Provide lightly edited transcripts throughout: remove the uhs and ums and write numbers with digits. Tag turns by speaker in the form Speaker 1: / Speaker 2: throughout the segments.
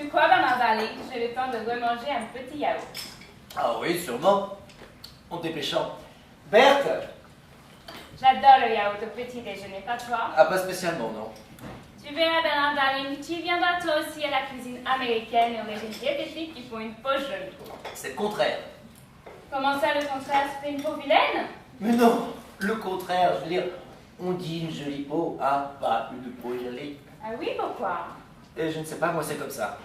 Speaker 1: Je crois, mademoiselle, que j'ai le temps de remanger un petit yaourt.
Speaker 2: Ah oui, sûrement. En te dépêchant. Berthe!
Speaker 1: J'adore le yaourt au petit déjeuner, pas toi?
Speaker 2: Ah, pas spécialement, non.
Speaker 1: Tu verras, Bernardaline, tu viendras toi aussi à la cuisine américaine et au régime diététique qui font une peau jolie.
Speaker 2: C'est le contraire.
Speaker 1: Comment ça, le contraire, c'était une peau vilaine?
Speaker 2: Mais non, le contraire, je veux dire, on dit une jolie peau, ah, pas une peau jolie.
Speaker 1: Ah oui, pourquoi?
Speaker 2: Et je ne sais pas, moi c'est comme ça.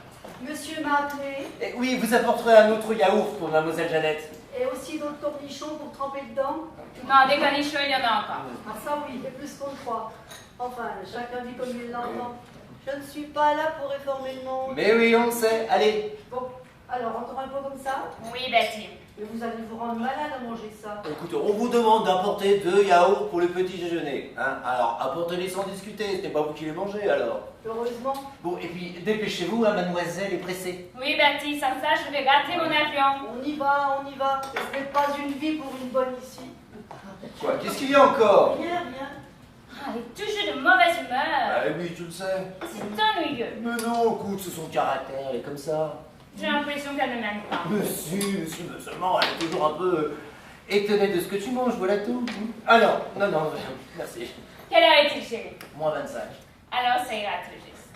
Speaker 3: Monsieur m'a appelé,
Speaker 2: Et oui, vous apporterez un autre yaourt pour mademoiselle Jeannette.
Speaker 3: et aussi d'autres cornichons pour tremper dedans.
Speaker 1: Non, des cornichons, il y en a encore.
Speaker 3: Ah ça oui, et plus qu'on le croit. Enfin, chacun dit comme il l'entend. Je ne suis pas là pour réformer le monde.
Speaker 2: Mais oui, on le sait, allez.
Speaker 3: Bon, alors encore un peu comme ça.
Speaker 1: Oui, Betty.
Speaker 3: Mais vous allez vous rendre malade à manger ça.
Speaker 2: Écoute, on vous demande d'apporter 2 yaourts pour le petit déjeuner. Hein. Alors, apportez-les sans discuter, ce n'est pas vous qui les mangez alors.
Speaker 3: Heureusement.
Speaker 2: Bon, et puis dépêchez-vous, hein, mademoiselle est pressée.
Speaker 1: Oui, Betty, sans ça, je vais rater mon avion.
Speaker 3: On y va, on y va. Ce n'est pas une vie pour une bonne ici.
Speaker 2: Quoi? Qu'est-ce qu'il y a encore?
Speaker 3: Rien, rien.
Speaker 1: Ah, elle est toujours de mauvaise humeur.
Speaker 2: Ah oui, tu le sais.
Speaker 1: C'est ennuyeux.
Speaker 2: Mais non, écoute, c'est son caractère, elle est comme ça.
Speaker 1: J'ai l'impression qu'elle ne m'aime pas.
Speaker 2: Monsieur, mais seulement, elle est toujours un peu étonnée de ce que tu manges, voilà tout. Ah non, non, non, merci.
Speaker 1: Quelle heure est-il, chérie?
Speaker 2: Moins 25.
Speaker 1: Alors, ça ira tout juste.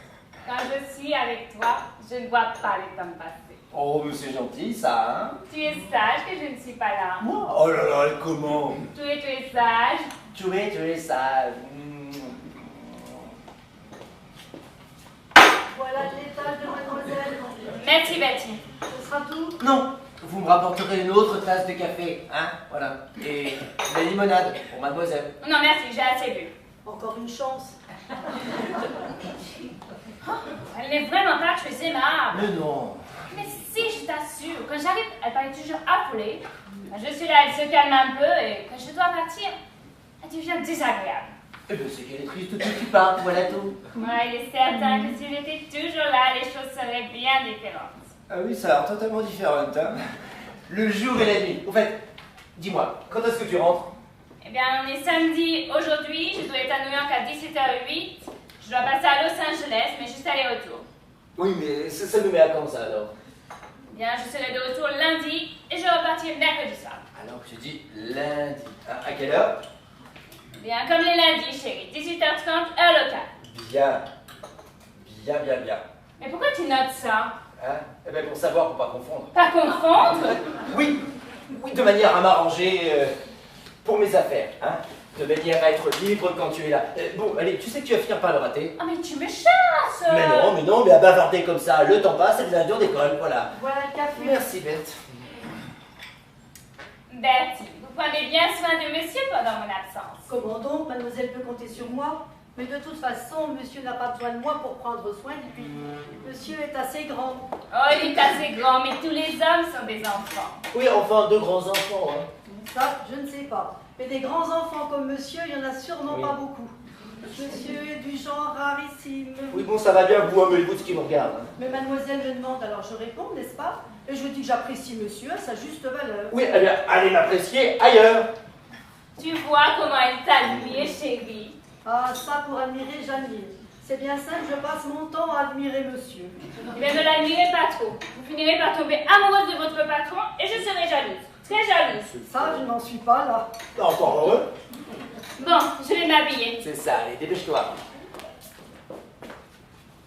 Speaker 1: Quand je suis avec toi, je ne vois pas le temps passer.
Speaker 2: Oh, mais c'est gentil, ça, hein?
Speaker 1: Tu es sage que je ne suis pas là.
Speaker 2: Moi? Oh là là, comment?
Speaker 1: Tu es sage.
Speaker 2: Tu es sage.
Speaker 3: Voilà l'étage de mademoiselle.
Speaker 1: Merci, Betty.
Speaker 3: Ce sera tout.
Speaker 2: Non, vous me rapporterez une autre tasse de café, hein? Voilà. Et de la limonade pour mademoiselle.
Speaker 1: Non, merci, j'ai assez bu.
Speaker 3: Encore une chance.
Speaker 1: Oh, elle n'est vraiment pas très aimable.
Speaker 2: Mais non.
Speaker 1: Mais si, je t'assure, quand j'arrive, elle paraît toujours affolée. Quand je suis là, elle se calme un peu et quand je dois partir, elle devient désagréable.
Speaker 2: Eh bien, c'est qu'elle est triste tout tu partes, voilà tout.
Speaker 1: Moi, il est certain que si j'étais toujours là, les choses seraient bien différentes.
Speaker 2: Ah oui, ça a l'air totalement différent, hein? Le jour et la nuit. Au fait, dis-moi, quand est-ce que tu rentres?
Speaker 1: Eh bien, on est samedi aujourd'hui, je dois être à New York à 17h08. Je dois passer à Los Angeles, mais juste aller-retour.
Speaker 2: Oui, mais ça nous met à quand, ça, alors?
Speaker 1: Eh bien, je serai de retour lundi et je repartirai mercredi soir.
Speaker 2: Alors, tu dis lundi. À quelle heure?
Speaker 1: Eh bien, comme les lundis, chérie, 18h30, heure locale.
Speaker 2: Bien. Bien, bien, bien.
Speaker 1: Mais pourquoi tu notes ça?
Speaker 2: Hein? Eh bien, pour savoir, pour pas confondre.
Speaker 1: Pas confondre?
Speaker 2: Oui, oui, de manière à m'arranger pour mes affaires, hein? De manière à être libre quand tu es là. Bon, allez, tu sais que tu vas finir par le rater.
Speaker 1: Ah, mais tu me chasses!
Speaker 2: Mais non, mais à bavarder comme ça, le temps passe, elle devient dure d'école, voilà.
Speaker 3: Voilà le café.
Speaker 2: Merci, Bette.
Speaker 1: Betty, vous prenez bien soin de monsieur pendant mon absence.
Speaker 3: Comment donc, mademoiselle peut compter sur moi? Mais de toute façon, monsieur n'a pas besoin de moi pour prendre soin de lui. Monsieur est assez grand.
Speaker 1: Oh, il est assez grand, mais tous les hommes sont des enfants.
Speaker 2: Oui, enfin, 2 grands enfants, hein.
Speaker 3: Ça, je ne sais pas. Mais des grands enfants comme monsieur, il n'y en a sûrement
Speaker 2: Oui.
Speaker 3: pas beaucoup. Monsieur est du genre rarissime.
Speaker 2: Oui, bon, ça va bien, vous, hein, mais l'écoute qui me regarde. Hein.
Speaker 3: Mais mademoiselle me demande, alors je réponds, n'est-ce pas? Et je dis que j'apprécie monsieur à sa juste valeur.
Speaker 2: Oui, eh bien, allez m'apprécier ailleurs.
Speaker 1: Tu vois comment elle t'admire, chérie.
Speaker 3: Ah, ça pour admirer, j'admire. C'est bien simple, je passe mon temps à admirer monsieur.
Speaker 1: Eh bien, ne l'admirez pas trop. Vous finirez par tomber amoureuse de votre patron et je serai jalouse. Très jalouse.
Speaker 3: Ça, je n'en suis pas là.
Speaker 2: T'es encore heureux?
Speaker 1: Bon, je vais m'habiller.
Speaker 2: C'est ça, allez, dépêche-toi.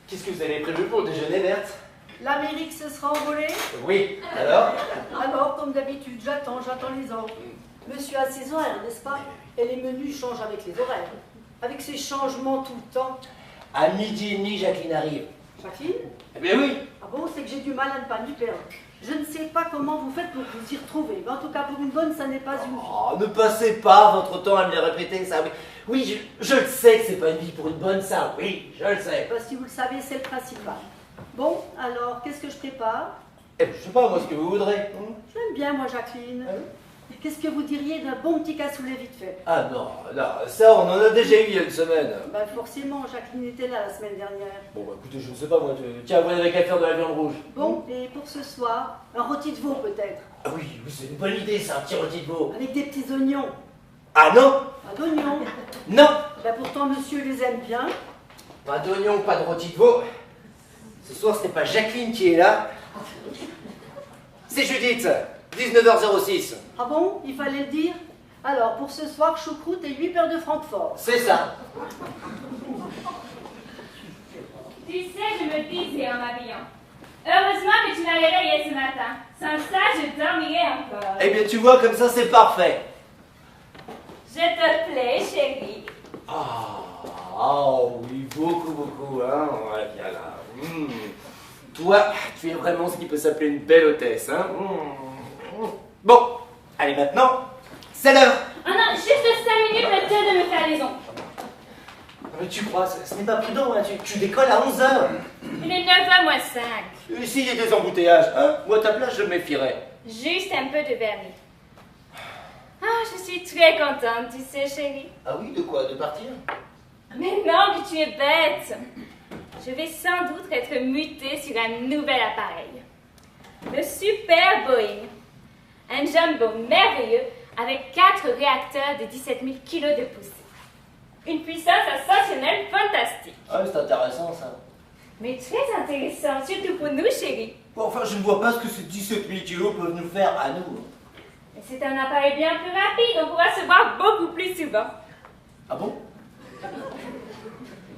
Speaker 2: Qu'est-ce que vous avez prévu pour le déjeuner, Berthe?
Speaker 3: L'Amérique se sera envolée.
Speaker 2: Oui, alors?
Speaker 3: Alors, comme d'habitude, j'attends les ordres. Monsieur a ses horaires, n'est-ce pas? Et les menus changent avec les horaires. Avec ces changements tout le temps.
Speaker 2: À midi et demi, Jacqueline arrive.
Speaker 3: Jacqueline?
Speaker 2: Eh bien oui.
Speaker 3: Ah bon, c'est que j'ai du mal à ne pas m'y perdre. Je ne sais pas comment vous faites pour vous y retrouver. Mais en tout cas, pour une bonne, ça n'est pas une vie.
Speaker 2: Oh, ne passez pas votre temps à me les répéter, ça. Oui, oui, je le sais que c'est pas une vie pour une bonne, ça. Oui, je le sais.
Speaker 3: Bah, si vous le savez, c'est le principal. Bon, alors, qu'est-ce que je prépare?
Speaker 2: Eh bien, je sais pas, moi, ce que vous voudrez.
Speaker 3: J'aime bien, moi, Jacqueline.
Speaker 2: Ah oui?
Speaker 3: Qu'est-ce que vous diriez d'un bon petit cassoulet vite fait?
Speaker 2: Ah non, non, ça on en a déjà eu il y a une semaine.
Speaker 3: Bah forcément, Jacqueline était là la semaine dernière.
Speaker 2: Bon bah écoutez, je ne sais pas moi, tiens, vous n'avez qu'à faire de la viande rouge.
Speaker 3: Bon, et pour ce soir, un rôti de veau peut-être,
Speaker 2: Ah oui, oui, c'est une bonne idée ça, un petit rôti de veau.
Speaker 3: avec des petits oignons.
Speaker 2: Ah non,
Speaker 3: Pas d'oignons.
Speaker 2: non,
Speaker 3: Bah pourtant monsieur les aime bien.
Speaker 2: pas d'oignon, pas de rôti de veau. Ce soir ce n'est pas Jacqueline qui est là, c'est Judith, 19h06.
Speaker 3: Ah bon, il fallait le dire? Alors pour ce soir, choucroute et 8 paires de Francfort.
Speaker 2: C'est ça.
Speaker 1: Tu sais, je me disais en m'habillant. Heureusement que tu m'as réveillée ce matin. Sans ça, je dormirais encore.
Speaker 2: Eh bien tu vois, comme ça c'est parfait.
Speaker 1: Je te plais, chérie.
Speaker 2: Ah oui, beaucoup, beaucoup, hein, voilà, bien là. Toi, tu es vraiment ce qui peut s'appeler une belle hôtesse, hein. Bon, allez maintenant, c'est l'heure.
Speaker 1: Oh non, juste 5 minutes le temps de me faire les ongles.
Speaker 2: Mais tu crois, ce n'est pas prudent, hein, tu décolles à 11h.
Speaker 1: Il est 9h moins 5.
Speaker 2: S'il y a des embouteillages, hein, moi à ta place, je me méfierais.
Speaker 1: Juste un peu de vernis. Ah, je suis très contente, tu sais, chérie.
Speaker 2: Ah oui, de quoi? De partir?
Speaker 1: Mais non, que tu es bête. Je vais sans doute être mutée sur un nouvel appareil. Le Super Boeing. Un jumbo merveilleux avec 4 réacteurs de 17 000 kg de poussée. Une puissance ascensionnelle fantastique.
Speaker 2: Ah, c'est intéressant ça.
Speaker 1: Mais très intéressant, surtout pour nous, chérie.
Speaker 2: Bon, enfin, je ne vois pas ce que ces 17 000 kilos peuvent nous faire à nous.
Speaker 1: Mais c'est un appareil bien plus rapide, on pourra se voir beaucoup plus souvent.
Speaker 2: Ah bon?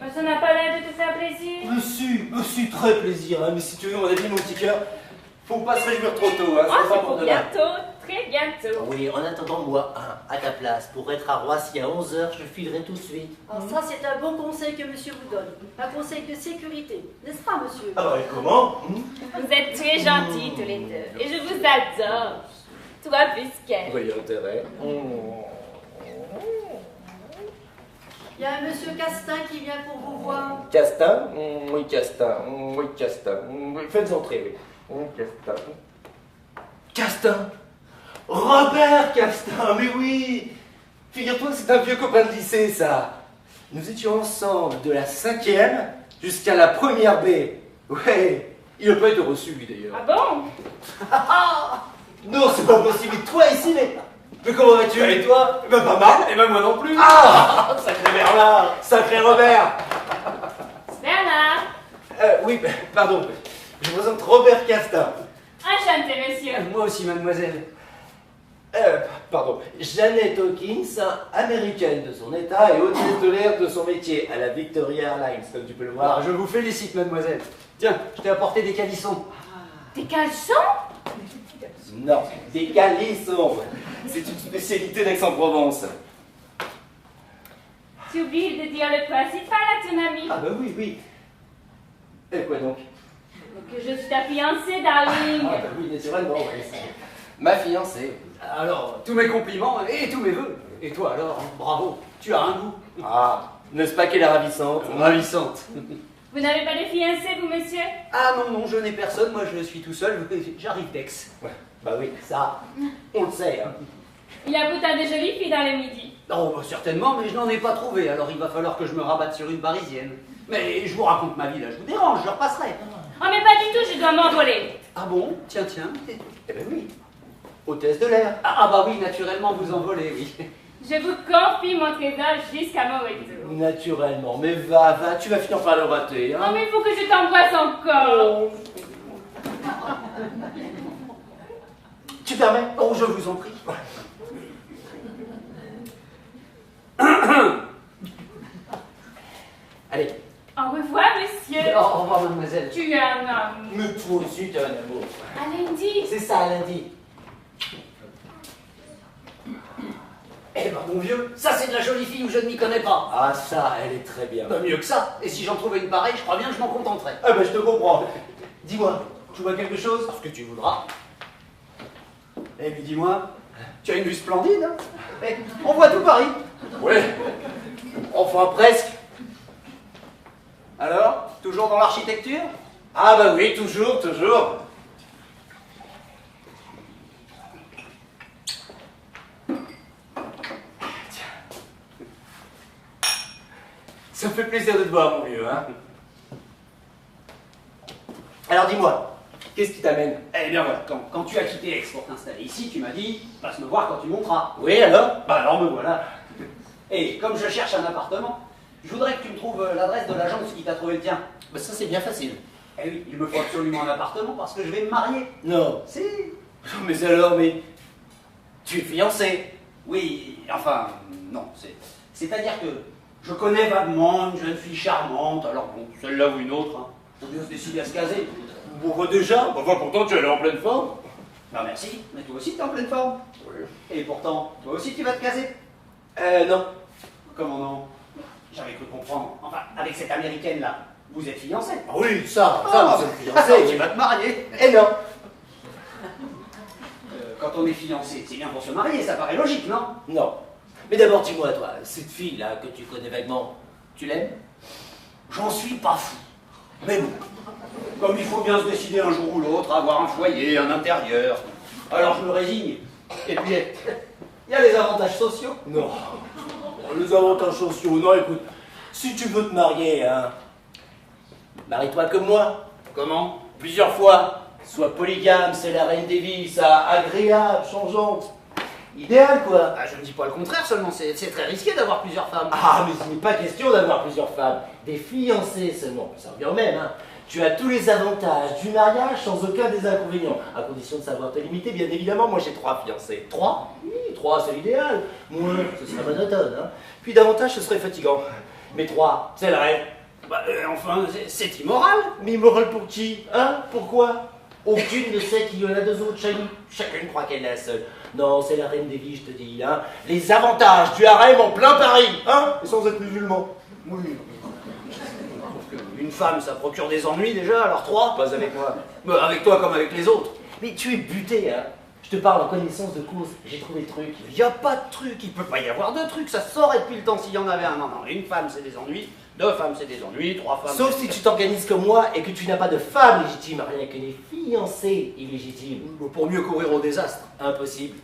Speaker 1: Mais ça n'a pas l'air de te faire plaisir.
Speaker 2: Me suis très plaisir, hein, mais si tu veux mon avis, mon petit cœur, faut pas se réjouir trop tôt, hein,
Speaker 1: Oh,
Speaker 2: c'est pas
Speaker 1: c'est
Speaker 2: pour
Speaker 1: pour
Speaker 2: demain.
Speaker 1: bientôt, très bientôt.
Speaker 2: Oui, en attendant, moi, à ta place, pour être à Roissy à 11h, je filerai tout de suite.
Speaker 3: Alors ça, c'est un bon conseil que monsieur vous donne. Un conseil de sécurité. N'est-ce pas, monsieur?
Speaker 2: Ah bah, et comment?
Speaker 1: Vous êtes très gentils tous les deux, et je vous adore. Toi plus qu'elle.
Speaker 2: Voyez l'intérêt.
Speaker 3: Il y a un monsieur Castin qui vient pour vous voir.
Speaker 2: Castin? Oui, Castin. Oui, Castin. Oui, faites entrer, oui. Castin. Castin? Robert Castin, mais oui! Figure-toi que c'est un vieux copain de lycée, ça. Nous étions ensemble de la 5e jusqu'à la première B. Ouais, il n'a pas été reçu, lui, d'ailleurs.
Speaker 1: Ah bon?
Speaker 2: Non, c'est pas possible. Et toi, ici, mais comment vas-tu? Et toi?
Speaker 4: Ben pas mal, et ben moi non plus.
Speaker 2: Ah! Sacré Bernard! Sacré Robert!
Speaker 1: Bernard.
Speaker 2: Oui, pardon. Je vous présente Robert Castin.
Speaker 1: Enchanté, monsieur.
Speaker 4: Moi aussi, mademoiselle.
Speaker 2: Pardon. Janet Hawkins, américaine de son état et hôtesse de l'air de son métier à la Victoria Airlines, comme tu peux le voir.
Speaker 4: Je vous félicite, mademoiselle. Tiens, je t'ai apporté des calissons.
Speaker 1: Des caleçons?
Speaker 2: Non, des calissons. C'est une spécialité d'Aix-en-Provence.
Speaker 1: Tu oublies de dire le principal à ton ami.
Speaker 2: Ah bah oui, oui. Et quoi donc?
Speaker 1: Que je suis ta fiancée, darling.
Speaker 2: Ah bah oui, naturellement, oui. Ma fiancée.
Speaker 4: Alors, tous mes compliments et tous mes vœux. Et toi alors, bravo, tu as un goût.
Speaker 2: Ah, n'est-ce pas qu'elle est ravissante?
Speaker 4: Ravissante.
Speaker 1: Vous n'avez pas de fiancé, vous, monsieur?
Speaker 4: Ah non, non, je n'ai personne, moi je suis tout seul, j'arrive d'Aix.
Speaker 2: Ouais, bah oui, ça, on le sait, hein.
Speaker 1: Il y a pourtant de jolies filles dans le midi.
Speaker 4: Oh, bah, certainement, mais je n'en ai pas trouvé, alors il va falloir que je me rabatte sur une parisienne. Mais je vous raconte ma vie là, je vous dérange, je repasserai.
Speaker 1: Oh, mais pas du tout, je dois m'envoler.
Speaker 4: Ah bon? Tiens, tiens.
Speaker 2: Eh ben oui, hôtesse de l'air.
Speaker 4: Ah bah oui, naturellement, vous envolez, oui.
Speaker 1: Je vous confie mon trésor jusqu'à mon retour.
Speaker 2: Naturellement, mais va, tu vas finir par le rater,
Speaker 1: Oh,
Speaker 2: hein.
Speaker 1: mais il faut que je t'embrasse encore.
Speaker 2: Tu permets?
Speaker 4: Oh, je vous en prie.
Speaker 2: Allez.
Speaker 1: Au revoir, monsieur.
Speaker 4: Au revoir, mademoiselle.
Speaker 1: Tu es un homme.
Speaker 2: Mais toi aussi, t'es un amour.
Speaker 1: À lundi.
Speaker 2: C'est ça, lundi.
Speaker 4: Eh ben mon vieux, ça c'est de la jolie fille où je ne m'y connais pas.
Speaker 2: Ah ça, elle est très bien.
Speaker 4: Pas mieux que ça. Et si j'en trouvais une pareille, je crois bien que je m'en contenterais.
Speaker 2: Ah ben je te comprends. Dis-moi, tu vois quelque chose?
Speaker 4: Ce que tu voudras. Eh puis dis-moi, tu as une vue splendide, hein? Eh, on voit tout Paris.
Speaker 2: Ouais. Enfin presque.
Speaker 4: Alors, toujours dans l'architecture?
Speaker 2: Ah bah oui, toujours, toujours. voir, mon vieux, hein. Alors dis-moi, qu'est-ce qui t'amène?
Speaker 4: Eh bien voilà, quand tu as quitté Aix pour t'installer ici, tu m'as dit, passe me voir quand tu monteras.
Speaker 2: Oui, alors?
Speaker 4: Bah alors me voilà. Et comme je cherche un appartement, je voudrais que tu me trouves l'adresse de l'agence qui t'a trouvé le tien.
Speaker 2: Bah ça, c'est bien facile.
Speaker 4: Eh oui, il me faut absolument un appartement parce que je vais me marier.
Speaker 2: Non.
Speaker 4: Si.
Speaker 2: Mais alors, mais... Tu es fiancé?
Speaker 4: Oui, enfin, non, c'est-à-dire que je connais vaguement une jeune fille charmante, alors bon, celle-là ou une autre, hein. Faut bien se décider à se caser.
Speaker 2: Bon, déjà? Enfin, pourtant, tu es en pleine forme.
Speaker 4: Bah merci, mais toi aussi t'es en pleine forme.
Speaker 2: Oui.
Speaker 4: Et pourtant, toi aussi tu vas te caser.
Speaker 2: Non.
Speaker 4: Comment non? J'avais cru comprendre. Enfin, avec cette américaine-là, vous êtes fiancés.
Speaker 2: Ah oui, ça,
Speaker 4: Ah,
Speaker 2: nous sommes
Speaker 4: alors,
Speaker 2: fiancés.
Speaker 4: tu vas te marier.
Speaker 2: Eh non.
Speaker 4: Quand on est fiancé, c'est bien pour se marier, ça paraît logique, non?
Speaker 2: Non. Mais d'abord, dis-moi, toi, cette fille-là que tu connais vaguement, tu l'aimes?
Speaker 4: J'en suis pas fou. Mais bon, comme il faut bien se décider un jour ou l'autre à avoir un foyer, un intérieur, alors je me résigne. Et puis, il y a les avantages sociaux.
Speaker 2: Non. Les avantages sociaux, non, écoute, si tu veux te marier, hein, marie-toi comme moi.
Speaker 4: Comment?
Speaker 2: Plusieurs fois. Sois polygame, c'est la reine des vies, ça, agréable, changeante. Idéal, quoi.
Speaker 4: Ah, je ne dis pas le contraire, seulement c'est très risqué d'avoir plusieurs femmes.
Speaker 2: Ah, mais il n'est pas question d'avoir plusieurs femmes. Des fiancées seulement, ça revient au même, hein. Tu as tous les avantages du mariage sans aucun des inconvénients. À condition de savoir te limiter, bien évidemment, moi j'ai 3 fiancés. 3? Oui, 3 c'est l'idéal. Moins, ce serait monotone, hein. Puis davantage, ce serait fatigant. Mais 3, c'est le rêve.
Speaker 4: Bah, enfin, c'est immoral.
Speaker 2: Mais immoral pour qui? Hein? Pourquoi? Aucune ne sait qu'il y en a 2 autres, chacune croit qu'elle est la seule. Non, c'est la reine des vies, je te dis, hein. Les avantages du harem en plein Paris, hein. Et sans être musulman. Oui.
Speaker 4: Une femme, ça procure des ennuis déjà, alors 3?
Speaker 2: Pas avec moi.
Speaker 4: Bah, avec toi comme avec les autres.
Speaker 2: Mais tu es buté, hein. Je te parle en connaissance de cause. J'ai trouvé le truc.
Speaker 4: Il n'y a pas de truc, il peut pas y avoir de truc, ça saurait depuis le temps s'il y en avait un. Non, non, une femme c'est des ennuis, 2 femmes c'est des ennuis, 3 femmes...
Speaker 2: Sauf si tu t'organises comme moi et que tu n'as pas de femme légitime, rien que des fiancés illégitimes.
Speaker 4: Pour mieux courir au désastre.
Speaker 2: Impossible.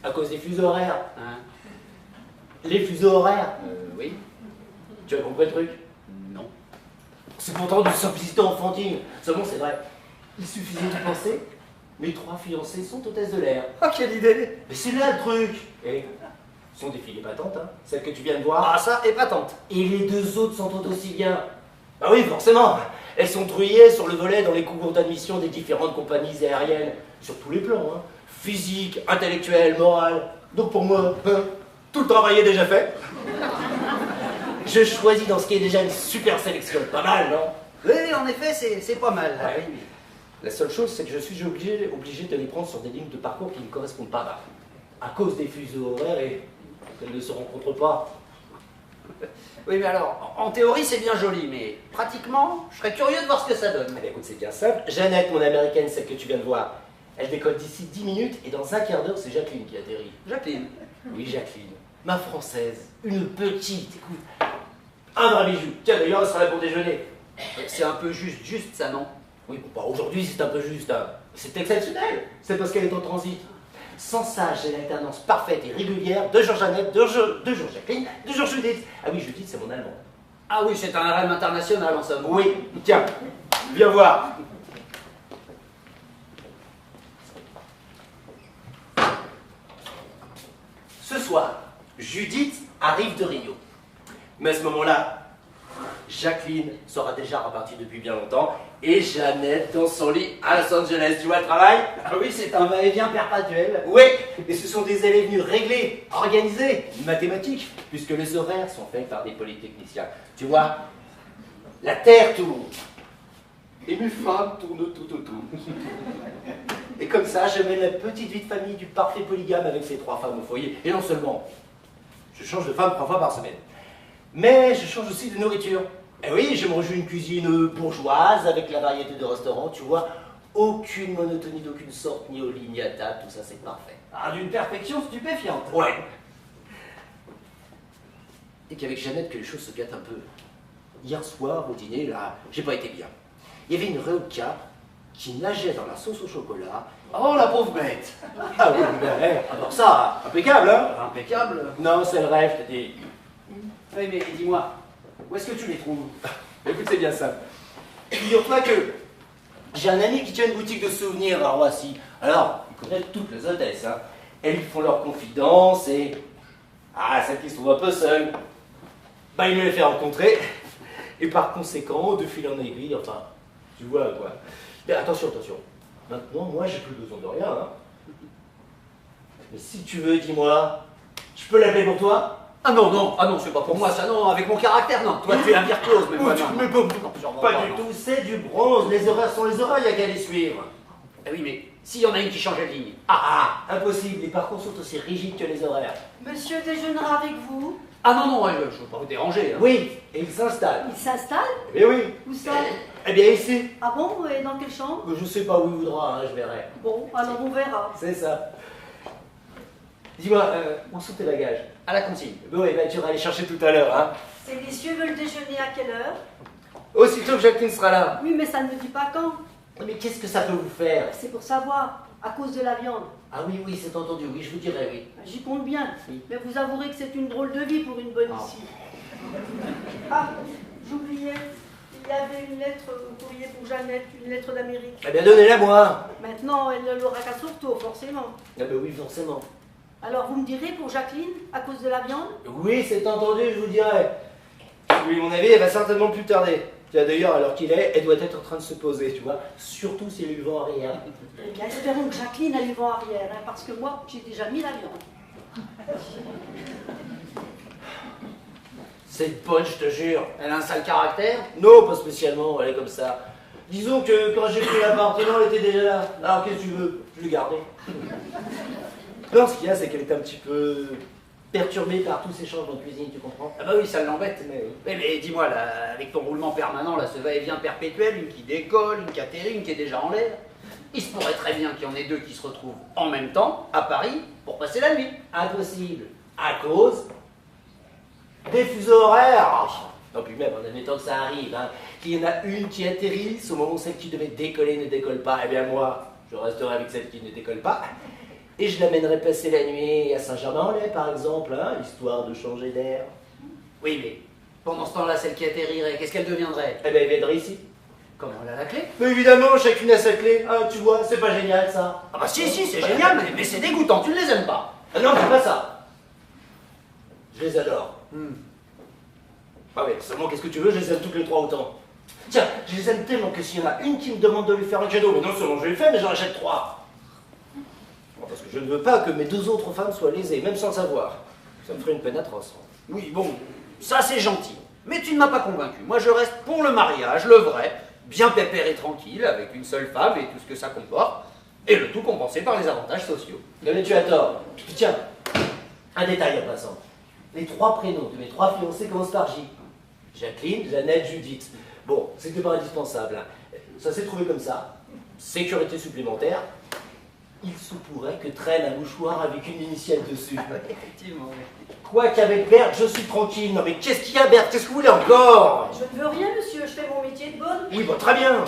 Speaker 2: À cause des fuseaux horaires.
Speaker 4: Hein?
Speaker 2: Les fuseaux horaires.
Speaker 4: Oui.
Speaker 2: Tu as compris le truc?
Speaker 4: Non.
Speaker 2: C'est pourtant d'une simplicité enfantine. Seulement, c'est vrai. Il suffisait d'y penser. Mes 3 fiancées sont hôtesses de l'air.
Speaker 4: Ah, quelle idée!
Speaker 2: Mais c'est là le truc. Et ce sont des filles épatantes, hein. Celles que tu viens de voir.
Speaker 4: Ah, ça, épatante.
Speaker 2: Et les 2 autres sont tout aussi bien. Bah oui, forcément. Elles sont trouillées sur le volet dans les concours d'admission des différentes compagnies aériennes. Sur tous les plans, hein. Physique, intellectuel, moral. Donc pour moi, hein, tout le travail est déjà fait. Je choisis dans ce qui est déjà une super sélection. Pas mal, non?
Speaker 4: Oui, en effet, c'est pas mal.
Speaker 2: Ah oui. La seule chose, c'est que je suis obligé de les prendre sur des lignes de parcours qui ne correspondent pas à cause des fuseaux horaires et qu'elles ne se rencontrent pas.
Speaker 4: Oui, mais alors, en théorie, c'est bien joli, mais pratiquement, je serais curieux de voir ce que ça donne.
Speaker 2: Eh bien, écoute, c'est bien simple. Jeannette, mon américaine, celle que tu viens de voir, elle décolle d'ici 10 minutes et dans un quart d'heure, c'est Jacqueline qui atterrit.
Speaker 4: Jacqueline.
Speaker 2: Oui, Jacqueline. Ma française. Une petite, écoute. Un vrai bijou. Tiens, d'ailleurs, elle sera là pour déjeuner.
Speaker 4: C'est un peu juste ça, non?
Speaker 2: Oui, bon, bah, aujourd'hui, c'est un peu juste. Hein. C'est exceptionnel. C'est parce qu'elle est en transit. Sans ça, j'ai l'alternance parfaite et régulière de jour Jeannette, de jour Jacqueline, de jour Judith. Ah oui, Judith, c'est mon allemand.
Speaker 4: Ah oui, c'est un harem international en somme.
Speaker 2: Oui, tiens, viens voir. Ce soir, Judith arrive de Rio. Mais à ce moment-là, Jacqueline sera déjà repartie depuis bien longtemps et Jeannette dans son lit à Los Angeles. Tu vois le travail?
Speaker 4: Ah oui, c'est un va-et-vient perpétuel.
Speaker 2: Oui, et ce sont des élèves venus réglés, organisés, mathématiques, puisque les horaires sont faits par des polytechniciens. Tu vois, la Terre tourne. Et mes femmes tournent tout autour. Et comme ça, je mène la petite vie de famille du parfait polygame avec ces 3 femmes au foyer. Et non seulement, je change de femme 3 fois par semaine, mais je change aussi de nourriture. Et oui, je me rejoue une cuisine bourgeoise avec la variété de restaurants, tu vois. Aucune monotonie d'aucune sorte, ni au lit, ni à table, tout ça c'est parfait.
Speaker 4: Ah, d'une perfection stupéfiante.
Speaker 2: Ouais. Et qu'avec Jeannette que les choses se gâtent un peu. Hier soir, au dîner, là, j'ai pas été bien. Il y avait une Reuka qui nageait dans la sauce au chocolat.
Speaker 4: Oh, la pauvre bête.
Speaker 2: Ah oui, mais alors ça, impeccable, hein?
Speaker 4: Impeccable.
Speaker 2: Non, c'est le rêve, je te dis.
Speaker 4: Oui, mais dis-moi, Où est-ce que tu les trouves?
Speaker 2: Écoute, c'est bien ça. Figure-toi que j'ai un ami qui tient une boutique de souvenirs à Roissy. Alors, il connaît toutes les hôtesses, hein. Elles lui font leurs confidences et... Ah, celle qui se trouve un peu seule, bah il me les fait rencontrer. Et par conséquent, de fil en aiguille, enfin, tu vois quoi. Mais attention, attention. Maintenant, moi, j'ai plus besoin de rien, hein. Mais si tu veux, dis-moi, je peux l'appeler pour toi?
Speaker 4: Ah non, c'est pas pour moi ça, non, avec mon caractère, non. Toi, tu es un virtuose, mais moi, non.
Speaker 2: Mais bon, pas du tout, c'est du bronze, les horaires sont les horaires, il y a qu'à les suivre.
Speaker 4: Ah oui, mais s'il y en a une qui changeait de ligne.
Speaker 2: Impossible, les parcours sont aussi rigides que les horaires.
Speaker 3: Monsieur déjeunera avec vous.
Speaker 4: Ah non, je ne veux pas vous déranger. Hein.
Speaker 2: Oui, et il s'installe.
Speaker 3: Il s'installe?
Speaker 2: Eh oui.
Speaker 3: Où ça?
Speaker 2: Eh bien ici.
Speaker 3: Ah bon? Et dans quelle chambre?
Speaker 2: Je sais pas où il voudra, hein, je verrai.
Speaker 3: Bon, alors on verra.
Speaker 2: C'est ça. Dis-moi, où sont tes bagages?
Speaker 4: À la cantine.
Speaker 2: Oui, bah, tu vas les chercher tout à l'heure, hein.
Speaker 3: Ces messieurs veulent déjeuner à quelle heure?
Speaker 2: Aussitôt que Jacqueline sera là.
Speaker 3: Oui, mais ça ne me dit pas quand.
Speaker 2: Mais qu'est-ce que ça peut vous faire?
Speaker 3: C'est pour savoir, à cause de la viande.
Speaker 2: Ah oui, c'est entendu, oui, je vous dirai, oui.
Speaker 3: J'y compte bien.
Speaker 2: Oui.
Speaker 3: Mais vous avouerez que c'est une drôle de vie pour une bonne ici. Ah, j'oubliais. Il y avait une lettre au courrier pour Jeannette, une lettre d'Amérique.
Speaker 2: Eh bien, donnez-la moi.
Speaker 3: Maintenant, elle ne l'aura qu'à son retour, forcément.
Speaker 2: Ah ben oui, forcément.
Speaker 3: Alors, vous me direz pour Jacqueline, à cause de la viande?
Speaker 2: Oui, c'est entendu, je vous dirai. Oui, mon avis, elle va certainement plus tarder. Tiens, d'ailleurs, alors qu'il est, elle doit être en train de se poser, tu vois. Surtout si elle lui vend arrière.
Speaker 3: Eh bien, espérons que Jacqueline a eu vent arrière, hein, parce que moi, j'ai déjà mis la viande.
Speaker 2: C'est bonne, je te jure.
Speaker 4: Elle a un sale caractère.
Speaker 2: Non, pas spécialement, elle est comme ça. Disons que quand j'ai pris l'appartement, elle était déjà là. Alors qu'est-ce que tu veux? Je l'ai gardée. Non, ce qu'il y a, c'est qu'elle est un petit peu perturbée par tous ces changements de cuisine, tu comprends?
Speaker 4: Ah bah oui, ça l'embête. Mais dis-moi, là, avec ton roulement permanent, là, ce va-et-vient perpétuel, une qui décolle, une qui atterrit, une qui est déjà en l'air. Il se pourrait très bien qu'il y en ait deux qui se retrouvent en même temps, à Paris, pour passer la nuit.
Speaker 2: Impossible. À cause des fuseaux horaires. Non, puis même, en admettant que ça arrive, hein, qu'il y en a une qui atterrisse au moment où celle qui devait décoller ne décolle pas, eh bien moi, je resterai avec celle qui ne décolle pas. Et je l'amènerai passer la nuit à Saint-Germain-en-Laye, par exemple, hein, histoire de changer d'air.
Speaker 4: Oui, mais pendant ce temps-là, celle qui atterrirait, qu'est-ce qu'elle deviendrait?
Speaker 2: Eh bien, elle viendrait ici.
Speaker 4: Comment, elle a la clé?
Speaker 2: Mais évidemment, chacune a sa clé. Ah, tu vois, c'est pas génial, ça.
Speaker 4: Ah bah si, c'est génial, mais c'est dégoûtant, tu ne les aimes pas.
Speaker 2: Ah non, c'est pas ça. Je les adore. Ah oui, seulement qu'est-ce que tu veux, je les aime toutes les trois autant. Tiens, je les aime tellement que s'il y en a une qui me demande de lui faire un cadeau, mais non seulement je lui fais, mais j'en achète trois. Bon, parce que je ne veux pas que mes deux autres femmes soient lésées, même sans le savoir. Ça me ferait une peine atroce.
Speaker 4: Oui, bon, ça c'est gentil. Mais tu ne m'as pas convaincu. Moi je reste pour le mariage, le vrai, bien pépère et tranquille, avec une seule femme et tout ce que ça comporte, et le tout compensé par les avantages sociaux.
Speaker 2: Mais tu as tort. Puis tiens, un détail en passant. Les trois prénoms de mes trois fiancées commencent par J. Jacqueline, Jeannette, Judith. Bon, c'était pas indispensable, hein. Ça s'est trouvé comme ça. Sécurité supplémentaire. Il se pourrait que traîne un mouchoir avec une initiale dessus.
Speaker 4: Effectivement, oui.
Speaker 2: Quoi qu'avec Berthe, je suis tranquille. Non mais qu'est-ce qu'il y a, Berthe? Qu'est-ce que vous voulez encore?
Speaker 3: Je ne veux rien, monsieur, je fais mon métier de bonne.
Speaker 2: Oui, bon, très bien.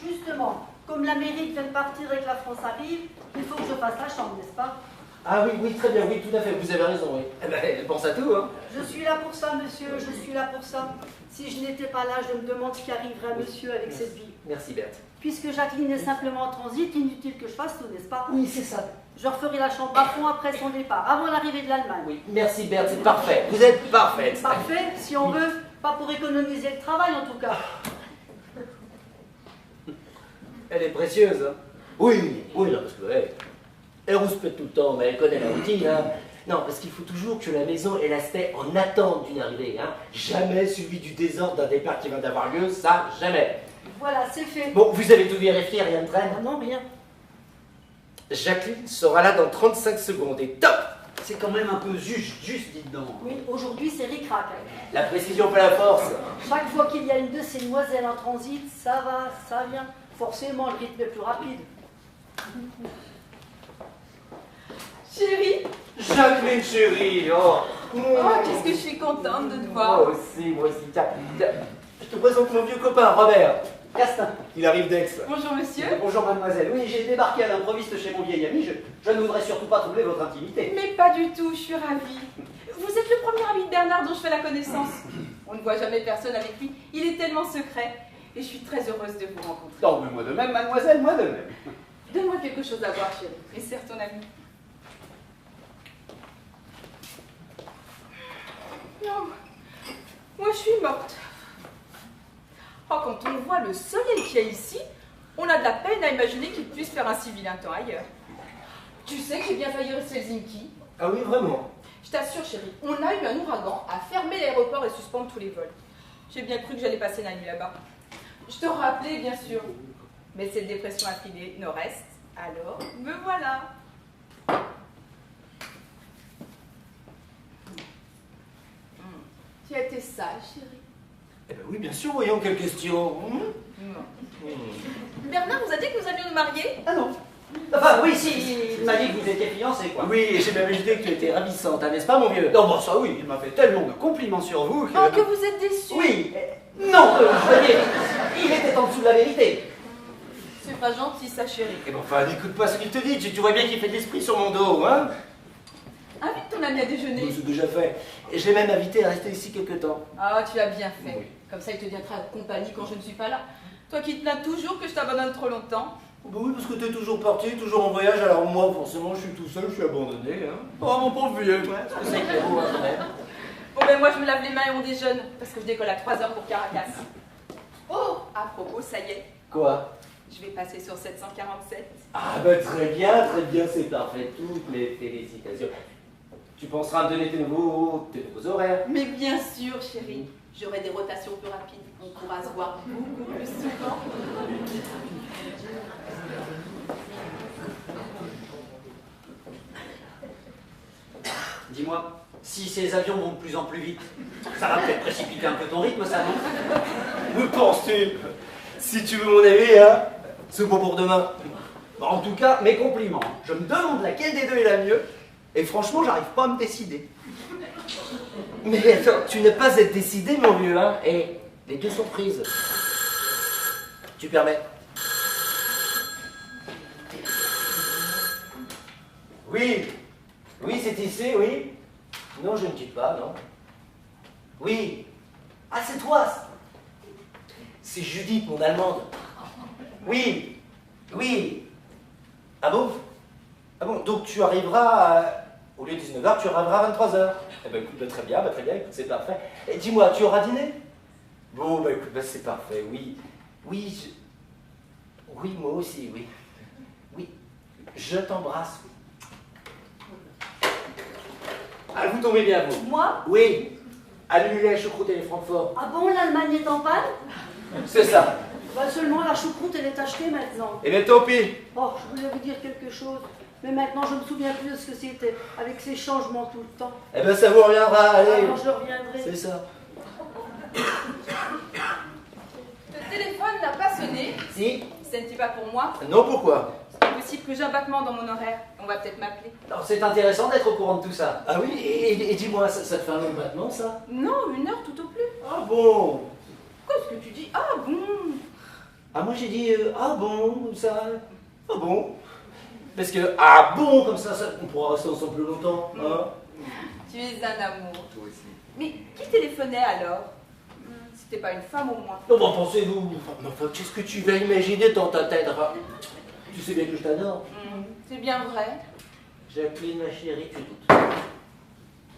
Speaker 3: Justement, comme l'Amérique vient de partir et que la France arrive, il faut que je fasse la chambre, n'est-ce pas?
Speaker 2: Ah oui, très bien, oui, tout à fait, vous avez raison, oui.
Speaker 4: Eh ben, elle pense à tout, hein.
Speaker 3: Je suis là pour ça, monsieur, je suis là pour ça. Si je n'étais pas là, je me demande ce qui arriverait à monsieur avec cette vie.
Speaker 2: Merci, Berthe.
Speaker 3: Puisque Jacqueline est simplement en transit, inutile que je fasse tout, n'est-ce pas?
Speaker 2: Oui, c'est ça.
Speaker 3: Je referai la chambre à fond après son départ, avant l'arrivée de l'Allemagne.
Speaker 2: Oui, merci, Berthe, c'est parfait. Vous êtes parfaite.
Speaker 3: Parfait, si on veut, pas pour économiser le travail en tout cas.
Speaker 4: Elle est précieuse, hein.
Speaker 2: Oui, non, parce que, elle rouspète tout le temps, mais elle connaît la routine, hein. Non, parce qu'il faut toujours que la maison ait l'aspect en attente d'une arrivée, hein. Jamais suivi du désordre d'un départ qui vient d'avoir lieu, ça, jamais.
Speaker 3: Voilà, c'est fait.
Speaker 2: Bon, vous avez tout vérifié, rien ne traîne.
Speaker 3: Ah non, rien.
Speaker 2: Jacqueline sera là dans 35 secondes, et top!
Speaker 4: C'est quand même un peu juste, dites donc.
Speaker 3: Oui, aujourd'hui c'est ric-rac.
Speaker 2: La précision fait la force.
Speaker 3: Chaque fois qu'il y a une de ces demoiselles en transit, ça va, ça vient. Forcément, le rythme est plus rapide.
Speaker 1: Chérie,
Speaker 2: Jacqueline chérie, oh.
Speaker 1: qu'est-ce que je suis contente de te voir.
Speaker 2: Moi aussi, tiens. Je te présente mon vieux copain, Robert. Castin. Il arrive d'Aix.
Speaker 1: Bonjour monsieur.
Speaker 4: Bonjour mademoiselle, oui j'ai débarqué à l'improviste chez mon vieil ami, je ne voudrais surtout pas troubler votre intimité.
Speaker 1: Mais pas du tout, je suis ravie. Vous êtes le premier ami de Bernard dont je fais la connaissance.
Speaker 5: On ne voit jamais personne avec lui. Il est tellement secret. Et je suis très heureuse de vous rencontrer.
Speaker 4: Non, mais moi de même, mademoiselle, moi de même.
Speaker 5: Donne-moi quelque chose à boire, chérie. Et serre ton ami. Non, moi je suis morte. Oh, quand on voit le soleil qu'il y a ici, on a de la peine à imaginer qu'il puisse faire un si vilain temps ailleurs. Tu sais que j'ai bien failli rester Helsinki.
Speaker 2: Ah oui, vraiment?
Speaker 5: Je t'assure, chérie, on a eu un ouragan à fermer l'aéroport et suspendre tous les vols. J'ai bien cru que j'allais passer la nuit là-bas. Je te rappelais, bien sûr. Mais cette dépression a filé nord-est, alors me voilà. Tu as été sage, chérie.
Speaker 2: Eh ben oui, bien sûr, voyons, quelle question.
Speaker 5: Bernard vous a dit que nous allions nous marier?
Speaker 4: Ah non. Enfin, oui, si, il m'a dit que vous étiez fiancés, quoi.
Speaker 2: Oui, et j'ai même eu l'idée que tu étais ravissante, hein, n'est-ce pas, mon vieux?
Speaker 4: Non, bon, ça oui, il m'a fait tellement de compliments sur vous que...
Speaker 5: Oh, que vous êtes déçus.
Speaker 4: Oui, non, je veux dire, il était en dessous de la vérité.
Speaker 5: C'est pas gentil, ça, chérie.
Speaker 2: Eh ben enfin, n'écoute pas ce qu'il te dit, tu vois bien qu'il fait de l'esprit sur mon dos, hein?
Speaker 5: Invite ton ami à déjeuner.
Speaker 2: C'est déjà fait. Et je l'ai même invité à rester ici quelque temps.
Speaker 5: Ah, tu as bien fait.
Speaker 2: Oui.
Speaker 5: Comme ça, il te viendra de compagnie quand je ne suis pas là. Toi qui te plains toujours que je t'abandonne trop longtemps.
Speaker 2: Bah oui, parce que t'es toujours parti, toujours en voyage, alors moi, forcément, je suis tout seul, je suis abandonné, hein. Oh, mon pauvre vieux, ouais. Parce que c'est que vous, quand même.
Speaker 5: Bon, ben moi, je me lave les mains et on déjeune, parce que je décolle à 3h pour Caracas. Oh, à propos, ça y est,
Speaker 2: Quoi?
Speaker 5: je vais passer sur 747.
Speaker 2: Ah bah très bien, c'est parfait, toutes mes félicitations. Tu penseras à me donner tes nouveaux horaires?
Speaker 5: Mais bien sûr, chérie, j'aurai des rotations plus rapides. On pourra se voir beaucoup plus souvent.
Speaker 4: Dis-moi, si ces avions vont de plus en plus vite, ça va peut-être précipiter un peu ton rythme, ça, non?
Speaker 2: Me penses-tu? Si tu veux mon avis, hein, c'est bon pour demain.
Speaker 4: En tout cas, mes compliments. Je me demande laquelle des deux est la mieux, et franchement, j'arrive pas à me décider.
Speaker 2: Mais attends, tu n'es pas être décidé, mon vieux, hein. Et les deux sont prises. Tu permets? Oui. Oui, c'est ici, oui. Non, je ne quitte pas, non. Oui. Ah, c'est toi. C'est Judith, mon allemande. Oui. Oui. Ah bon? Ah bon, donc tu arriveras, au lieu de 19h, tu arriveras à 23h. Eh ben écoute, très bien, écoute, c'est parfait. Et dis-moi, tu auras dîné? Bon, bah écoute, c'est parfait, oui. Oui, oui, moi aussi, oui. Oui, je t'embrasse. Ah, vous tombez bien, vous?
Speaker 3: Moi?
Speaker 2: Oui. Annulez la choucroute et les Francfort.
Speaker 3: Ah bon, l'Allemagne est en panne?
Speaker 2: C'est ça.
Speaker 3: Bah seulement la choucroute, elle est achetée maintenant.
Speaker 2: Eh bien, tant pis.
Speaker 3: Oh, je voulais vous dire quelque chose, mais maintenant je me souviens plus de ce que c'était, avec ces changements tout le temps.
Speaker 2: Eh bien, ça vous reviendra, allez.
Speaker 3: Alors je reviendrai.
Speaker 2: C'est ça.
Speaker 5: Le téléphone n'a pas sonné.
Speaker 2: Si?
Speaker 5: Ce n'était pas pour moi.
Speaker 2: Non, pourquoi?
Speaker 5: C'est possible que j'ai un battement dans mon horaire. On va peut-être m'appeler.
Speaker 4: Alors, c'est intéressant d'être au courant de tout ça.
Speaker 2: Ah oui, et dis-moi, ça te fait un long battement, ça?
Speaker 5: Non, 1 heure tout au plus.
Speaker 2: Ah bon?
Speaker 5: Qu'est-ce que tu dis? Ah bon?
Speaker 2: Ah, moi j'ai dit, ah bon, ça. Ah bon? Parce que, ah bon, comme ça, on pourra rester ensemble plus longtemps, hein?
Speaker 5: Tu es un amour.
Speaker 2: Toi aussi.
Speaker 5: Mais qui téléphonait alors? C'était pas une femme au moins.
Speaker 2: Non, bah, pensez-vous. Enfin, qu'est-ce que tu vas imaginer dans ta tête? Enfin, tu sais bien que je t'adore.
Speaker 5: C'est bien vrai.
Speaker 2: Jacqueline, ma chérie, tu doutes.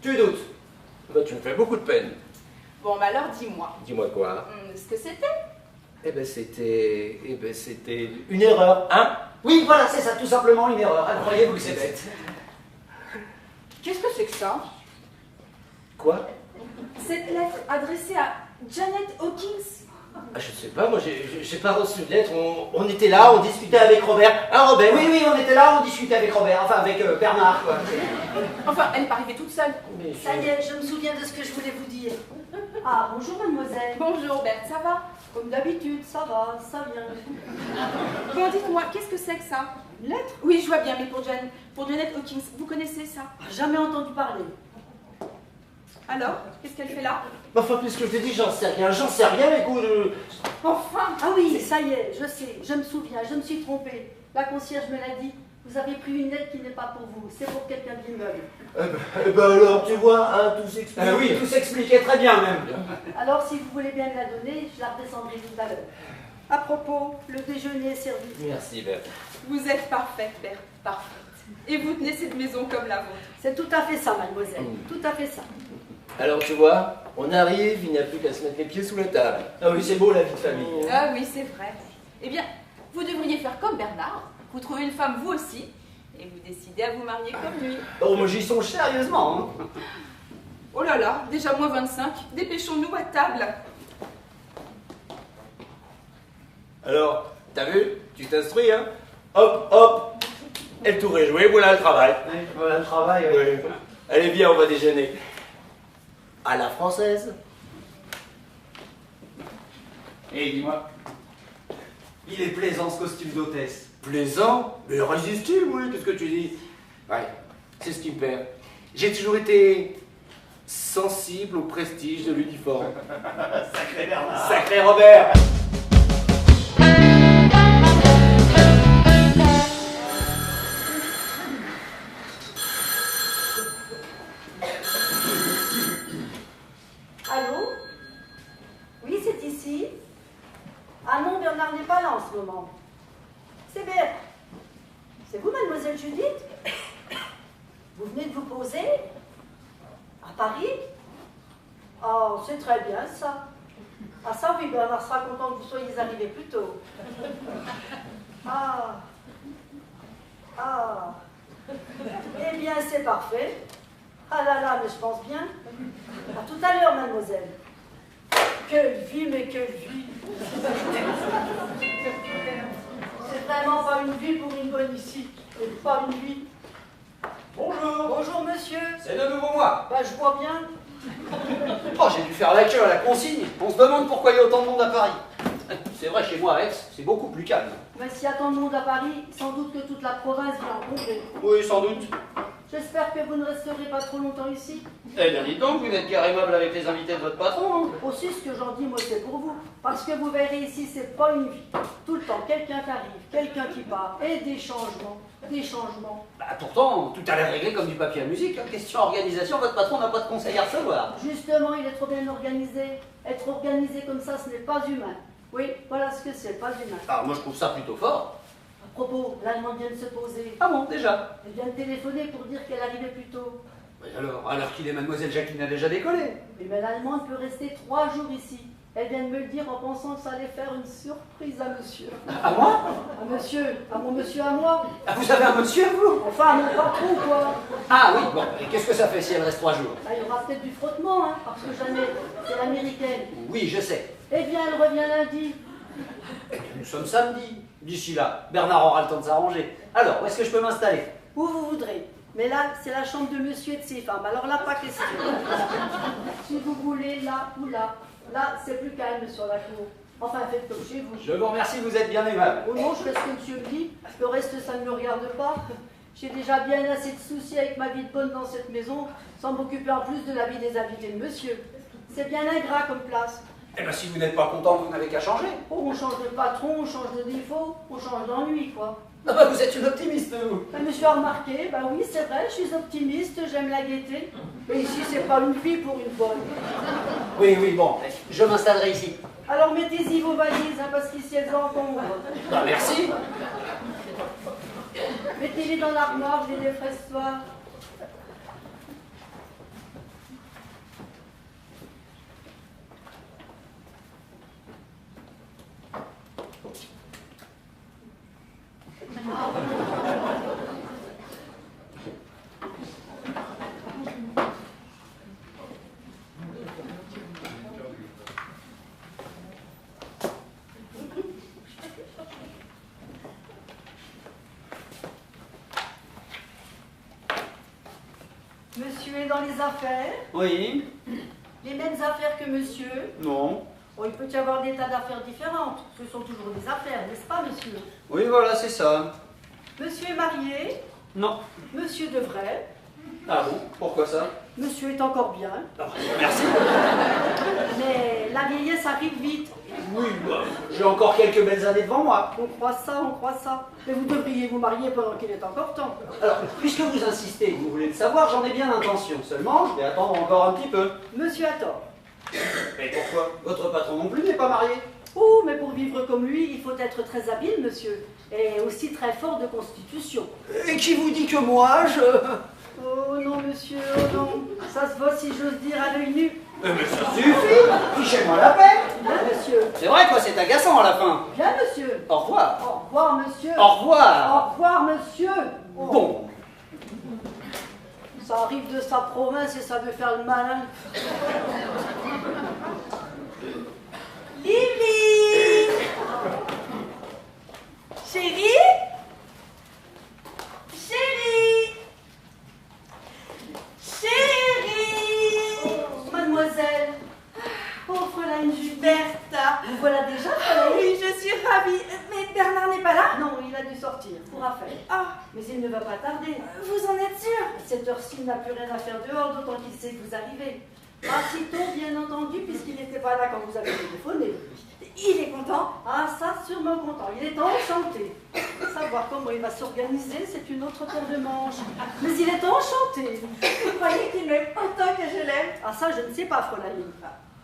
Speaker 2: Tu doutes? Bah, tu me fais beaucoup de peine.
Speaker 5: Bon, bah alors dis-moi.
Speaker 2: Dis-moi quoi?
Speaker 5: Ce que c'était?
Speaker 2: Eh ben, c'était une erreur, hein?
Speaker 4: Oui, voilà, c'est ça, tout simplement une erreur. Croyez-vous que c'est bête?
Speaker 5: Qu'est-ce que c'est que ça?
Speaker 2: Quoi?
Speaker 5: Cette lettre adressée à Janet Hawkins?
Speaker 2: Ah, je sais pas, moi j'ai pas reçu de lettre, on était là, on discutait avec Robert. Hein, Robert?
Speaker 4: Oui, oui, on était là, on discutait avec Robert, enfin avec Bernard, quoi.
Speaker 5: Enfin, elle n'est pas arrivée toute seule.
Speaker 2: Mais
Speaker 3: Ça y est, je me souviens de ce que je voulais vous dire. Ah, bonjour mademoiselle.
Speaker 5: Bonjour, Berthe, ça va?
Speaker 3: Comme d'habitude, ça va, ça vient.
Speaker 5: Bon, dites-moi, qu'est-ce que c'est que ça?
Speaker 3: Une lettre?
Speaker 5: Oui, je vois bien, mais pour Janet Hawkins, vous connaissez ça?
Speaker 3: Ah, jamais entendu parler.
Speaker 5: Alors, qu'est-ce qu'elle fait là?
Speaker 2: enfin, puisque je te dis, j'en sais rien, écoute.
Speaker 5: Enfin!
Speaker 3: Ah oui, ça y est, je sais, je me souviens, je me suis trompée. La concierge me l'a dit. Vous avez pris une lettre qui n'est pas pour vous, c'est pour quelqu'un de l'immeuble.
Speaker 2: Eh ben alors, tu vois, hein, tout s'explique.
Speaker 4: Oui, tout s'expliquait très bien même.
Speaker 3: Alors si vous voulez bien me la donner, je la redescendrai tout à l'heure. À propos, le déjeuner est servi.
Speaker 2: Merci, Berthe.
Speaker 5: Vous êtes parfaite, Berthe, parfaite. Et vous tenez cette maison comme la vôtre.
Speaker 3: C'est tout à fait ça, mademoiselle, tout à fait ça.
Speaker 2: Alors, tu vois, on arrive, il n'y a plus qu'à se mettre les pieds sous la table.
Speaker 4: Ah oui, c'est beau la vie de famille.
Speaker 5: Ah oui, c'est vrai. Eh bien, vous devriez faire comme Bernard. Vous trouvez une femme vous aussi, et vous décidez à vous marier comme lui.
Speaker 4: Oh, moi j'y songe sérieusement. Hein.
Speaker 5: Oh là là, déjà moins 25. Dépêchons-nous à table.
Speaker 2: Alors, t'as vu? Tu t'instruis, hein? Hop, hop. Et le tour est joué, voilà le travail.
Speaker 4: Voilà le travail,
Speaker 2: Oui. Allez, viens, on va déjeuner. À la française.
Speaker 4: Et dis-moi, il est plaisant ce costume d'hôtesse.
Speaker 2: Plaisant, mais irrésistible, oui, qu'est-ce que tu dis? Ouais, c'est ce qui me perd. J'ai toujours été sensible au prestige de l'uniforme.
Speaker 4: Sacré Bernard.
Speaker 2: Sacré Robert!
Speaker 3: Allô? Oui, c'est ici. Ah non, Bernard n'est pas là en ce moment. C'est bien. C'est vous, mademoiselle Judith? Vous venez de vous poser? À Paris? Oh, c'est très bien ça. Ah ça oui, Bernard sera content que vous soyez arrivé plus tôt. Ah. Ah. Eh bien, c'est parfait. Ah là là, mais je pense bien. À tout à l'heure, mademoiselle. Quelle vie, mais quelle vie. C'est vraiment pas une vie pour une bonne ici. C'est pas une vie.
Speaker 4: Bonjour.
Speaker 3: Bonjour, monsieur.
Speaker 4: C'est de nouveau moi.
Speaker 3: Bah, je vois bien.
Speaker 4: Oh, j'ai dû faire la queue à la consigne. On se demande pourquoi il y a autant de monde à Paris. C'est vrai, chez moi à Aix, c'est beaucoup plus calme.
Speaker 3: Mais s'il y a tant de monde à Paris, sans doute que toute la province vient en congrès.
Speaker 4: Oui, sans doute.
Speaker 3: J'espère que vous ne resterez pas trop longtemps ici.
Speaker 4: Eh bien, dites donc, vous n'êtes guère aimable avec les invités de votre patron. Hein.
Speaker 3: Aussi, ce que j'en dis, moi, c'est pour vous. Parce que vous verrez ici, c'est pas une vie. Tout le temps, quelqu'un qui arrive, quelqu'un qui part, et des changements, des changements.
Speaker 4: Bah, pourtant, tout a l'air réglé comme du papier à musique. Hein. Question organisation, votre patron n'a pas de conseil à recevoir.
Speaker 3: Justement, il est trop bien organisé. Être organisé comme ça, ce n'est pas humain. Oui, voilà ce que c'est, pas humain.
Speaker 4: Alors, moi, je trouve ça plutôt fort.
Speaker 3: À propos, l'Allemande vient de se poser.
Speaker 4: Ah bon, déjà?
Speaker 3: Elle vient de téléphoner pour dire qu'elle arrivait plus tôt.
Speaker 4: Mais alors qu'il est mademoiselle Jacqueline a déjà décollé.
Speaker 3: Mais l'Allemande peut rester 3 jours ici. Elle vient de me le dire en pensant que ça allait faire une surprise à monsieur.
Speaker 4: À moi?
Speaker 3: À monsieur, à mon monsieur à moi.
Speaker 4: Ah, vous avez un monsieur, vous?
Speaker 3: Enfin, à mon patron, quoi.
Speaker 4: Ah oui, bon, et qu'est-ce que ça fait si elle reste 3 jours?
Speaker 3: Bah, il y aura peut-être du frottement, hein, parce que jamais, c'est l'américaine.
Speaker 4: Oui, je sais.
Speaker 3: Eh bien, elle revient lundi.
Speaker 4: Eh bien, nous sommes samedi. D'ici là, Bernard aura le temps de s'arranger. Alors, où est-ce que je peux m'installer?
Speaker 3: Où vous voudrez. Mais là, c'est la chambre de monsieur et de ses femmes. Alors là, pas question. Si vous voulez, là ou là. Là, c'est plus calme sur la cour. Enfin, faites comme chez vous.
Speaker 4: Je vous remercie, vous êtes bien aimable.
Speaker 3: Oh non, je fais ce que monsieur me dit. Le reste, ça ne me regarde pas. J'ai déjà bien assez de soucis avec ma vie de bonne dans cette maison, sans m'occuper en plus de la vie des invités de monsieur. C'est bien ingrat comme place.
Speaker 4: Eh bien, si vous n'êtes pas content, vous n'avez qu'à changer.
Speaker 3: Oh, on change de patron, on change de défaut, on change d'ennui, quoi.
Speaker 4: Ah bah, vous êtes une optimiste, vous.
Speaker 3: Ben, monsieur a remarqué, bah oui, c'est vrai, je suis optimiste, j'aime la gaieté. Mais ici, c'est pas une vie pour une bonne.
Speaker 4: Oui, oui, bon, je m'installerai ici.
Speaker 3: Alors mettez-y vos valises, hein, parce qu'ici, elles encombrent.
Speaker 4: Bah, merci.
Speaker 3: Mettez-les dans l'armoire, je les défraie ce soir. Monsieur est dans les affaires,
Speaker 4: Oui.
Speaker 3: les mêmes affaires que monsieur.
Speaker 4: Non.
Speaker 3: Bon, il peut y avoir des tas d'affaires différentes. Ce sont toujours des affaires, n'est-ce pas, monsieur?
Speaker 4: Oui, voilà, c'est ça.
Speaker 3: Monsieur est marié,
Speaker 4: Non.
Speaker 3: monsieur devrait,
Speaker 4: Ah bon? Pourquoi ça?
Speaker 3: monsieur est encore bien.
Speaker 4: Ah, merci.
Speaker 3: Mais la vieillesse arrive vite.
Speaker 4: Oui, bah, J'ai encore quelques belles années devant moi.
Speaker 3: On croit ça, on croit ça. Mais vous devriez vous marier pendant qu'il est encore temps.
Speaker 4: Alors, puisque vous insistez, que vous voulez le savoir, j'en ai bien l'intention. Seulement, je vais attendre encore un petit peu.
Speaker 3: Monsieur a tort.
Speaker 4: Mais pourquoi? Votre patron non plus n'est pas marié.
Speaker 3: Oh, mais pour vivre comme lui, il faut être très habile, monsieur. Et aussi très fort de constitution.
Speaker 4: Et qui vous dit que moi, je...
Speaker 3: Oh non, monsieur, oh non. Ça se voit, si j'ose dire, à l'œil nu.
Speaker 4: Mais ça suffit. Fichez-moi la paix.
Speaker 3: Bien, monsieur.
Speaker 4: C'est vrai, quoi, c'est agaçant à la fin.
Speaker 3: Bien, monsieur.
Speaker 4: Au revoir.
Speaker 3: Au revoir, monsieur.
Speaker 4: Au revoir.
Speaker 3: Au revoir, monsieur. Oh.
Speaker 4: Bon.
Speaker 3: Ça arrive de sa province et ça veut faire le malin.
Speaker 5: Lily! Chérie? Chérie! Chérie!
Speaker 3: Mademoiselle. Oh, Fräulein Judith.
Speaker 5: Bertha!
Speaker 3: Vous voilà déjà,
Speaker 5: Ah
Speaker 3: Fräulein?
Speaker 5: oui, je suis ravie. Mais Bernard n'est pas là?
Speaker 3: Non, il a dû sortir pour affaire.
Speaker 5: Ah,
Speaker 3: Mais il ne va pas tarder.
Speaker 5: vous en êtes sûre?
Speaker 3: À cette heure-ci, il n'a plus rien à faire dehors, d'autant qu'il sait que vous arrivez. Ah, sitôt, bien entendu, puisqu'il n'était pas là quand vous avez téléphoné.
Speaker 5: Il est content?
Speaker 3: Ah, ça, sûrement content. Il est enchanté. Savoir comment il va s'organiser, c'est une autre paire de manches. Mais il est enchanté.
Speaker 5: Vous croyez qu'il m'aime autant que je l'aime?
Speaker 3: Ah, ça, je ne sais pas, Fräulein.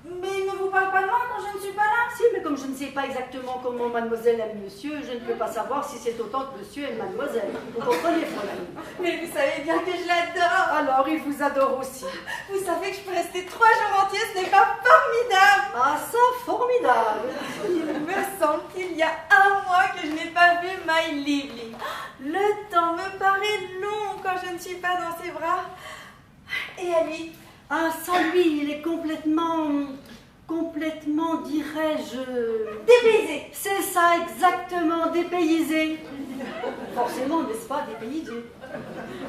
Speaker 5: Mais il ne vous parle pas de moi quand je ne suis pas là?
Speaker 3: Si, mais comme je ne sais pas exactement comment mademoiselle aime monsieur, je ne peux pas savoir si c'est autant que monsieur aime mademoiselle. Vous comprenez, Fräulein?
Speaker 5: Mais vous savez bien que je l'adore.
Speaker 3: Alors, il vous adore aussi.
Speaker 5: Vous savez que je peux rester 3 jours entiers, ce n'est pas formidable?
Speaker 3: Ah, ça, formidable.
Speaker 5: Il me semble qu'il y a un mois que je n'ai pas vu My Lively. Le temps me paraît long quand je ne suis pas dans ses bras. Et à lui?
Speaker 3: Ah, ça, lui, il est complètement, dirais-je...
Speaker 5: Dépaysé.
Speaker 3: C'est ça, exactement, dépaysé. Forcément, n'est-ce pas, dépaysé?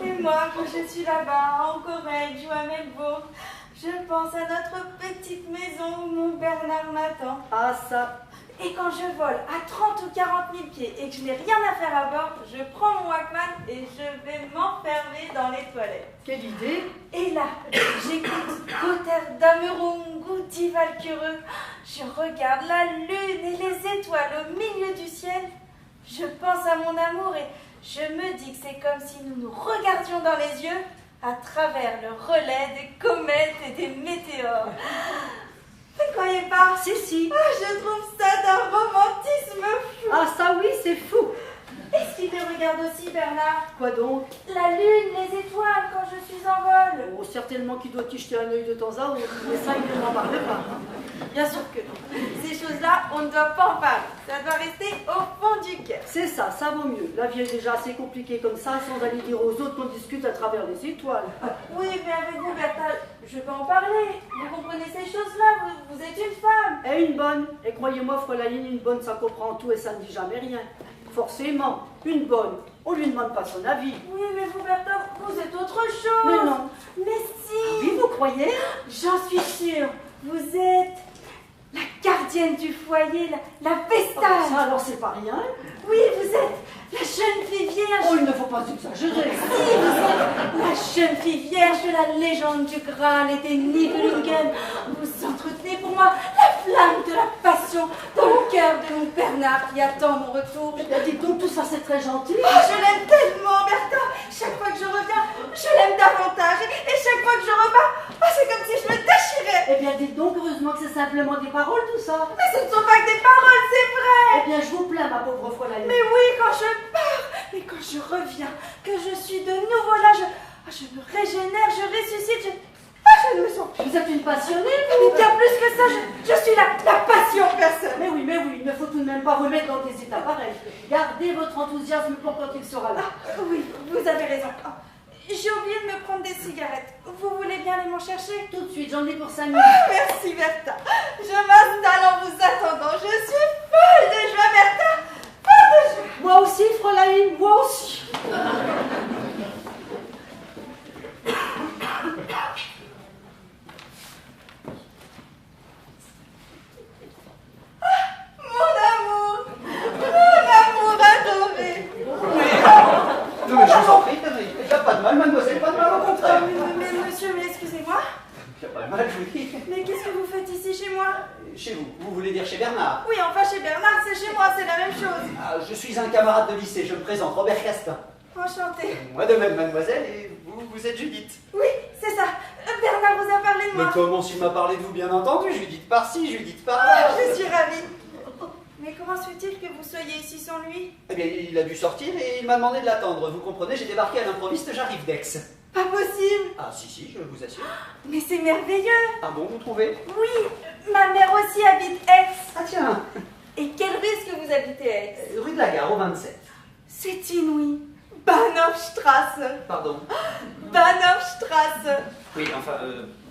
Speaker 5: Et moi, quand je suis là-bas, en Corrèze ou à Melbourne, je pense à notre petite maison où mon Bernard m'attend.
Speaker 3: Ah, ça.
Speaker 5: Et quand je vole à 30 ou 40 000 pieds et que je n'ai rien à faire à bord, je prends mon Walkman et je vais m'enfermer dans les toilettes.
Speaker 3: Quelle idée.
Speaker 5: Et là, j'écoute Gotthard d'Amerung, Di Valkyreux. Je regarde la lune et les étoiles au milieu du ciel. Je pense à mon amour et je me dis que c'est comme si nous nous regardions dans les yeux à travers le relais des comètes et des météores. Vous ne croyez pas?
Speaker 3: Si, si.
Speaker 5: Ah, je trouve ça d'un romantisme fou.
Speaker 3: Ah, ça, oui, c'est fou.
Speaker 5: Est-ce qu'il te regarde aussi, Bernard?
Speaker 3: Quoi donc?
Speaker 5: La lune, les étoiles, quand je suis en vol.
Speaker 3: Oh, certainement qu'il doit y jeter un œil de temps à autre, mais ça, il ne m'en parle pas.
Speaker 5: Bien sûr que non. Ces choses-là, on ne doit pas en parler. Ça doit rester au fond du cœur.
Speaker 3: C'est ça, ça vaut mieux. La vie est déjà assez compliquée comme ça, sans aller dire aux autres qu'on discute à travers les étoiles.
Speaker 5: Oui, mais avec vous, Bertha, je peux en parler. Vous comprenez ces choses-là, vous êtes une femme.
Speaker 3: Et une bonne. Et croyez-moi, Fräulein, une bonne, ça comprend tout et ça ne dit jamais rien. Forcément, une bonne, on lui demande pas son avis.
Speaker 5: Oui, mais vous, Bertha, vous êtes autre chose.
Speaker 3: Mais non.
Speaker 5: Mais si.
Speaker 3: Oui, vous croyez?
Speaker 5: J'en suis sûre. Vous êtes la gardienne du foyer, la vestale.
Speaker 3: Ça, alors, c'est pas rien.
Speaker 5: Oui, vous êtes la jeune fille vierge.
Speaker 3: Oh, il ne faut pas exagérer.
Speaker 5: Si, vous êtes la jeune fille vierge de la légende du Graal et des Nibelungen. Vous entretenez pour moi la flamme de la passion dans le cœur de mon Bernard qui attend mon retour.
Speaker 3: Eh bien, dites donc, tout ça, c'est très gentil.
Speaker 5: Oh, je l'aime tellement, Bertha. Chaque fois que je reviens, je l'aime davantage. Et chaque fois que je repars, oh, c'est comme si je me déchirais.
Speaker 3: Eh bien, dites donc, heureusement que c'est simplement des paroles, tout ça.
Speaker 5: Mais ce ne sont pas que des paroles, c'est vrai.
Speaker 3: Eh bien, je vous plains, ma pauvre Fräulein.
Speaker 5: Mais oui, quand je pars, mais quand je reviens, que je suis de nouveau là, je me régénère, je ressuscite, je ne me sens plus.
Speaker 3: Vous êtes une passionnée,
Speaker 5: Mais bien plus que ça, je suis la passion personne.
Speaker 3: Mais oui, il ne faut tout de même pas vous mettre dans des états pareils. Gardez votre enthousiasme pour quand il sera là.
Speaker 5: Oui, vous avez raison. Ah, j'ai oublié de me prendre des cigarettes. Vous voulez bien aller m'en chercher?
Speaker 3: Tout de suite, j'en ai pour 5 minutes.
Speaker 5: Merci, Bertha. Je m'installe en vous attendant. Je suis folle de joie, Bertha. Folle de joie.
Speaker 3: Moi aussi, Fräulein, moi aussi.
Speaker 5: Mon amour adoré.
Speaker 4: Non, mais je vous en prie, il n'y a pas de mal, mademoiselle, pas de mal, au contraire.
Speaker 5: Mais monsieur, mais excusez-moi.
Speaker 4: Il n'y a pas de mal, je vous dis.
Speaker 5: Mais qu'est-ce que vous faites ici chez moi?
Speaker 4: Chez vous, vous voulez dire chez Bernard?
Speaker 5: enfin chez Bernard, c'est chez moi, c'est la même chose.
Speaker 4: Ah, je suis un camarade de lycée, je me présente, Robert Castin.
Speaker 5: Enchantée.
Speaker 4: Moi de même, mademoiselle, et vous êtes Judith.
Speaker 5: Oui, c'est ça. Bernard vous a parlé de
Speaker 4: Mais
Speaker 5: moi.
Speaker 4: comment s'il m'a parlé de vous, bien entendu, Judith par-ci, Judith par-là.
Speaker 5: Je suis ravie. Mais comment se fait-il que vous soyez ici sans lui?
Speaker 4: Eh bien, il a dû sortir et il m'a demandé de l'attendre. Vous comprenez, j'ai débarqué à l'improviste, j'arrive d'Aix.
Speaker 5: Pas possible.
Speaker 4: Ah si, je vous assure.
Speaker 5: Mais c'est merveilleux.
Speaker 4: Ah bon, vous trouvez?
Speaker 5: Oui, ma mère aussi habite Aix.
Speaker 4: Ah tiens,
Speaker 5: Et quel risque que vous habitez Aix?
Speaker 4: rue de la Gare, au 27.
Speaker 5: C'est inouï. Bahnhofstrasse.
Speaker 4: Pardon.
Speaker 5: Bahnhofstrasse.
Speaker 4: Oui, enfin,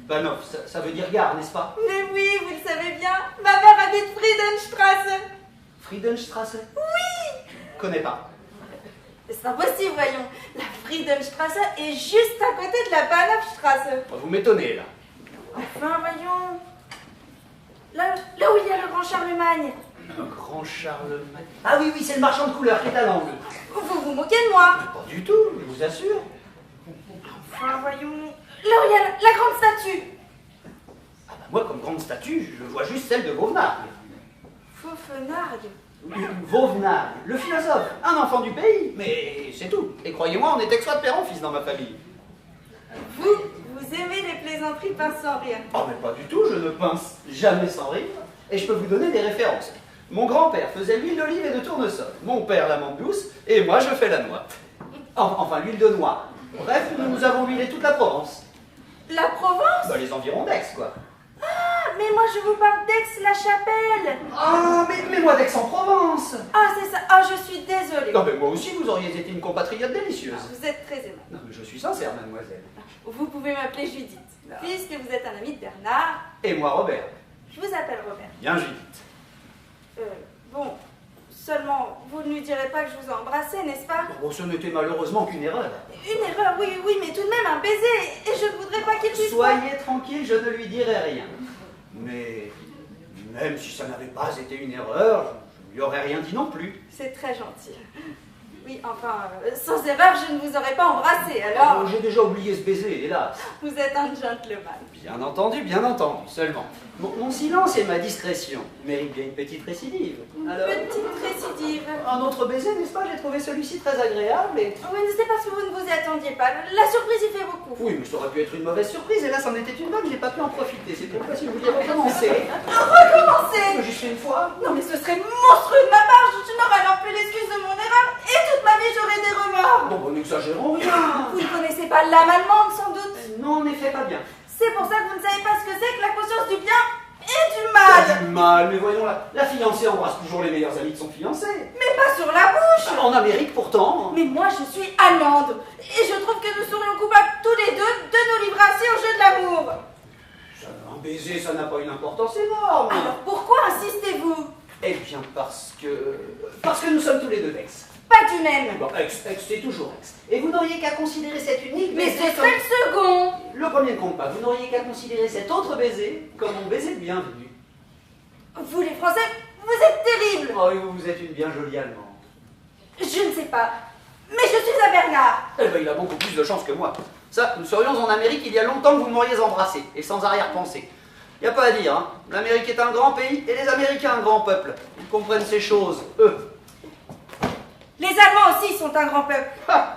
Speaker 4: Bahnhof, ça veut dire gare, n'est-ce pas?
Speaker 5: Mais oui, vous le savez bien. Ma mère habite Friedenstrasse.
Speaker 4: Friedenstrasse? Oui. Connais pas.
Speaker 5: C'est impossible, voyons. La Friedenstrasse est juste à côté de la Bahnhofstrasse.
Speaker 4: Vous m'étonnez, là.
Speaker 5: Enfin, voyons. Là où il y a le grand Charlemagne.
Speaker 4: Le grand Charlemagne. Ah oui, c'est le marchand de couleurs qui est à l'angle.
Speaker 5: Vous vous moquez de moi.
Speaker 4: Pas du tout, je vous assure.
Speaker 5: Enfin, voyons. Là où il y a la grande statue.
Speaker 4: Ah bah moi, comme grande statue, je vois juste celle de Vauvenargues.
Speaker 5: Vauvenargues.
Speaker 4: Vauvenargues, le philosophe, un enfant du pays, mais c'est tout. Et croyez-moi, on est texois de père en fils dans ma famille.
Speaker 5: Vous aimez les plaisanteries pince sans rire.
Speaker 4: Oh mais pas du tout, je ne pince jamais sans rire. Et je peux vous donner des références. Mon grand-père faisait l'huile d'olive et de tournesol. Mon père l'amande douce, et moi je fais la noix. Enfin, l'huile de noix. Bref, nous avons huilé toute la Provence.
Speaker 5: La Provence?
Speaker 4: Bah, les environs d'Aix, quoi.
Speaker 5: Ah, mais moi je vous parle d'Aix-la-Chapelle.
Speaker 4: Ah, mais moi d'Aix-en-Provence.
Speaker 5: Ah, c'est ça. Ah, je suis désolée.
Speaker 4: Non, mais moi aussi, vous auriez été une compatriote délicieuse.
Speaker 5: Vous êtes très aimable.
Speaker 4: Non, mais je suis sincère, mademoiselle.
Speaker 5: Vous pouvez m'appeler Judith, puisque vous êtes un ami de Bernard.
Speaker 4: Et moi, Robert.
Speaker 5: Je vous appelle Robert.
Speaker 4: Bien, Judith.
Speaker 5: Bon, seulement, vous ne lui direz pas que je vous ai embrassé, n'est-ce pas?
Speaker 4: Bon, ce n'était malheureusement qu'une erreur.
Speaker 5: Une erreur, oui, mais tout de même un baiser. Et je ne voudrais pas qu'il puisse...
Speaker 4: Soyez tranquille, je ne lui dirai rien. Mais même si ça n'avait pas été une erreur, je ne lui aurais rien dit non plus.
Speaker 5: C'est très gentil. Oui, enfin, sans erreur, je ne vous aurais pas embrassé, alors...
Speaker 4: Oh, j'ai déjà oublié ce baiser, hélas.
Speaker 5: Vous êtes un gentleman.
Speaker 4: Bien entendu, seulement. Mon silence et ma discrétion méritent bien une petite récidive. Alors,
Speaker 5: Petite récidive.
Speaker 4: un autre baiser, n'est-ce pas? J'ai trouvé celui-ci très agréable et...
Speaker 5: Oui, mais c'est parce que vous ne vous y attendiez pas. La surprise y fait beaucoup.
Speaker 4: Oui, mais ça aurait pu être une mauvaise surprise, et là, c'en était une bonne, j'ai pas pu en profiter. C'est pourquoi, si vous vouliez recommencer...
Speaker 5: Recommencez!
Speaker 4: Juste une fois?
Speaker 5: Non, mais ce serait monstrueux de ma part. Je n'aurais alors fait l'excuse de mon erreur, et toute ma vie, j'aurais des remords.
Speaker 4: Bon, n'exagérons rien.
Speaker 5: Vous ne connaissez pas l'âme allemande, sans doute.
Speaker 4: Non, en effet, pas bien.
Speaker 5: C'est pour ça que vous ne savez pas ce que c'est que la conscience du bien et du mal.
Speaker 4: Du mal, mais voyons, la fiancée embrasse toujours les meilleurs amis de son fiancé.
Speaker 5: Mais pas sur la bouche.
Speaker 4: En Amérique, pourtant.
Speaker 5: Mais moi, je suis allemande. Et je trouve que nous serions coupables tous les deux de nous livrer ainsi au jeu de l'amour.
Speaker 4: Un baiser, ça n'a pas une importance énorme.
Speaker 5: Alors pourquoi insistez-vous?
Speaker 4: Eh bien, parce que nous sommes tous les deux d'Aix.
Speaker 5: Pas du même.
Speaker 4: Bon, Aix, c'est toujours Aix. Et vous n'auriez qu'à considérer cet unique
Speaker 5: Mais
Speaker 4: baiser
Speaker 5: ce serait le second.
Speaker 4: Le premier ne compte pas. Vous n'auriez qu'à considérer cet autre baiser comme mon baiser de bienvenue.
Speaker 5: Vous les Français, vous êtes terribles.
Speaker 4: Oh, oui, vous êtes une bien jolie Allemande.
Speaker 5: Je ne sais pas. Mais je suis à Bernard.
Speaker 4: Eh ben, il a beaucoup plus de chance que moi. Ça, nous serions en Amérique il y a longtemps que vous m'auriez embrassé, et sans arrière-pensée. Il n'y a pas à dire, hein. L'Amérique est un grand pays, et les Américains un grand peuple. Ils comprennent ces choses, eux.
Speaker 5: Les Allemands aussi sont un grand peuple.
Speaker 4: Ha.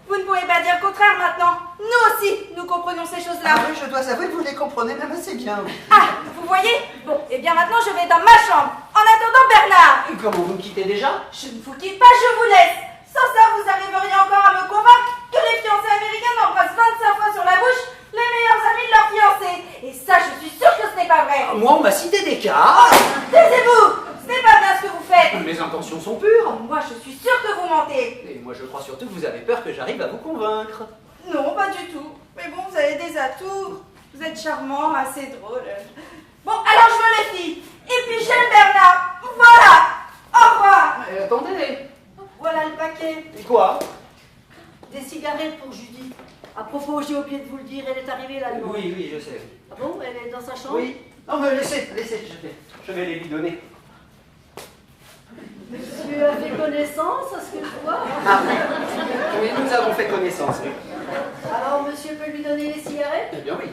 Speaker 5: Vous ne pouvez pas dire le contraire maintenant. Nous aussi, nous comprenons ces choses-là.
Speaker 4: Ah oui, je dois avouer que vous les comprenez même assez bien.
Speaker 5: Ah, vous voyez? Bon, et bien maintenant je vais dans ma chambre. En attendant Bernard.
Speaker 4: Comment vous me quittez déjà?
Speaker 5: Je ne vous quitte pas, je vous laisse. Sans ça, vous arriveriez encore à me convaincre que les fiancés américains n'embrassent 25 fois sur la bouche les meilleurs amis de leur fiancé. Et ça, je suis sûre que ce n'est pas vrai.
Speaker 4: Moi, on m'a cité des cas.
Speaker 5: Taisez-vous. Ce n'est pas bien ce que vous faites.
Speaker 4: Mes intentions sont pures.
Speaker 5: Moi, je suis sûre que vous mentez.
Speaker 4: Et moi, je crois surtout que vous avez peur que j'arrive à vous convaincre.
Speaker 5: Non, pas du tout. Mais bon, vous avez des atouts. Vous êtes charmant, assez drôle. Bon, alors je me méfie. Et puis j'aime Bernard. Voilà. Au revoir.
Speaker 4: Attendez.
Speaker 3: Voilà le paquet.
Speaker 4: Et quoi?
Speaker 3: Des cigarettes pour Judith. À propos, j'ai oublié de vous le dire, elle est arrivée là.
Speaker 4: Oui, je sais.
Speaker 3: Ah bon, elle est dans sa chambre?
Speaker 4: Oui. Non, mais laissez, je vais les lui donner.
Speaker 3: Monsieur avait connaissance, à ce que je vois.
Speaker 4: Ah oui. Oui, nous avons fait connaissance, oui.
Speaker 3: Alors, monsieur peut lui donner les cigarettes?
Speaker 4: Eh bien oui.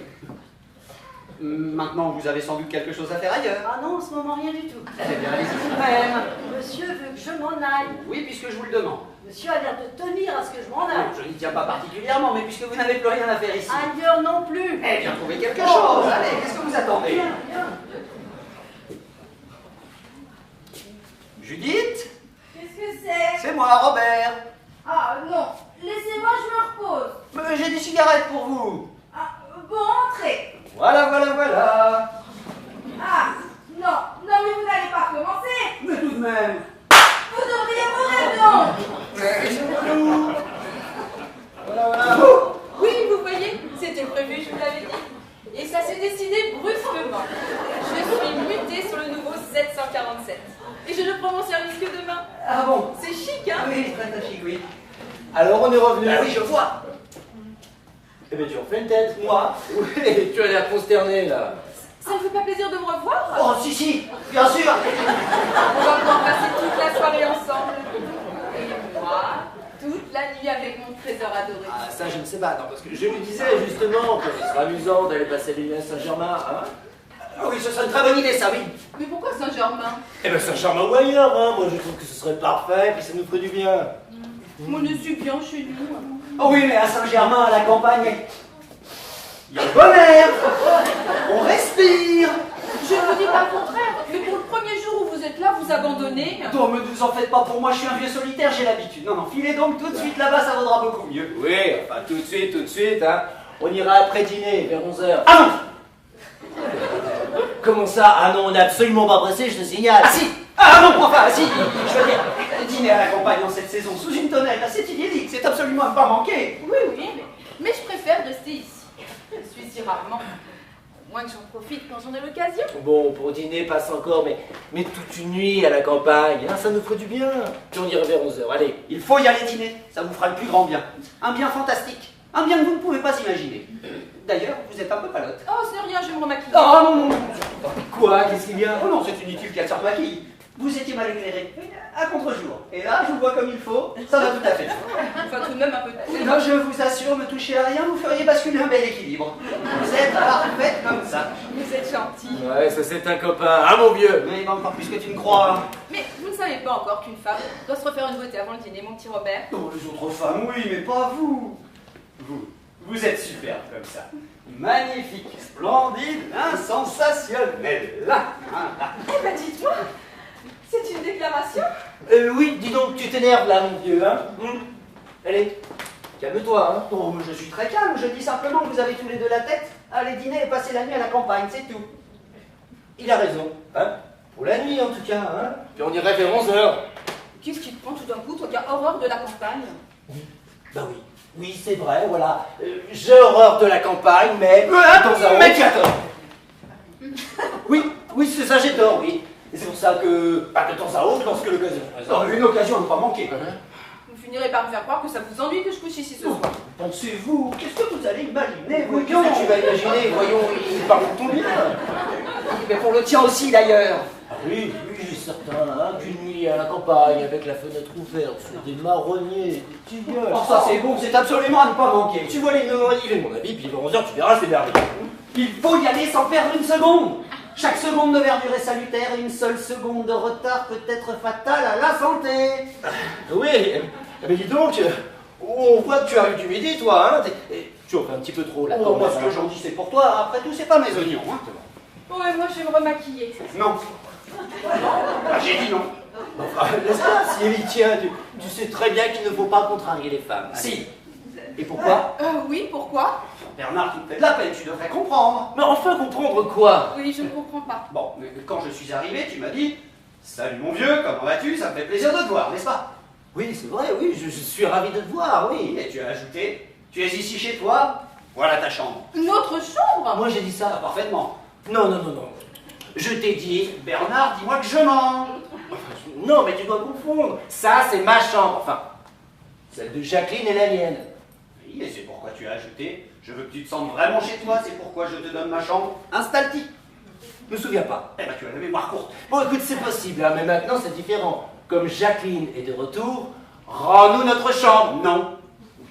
Speaker 4: Maintenant, vous avez sans doute quelque chose à faire ailleurs.
Speaker 3: Ah non, en ce moment, rien du tout.
Speaker 4: Eh bien, allez-y.
Speaker 3: Monsieur veut que je m'en aille.
Speaker 4: Oui, puisque je vous le demande.
Speaker 3: Monsieur a l'air de tenir à ce que je m'en aille.
Speaker 4: Je n'y tiens pas particulièrement, mais puisque vous n'avez plus rien à faire ici.
Speaker 3: Ailleurs non plus.
Speaker 4: Eh bien, trouvez quelque chose. Allez, qu'est-ce que vous attendez?
Speaker 3: Bien, bien.
Speaker 4: Judith?
Speaker 6: Qu'est-ce que c'est?
Speaker 4: C'est moi, Robert.
Speaker 6: Ah non, laissez-moi, je me repose.
Speaker 4: Mais j'ai des cigarettes pour vous.
Speaker 6: Ah, bon, entrez.
Speaker 4: Voilà, voilà, voilà.
Speaker 6: Ah, non, non mais vous n'allez pas recommencer.
Speaker 4: Mais tout de même.
Speaker 6: Vous devriez mourir, non.
Speaker 4: Laissez-moi. Voilà, voilà.
Speaker 5: Oui, vous voyez, c'était prévu, je vous l'avais dit. Et ça s'est décidé brusquement. Je suis mutée sur le nouveau 747. Et je ne prends mon service que demain.
Speaker 4: Ah bon?
Speaker 5: C'est chic, hein?
Speaker 4: Oui, très chic, oui.
Speaker 2: Alors on est revenu.
Speaker 4: Ah oui, je vois.
Speaker 2: Eh bien tu refais une tête. Moi? Oui, tu as l'air consterné là.
Speaker 5: Ça ne fait pas plaisir de me revoir?
Speaker 4: Oh, si, bien sûr.
Speaker 5: On va pouvoir passer toute la soirée ensemble. Et moi, toute la nuit avec mon trésor adoré.
Speaker 2: Ah ça je ne sais pas, non, parce que je lui disais justement que ce serait amusant d'aller passer la nuit à Saint-Germain, hein.
Speaker 4: Ah oui, ce serait une très bonne idée, ça, oui.
Speaker 5: Mais pourquoi Saint-Germain?
Speaker 2: Eh bien Saint-Germain ou ailleurs, hein. Moi je trouve que ce serait parfait, puis ça nous ferait du bien.
Speaker 5: Moi, je suis bien chez nous.
Speaker 4: Oh oui, mais à Saint-Germain, à la campagne, il y a le bon air. On respire.
Speaker 5: Je ne vous dis pas le contraire, mais pour le premier jour où vous êtes là, vous abandonnez.
Speaker 4: Non, mais ne vous en faites pas pour moi, je suis un vieux solitaire, j'ai l'habitude. Non, non, filez donc tout de suite là-bas, ça vaudra beaucoup mieux.
Speaker 2: Oui, enfin tout de suite, hein. On ira après dîner, vers 11h.
Speaker 4: Ah non.
Speaker 2: Comment ça? Ah non, on n'est absolument pas pressé, je te signale.
Speaker 4: Ah si. Ah non, enfin, si. Je veux dire, dîner à la campagne en cette saison, sous une tonnelle, là, c'est idyllique, c'est absolument à ne pas manquer.
Speaker 5: Oui, mais je préfère rester ici. Je suis si rarement. Au moins que j'en profite quand j'en ai l'occasion.
Speaker 2: Bon, pour dîner passe encore, mais toute une nuit à la campagne, hein, ça nous ferait du bien. Puis on ira vers 11h, allez.
Speaker 4: Il faut y aller dîner, ça vous fera le plus grand bien. Un bien fantastique, un bien que vous ne pouvez pas imaginer. D'ailleurs, vous êtes un peu palote.
Speaker 5: Oh, c'est rien, je vais me remaquiller.
Speaker 4: Oh non, non, non.
Speaker 2: Quoi? Qu'est-ce qu'il y a?
Speaker 4: Oh non, c'est inutile qu'elle sorte maquille. Vous étiez mal éclairé, à contre-jour. Et là, je vous vois comme il faut, ça va tout à fait.
Speaker 5: Enfin, tout de même un peu de
Speaker 4: Et
Speaker 5: poudre.
Speaker 4: donc, je vous assure, ne touchez à rien, vous feriez basculer un bel équilibre. Vous êtes parfaite comme ça.
Speaker 5: Vous êtes gentil.
Speaker 2: Ouais, ça c'est un copain, hein mon vieux?
Speaker 4: Mais encore plus que tu ne crois.
Speaker 5: Mais vous ne savez pas encore qu'une femme doit se refaire une beauté avant le dîner, mon petit Robert.
Speaker 4: Oh, les autres femmes, oui, mais pas vous. Vous êtes superbe comme ça. Magnifique, splendide, sensationnel. Là, là.
Speaker 5: Eh ben, dites-moi, c'est une déclaration?
Speaker 2: Oui, dis donc, tu t'énerves là, mon vieux, hein? Allez, calme-toi, hein?
Speaker 4: Oh, mais je suis très calme, je dis simplement que vous avez tous les deux la tête. Allez dîner et passer la nuit à la campagne, c'est tout.
Speaker 2: Il a raison, hein? Pour la nuit en tout cas, hein? Puis on irait vers 11h.
Speaker 5: Qu'est-ce qui te prend tout d'un coup, toi qui as horreur de la campagne?
Speaker 2: Bah oui. Oui, c'est vrai, voilà. J'ai horreur de la campagne, mais... de temps à autre-
Speaker 4: Mais tu as tort.
Speaker 2: Oui, c'est ça, j'ai tort, oui. Et c'est pour ça que, bah, de temps à autre, lorsque l'occasion se présente...
Speaker 4: Non, une occasion à ne pas manquer.
Speaker 5: Vous finirez par me faire croire que ça vous ennuie que je couche ici ce soir.
Speaker 4: Pensez-vous, qu'est-ce que vous allez imaginer,
Speaker 2: Oui, qu'est-ce que tu vas imaginer? Voyons, il parle de ton bien.
Speaker 4: Mais pour le tien aussi d'ailleurs.
Speaker 2: Ah oui, certain, hein, qu'une nuit à la campagne, avec la fenêtre ouverte, sur des marronniers, des tilleuls...
Speaker 4: Oh, ça c'est bon, c'est absolument à ne pas manquer.
Speaker 2: Tu vois les noms arriver, mon ami, puis vers 11h, tu verras, c'est merveilleux.
Speaker 4: Il faut y aller sans perdre une seconde. Chaque seconde de verdure est salutaire et une seule seconde de retard peut être fatale à la santé.
Speaker 2: Oui, mais dis donc, on voit que tu arrives du midi, toi, hein? Tu en fais un petit peu trop, là.
Speaker 4: Oh, moi ce que j'en dis c'est pour toi, après tout c'est pas mes oignons. Hein.
Speaker 5: Oh, et moi je vais me remaquiller.
Speaker 4: Non. Ah, j'ai dit non.
Speaker 2: Enfin, laisse-la, si elle y tient, tu sais très bien qu'il ne faut pas contrarier les femmes.
Speaker 4: Si.
Speaker 2: Et pourquoi?
Speaker 5: Oui, pourquoi?
Speaker 4: Bernard, tu me fais de la peine, tu devrais comprendre.
Speaker 2: Mais enfin, comprendre quoi?
Speaker 5: Oui, je ne comprends pas.
Speaker 4: Bon, mais quand je suis arrivé, tu m'as dit « Salut mon vieux, comment vas-tu? Ça me fait plaisir de te voir, n'est-ce pas ?»
Speaker 2: Oui, c'est vrai, oui, je suis ravi de te voir, oui.
Speaker 4: Et tu as ajouté « Tu es ici chez toi? Voilà ta chambre.
Speaker 5: Notre chambre?
Speaker 2: Moi, j'ai dit »
Speaker 4: Ah,
Speaker 2: ça.
Speaker 4: parfaitement.
Speaker 2: Non. Je t'ai dit...
Speaker 4: Bernard, dis-moi que je mens.
Speaker 2: Non, mais tu dois confondre. Ça, c'est ma chambre. Enfin, celle de Jacqueline et la mienne.
Speaker 4: Oui, et c'est pourquoi tu as ajouté « Je veux que tu te sentes vraiment chez toi, c'est pourquoi je te donne ma chambre. Installe-t'y. »
Speaker 2: Je me souviens pas.
Speaker 4: Eh ben, tu as la mémoire courte.
Speaker 2: Bon, écoute, c'est possible, hein, mais maintenant, c'est différent. comme Jacqueline est de retour, rends-nous notre chambre.
Speaker 4: Non.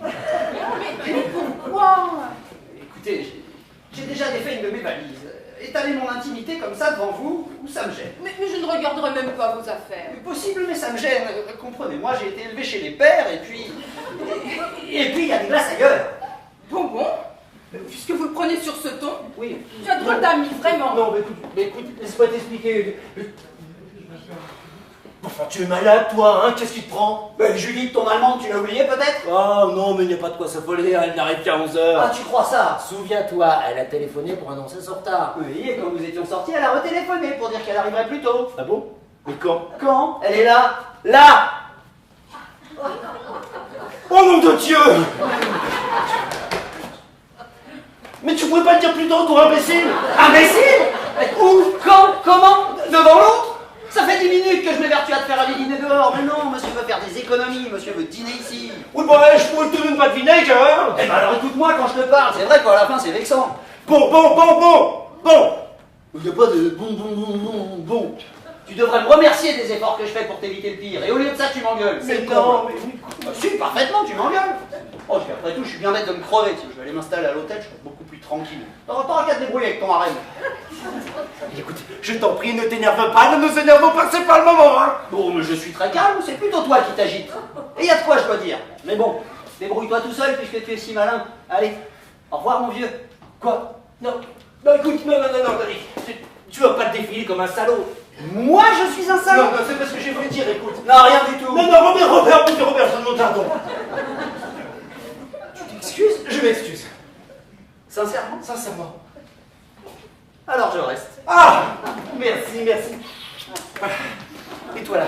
Speaker 5: Mais pourquoi?
Speaker 4: Écoutez, j'ai déjà défait une de mes valises. Étaler mon intimité comme ça devant vous, ça me gêne.
Speaker 5: Mais je ne regarderai même pas vos affaires.
Speaker 4: C'est possible, mais ça me gêne. Comprenez-moi, j'ai été élevé chez les pères, et puis il y a des glaces ailleurs.
Speaker 5: Bon, puisque vous le prenez sur ce ton,
Speaker 2: Oui.
Speaker 5: tu as drôle d'amis, vraiment.
Speaker 2: Non, mais écoute, laisse-moi t'expliquer. Enfin, tu es malade, toi, hein? Qu'est-ce qui te prend?
Speaker 4: Judith, ton allemande, tu l'as oublié peut-être?
Speaker 2: Oh non, mais il n'y a pas de quoi s'affoler, elle n'arrive qu'à 11h.
Speaker 4: Ah, tu crois ça?
Speaker 2: Souviens-toi, elle a téléphoné pour annoncer son retard.
Speaker 4: Oui, et quand nous étions sortis, elle a retéléphoné pour dire qu'elle arriverait plus tôt.
Speaker 2: Ah bon? Mais quand?
Speaker 4: Quand? Elle est là.
Speaker 2: Là! Oh nom de Dieu! Mais tu pouvais pas le dire plus tôt, toi, imbécile!
Speaker 4: Imbécile? Où? Quand? Comment? Devant l'autre? Ça fait 10 minutes que je m'évertue à te faire aller dîner dehors. Mais non, monsieur veut faire des économies, monsieur veut dîner ici.
Speaker 2: Oui, bah, je pourrais te donner pas de vinaigre, hein?
Speaker 4: Eh ben alors écoute-moi quand je te parle, c'est vrai qu'à la fin c'est vexant.
Speaker 2: Bon! Il n'y a pas de bon.
Speaker 4: Tu devrais me remercier des efforts que je fais pour t'éviter le pire, et au lieu de ça tu m'engueules.
Speaker 2: Mais
Speaker 4: C'est
Speaker 2: non,
Speaker 4: con. Bah, si, parfaitement, tu m'engueules. Oh, puis après tout, je suis bien bête de me crever, si je vais aller m'installer à l'hôtel, je serai beaucoup plus tranquille. T'auras qu'à te débrouiller avec ton harem.
Speaker 2: Écoute, je t'en prie, ne t'énerve pas, ne nous énervons pas, c'est pas le moment, hein?
Speaker 4: Bon, mais je suis très calme, c'est plutôt toi qui t'agites. Et y a de quoi, je dois dire. Mais bon, débrouille-toi tout seul puisque tu es si malin. Allez, au revoir mon vieux.
Speaker 2: Quoi? Non, écoute, non, tu vas pas te défiler comme un salaud.
Speaker 4: Moi, je suis un salaud.
Speaker 2: Non, c'est parce que j'ai voulu dire, écoute.
Speaker 4: Non, rien du tout.
Speaker 2: Non, Robert, je demande pardon. Tu t'excuses? Je m'excuse.
Speaker 4: Sincèrement.
Speaker 2: Sincèrement.
Speaker 4: Alors je reste.
Speaker 2: Ah! Merci. Et toi là,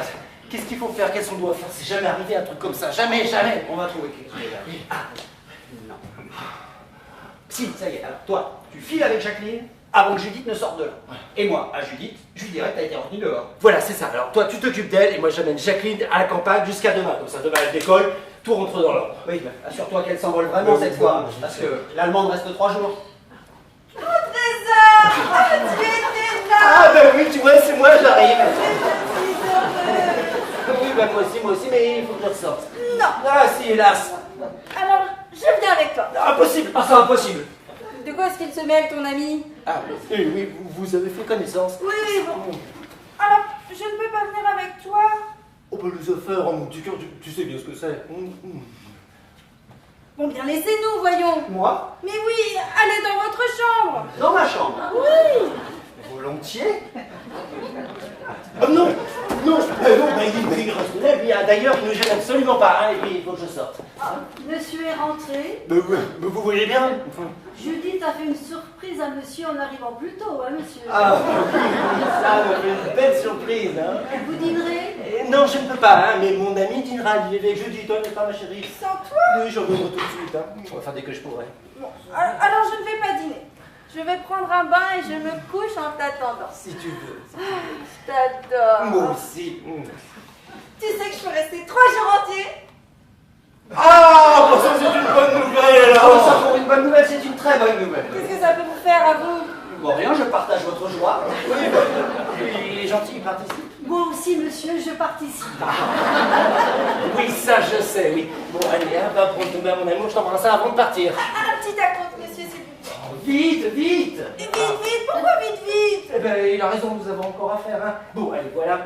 Speaker 2: qu'est-ce qu'il faut faire? Qu'est-ce qu'on doit faire? C'est jamais arrivé un truc comme ça. Jamais.
Speaker 4: On va trouver quelque chose. Non. Si, ça y est. Alors toi, tu files avec Jacqueline avant que Judith ne sorte de là. Et moi, à Judith, je lui dirai que t'as été retenu dehors.
Speaker 2: Voilà, c'est ça. Alors toi, tu t'occupes d'elle et moi j'amène Jacqueline à la campagne jusqu'à demain. Comme ça, demain elle décolle, tout rentre dans l'ordre.
Speaker 4: Oui, bah, assure-toi qu'elle s'envole vraiment cette fois, parce que l'allemande reste 3 jours.
Speaker 6: Mon trésor! Oh, tu étais là!
Speaker 2: Ah ben oui, tu vois, c'est moi, j'arrive.
Speaker 6: Je suis
Speaker 2: Oui, bah moi aussi, mais il faut que je ressorte.
Speaker 6: Non.
Speaker 2: Ah si, hélas.
Speaker 6: Alors, je viens avec toi.
Speaker 2: Impossible. Ah, c'est impossible.
Speaker 6: De quoi est-ce qu'il se mêle, ton ami?
Speaker 2: Ah oui, vous avez fait connaissance.
Speaker 6: Oui, bon. Alors, je ne peux pas venir avec toi.
Speaker 2: Oh bah les affaires, oh mon petit cœur, tu sais bien ce que c'est.
Speaker 6: Bon, bien, laissez-nous, voyons.
Speaker 4: Moi?
Speaker 6: Mais oui, allez dans votre chambre.
Speaker 4: Dans ma chambre.
Speaker 6: Oui.
Speaker 4: Volontiers.
Speaker 2: Oh non, il reste là, lui, d'ailleurs, il ne gêne absolument pas, hein, et puis il faut que je sorte.
Speaker 3: Monsieur est rentré.
Speaker 2: Mais vous voyez bien.
Speaker 3: Judith a fait une surprise à monsieur en arrivant plus tôt, hein, monsieur.
Speaker 2: Ah, ça me fait une belle surprise, hein.
Speaker 3: Vous dînerez?
Speaker 2: Non, je ne peux pas, hein, mais mon ami dînera, il est jeudi, toi, n'est-ce pas, ma chérie?
Speaker 6: Sans toi?
Speaker 2: Oui, je reviendrai tout de suite, hein. Enfin, dès que je pourrai.
Speaker 6: Bon, alors je ne vais pas dîner. Je vais prendre un bain et je me couche en t'attendant.
Speaker 2: Si tu veux.
Speaker 6: Je t'adore.
Speaker 2: Moi aussi.
Speaker 6: Tu sais que je peux rester 3 jours entiers.
Speaker 2: Ah, bon, ça, c'est une bonne nouvelle,
Speaker 4: Ah,
Speaker 2: alors.
Speaker 4: ça pour une bonne nouvelle, c'est une très bonne nouvelle.
Speaker 6: Qu'est-ce que ça peut vous faire à vous?
Speaker 4: Bon, rien, je partage votre joie.
Speaker 2: Il est gentil, il participe.
Speaker 3: Moi aussi, monsieur, je participe.
Speaker 2: Oui, ça, je sais, oui. Bon, allez, hein, va prendre ton bain, mon amour, je t'embrasse avant de partir.
Speaker 6: Un petit acompte, monsieur, s'il vous plaît.
Speaker 2: Vite.
Speaker 6: Vite, pourquoi vite?
Speaker 2: Eh ben, il a raison, nous avons encore à faire, hein. Bon, allez, voilà,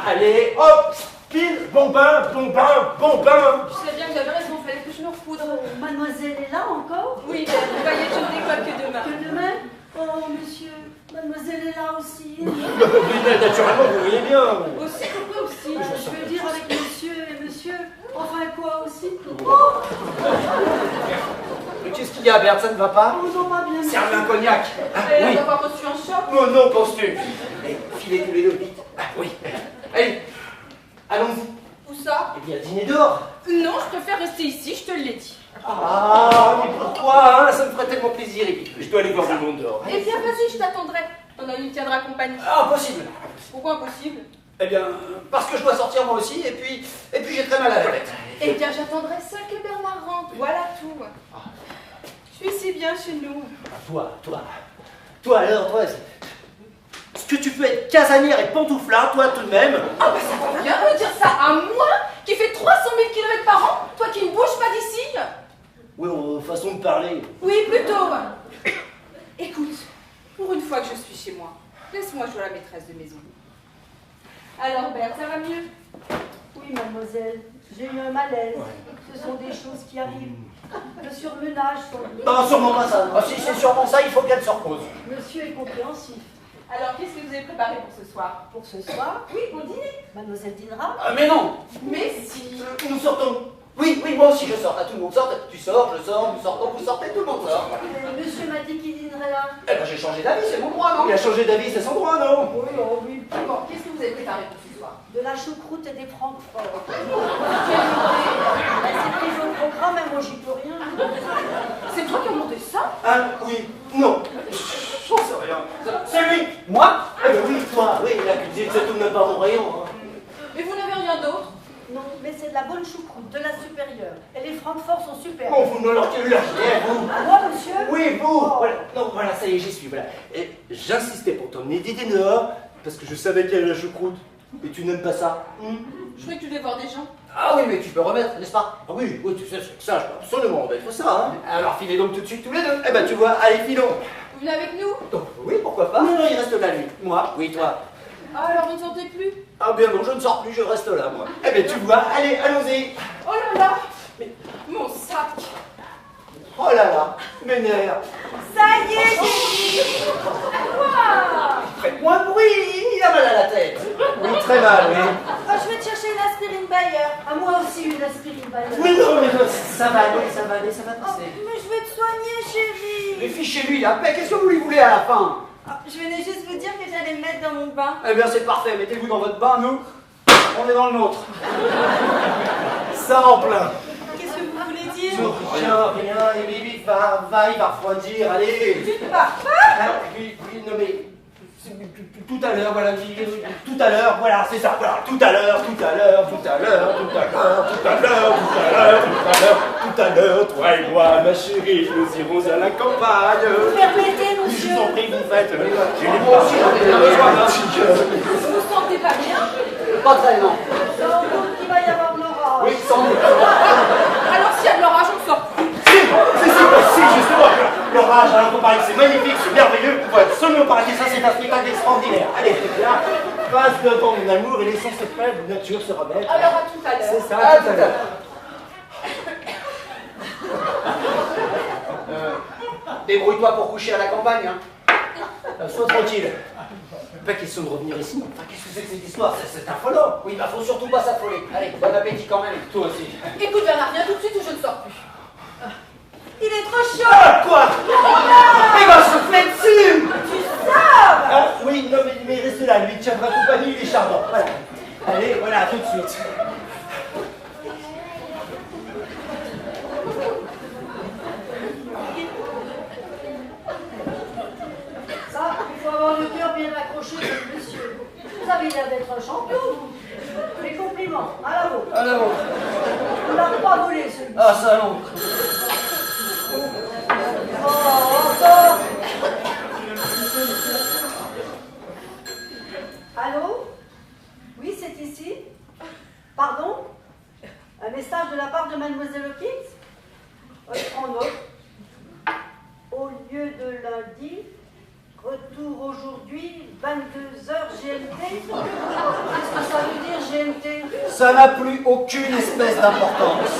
Speaker 2: allez, hop, pile, bon bain.
Speaker 5: Je sais bien que j'avais raison, il fallait que je me repoudre.
Speaker 3: Mademoiselle est là encore?
Speaker 5: Oui, ben, vous voyez, je ne décolle que demain.
Speaker 3: Que demain? Oh, monsieur, mademoiselle est là aussi.
Speaker 2: Naturellement, vous voyez bien.
Speaker 5: Aussi, pourquoi aussi?
Speaker 3: Je veux dire avec monsieur et monsieur. Enfin, quoi aussi?
Speaker 2: Mais qu'est-ce qu'il y a, Berthe, ça ne va pas?
Speaker 3: Oh, non, pas bien.
Speaker 4: Serve un cognac.
Speaker 5: Elle
Speaker 2: oui.
Speaker 5: a pas reçu un choc.
Speaker 2: Oh non, penses-tu? Allez, filez tous les deux, vite. Ah, oui. Allez, allons-y.
Speaker 5: Où ça?
Speaker 2: Eh bien, dîner dehors.
Speaker 5: Non, je préfère rester ici, je te l'ai dit.
Speaker 2: Ah, mais pourquoi, hein? Ça me ferait tellement plaisir. Et puis, je dois aller voir du monde dehors.
Speaker 5: Eh bien, vas-y, je t'attendrai. Ton ami me tiendra compagnie.
Speaker 4: Ah, impossible.
Speaker 5: Pourquoi impossible?
Speaker 4: Eh bien, parce que je dois sortir moi aussi, et puis j'ai très mal à la tête.
Speaker 5: Eh bien, j'attendrai seul que Bernard rentre. Voilà tout. Je suis si bien chez nous.
Speaker 2: Toi alors, toi,
Speaker 4: que tu peux être casanière et pantouflard, toi tout de même.
Speaker 5: Ah bah ça va bien de dire ça à moi qui fais 300 000 km par an, toi qui ne bouges pas d'ici.
Speaker 4: Oui, façon de parler.
Speaker 5: Oui, plutôt. Écoute, pour une fois que je suis chez moi, laisse-moi jouer à la maîtresse de maison. Alors Berthe, ça va mieux?
Speaker 3: Oui, mademoiselle, j'ai eu un malaise. Ce sont des choses qui arrivent. Le surmenage sans...
Speaker 4: Non, sûrement pas ça. Ah, si c'est sûrement ça, il faut qu'elle se repose.
Speaker 3: Monsieur est compréhensif.
Speaker 5: Alors, qu'est-ce que vous avez préparé pour ce soir?
Speaker 3: Pour ce soir, oui, pour dîner. Mademoiselle dînera.
Speaker 4: Ah, mais non.
Speaker 5: Mais si.
Speaker 4: Nous sortons. Oui, moi aussi je sors. Ah, tout le monde sort. Tu sors, je sors, nous sortons, vous sortez, tout le monde sort.
Speaker 3: Monsieur m'a dit qu'il dînerait là.
Speaker 4: Eh ben j'ai changé d'avis, c'est mon droit, non? Il a changé d'avis, c'est son droit, non?
Speaker 3: Oui, oh oui.
Speaker 5: Bon, qu'est-ce que vous avez préparé pour ce soir?
Speaker 3: De la choucroute et des francforts. C'est pris au programme, mais moi j'y peux rien.
Speaker 5: C'est toi qui as monté ça?
Speaker 4: Ah, oui, non. J'en sais rien. C'est lui. Moi? Eh ben oui, toi, oui, la cuisine, c'est tout de même pas mon rayon. Hein.
Speaker 5: Mais vous n'avez rien d'autre?
Speaker 3: Non, mais c'est de la bonne choucroute, de la supérieure. Et les francforts sont super.
Speaker 4: Bon, vous ne leur tirez la chienne, vous.
Speaker 3: Moi, monsieur?
Speaker 4: Oui, vous. Voilà. Non, voilà, ça y est, j'y suis, voilà. Et j'insistais pour t'emmener Dédé dehors, parce que je savais qu'il y avait la choucroute. Et tu n'aimes pas ça?
Speaker 5: Je croyais que tu devais voir des gens.
Speaker 4: Ah oui, mais tu peux remettre, n'est-ce pas? Ah oui, tu sais, ça, je peux absolument remettre ça, hein. Alors filez donc tout de suite tous les deux. Eh ben tu vois, allez, filons.
Speaker 5: Vous venez avec nous?
Speaker 4: Donc, oui, pourquoi pas? Non, il reste là, lui. Moi? Oui, toi.
Speaker 5: Ah, alors vous ne sortez plus?
Speaker 4: Ah bien non, je ne sors plus, je reste là, moi. Eh ben tu vois, allez, allons-y.
Speaker 5: Oh là là! Mais mon sac!
Speaker 4: Oh là là, mes nerfs.
Speaker 6: Ça y est, j'ai dit. Quoi?
Speaker 4: Faites-moi de bruit, il a mal à la tête. Oui, très mal, oui.
Speaker 6: Oh, je vais te chercher une aspirine Bayer.
Speaker 3: À moi aussi, une aspirine Bayer.
Speaker 4: Mais non, ça va aller, ça va aller, ça va
Speaker 6: Oh,
Speaker 4: passer.
Speaker 6: mais je vais te soigner, chérie.
Speaker 4: Mais fichez-lui, là, mais qu'est-ce que vous lui voulez à la fin?
Speaker 6: Oh, je venais juste vous dire que j'allais me mettre dans mon bain.
Speaker 4: Eh bien c'est parfait, mettez-vous dans votre bain, nous, on est dans le nôtre. Ça en plein.
Speaker 6: Qu'est-ce que vous voulez dire?
Speaker 4: Rien, et Bibi, va, il va refroidir, allez.
Speaker 6: Tu ne pars pas?
Speaker 4: Ah, oui, non mais, tout à l'heure, voilà, tout à l'heure, voilà, c'est ça, voilà, tout à l'heure, toi et moi, ma chérie, nous irons à la campagne.
Speaker 3: Permettez,
Speaker 4: Je
Speaker 3: monsieur.
Speaker 4: vous en prie, vous faites, j'ai moi aussi, j'en ai besoin d'un petit cœur.
Speaker 5: Vous vous sentez pas bien?
Speaker 4: Pas très, non.
Speaker 3: Sans doute qu'il va y avoir de l'orage.
Speaker 4: Oui, sans doute.
Speaker 5: Alors s'il y a de l'orage, on sort plus.
Speaker 4: Si, justement, l'orage à la campagne, c'est magnifique, c'est merveilleux, vous pouvez absolument pas rater ça, c'est un spectacle extraordinaire. Allez, c'est bien, passe devant mon amour et laissons cette faible nature se remettre.
Speaker 5: Alors à tout à l'heure.
Speaker 4: C'est ça, à tout à l'heure. Débrouille-toi pour coucher à la campagne, hein. Sois tranquille. Pas question de revenir ici. Enfin, qu'est-ce que c'est que cette histoire? C'est affolant. Oui, bah faut surtout pas s'affoler. Allez, bon appétit quand même, toi aussi.
Speaker 5: Écoute Bernard, viens tout de suite ou je ne sors plus.
Speaker 6: Il est trop chaud.
Speaker 4: Ah, quoi? Il va se mettre dessus.
Speaker 6: Tu sors.
Speaker 4: Ah, oui, non, mais reste là, lui, il tiendra compagnie, il est charmant. Voilà. Allez, voilà, tout de suite.
Speaker 3: Ça, il faut avoir le cœur bien accroché, monsieur. Vous avez l'air d'être un champion, vous. Les compliments, à la vôtre.
Speaker 4: Alors,
Speaker 3: Vous l'avez pas volé, celui-ci.
Speaker 4: ah, salon.
Speaker 3: Oh, encore. Allô? Oui, c'est ici. Pardon? Un message de la part de Mademoiselle Hawkins? Je prends note. Au lieu de lundi, retour aujourd'hui, 22h GMT. Qu'est-ce que ça veut dire GMT?
Speaker 4: Ça n'a plus aucune espèce d'importance.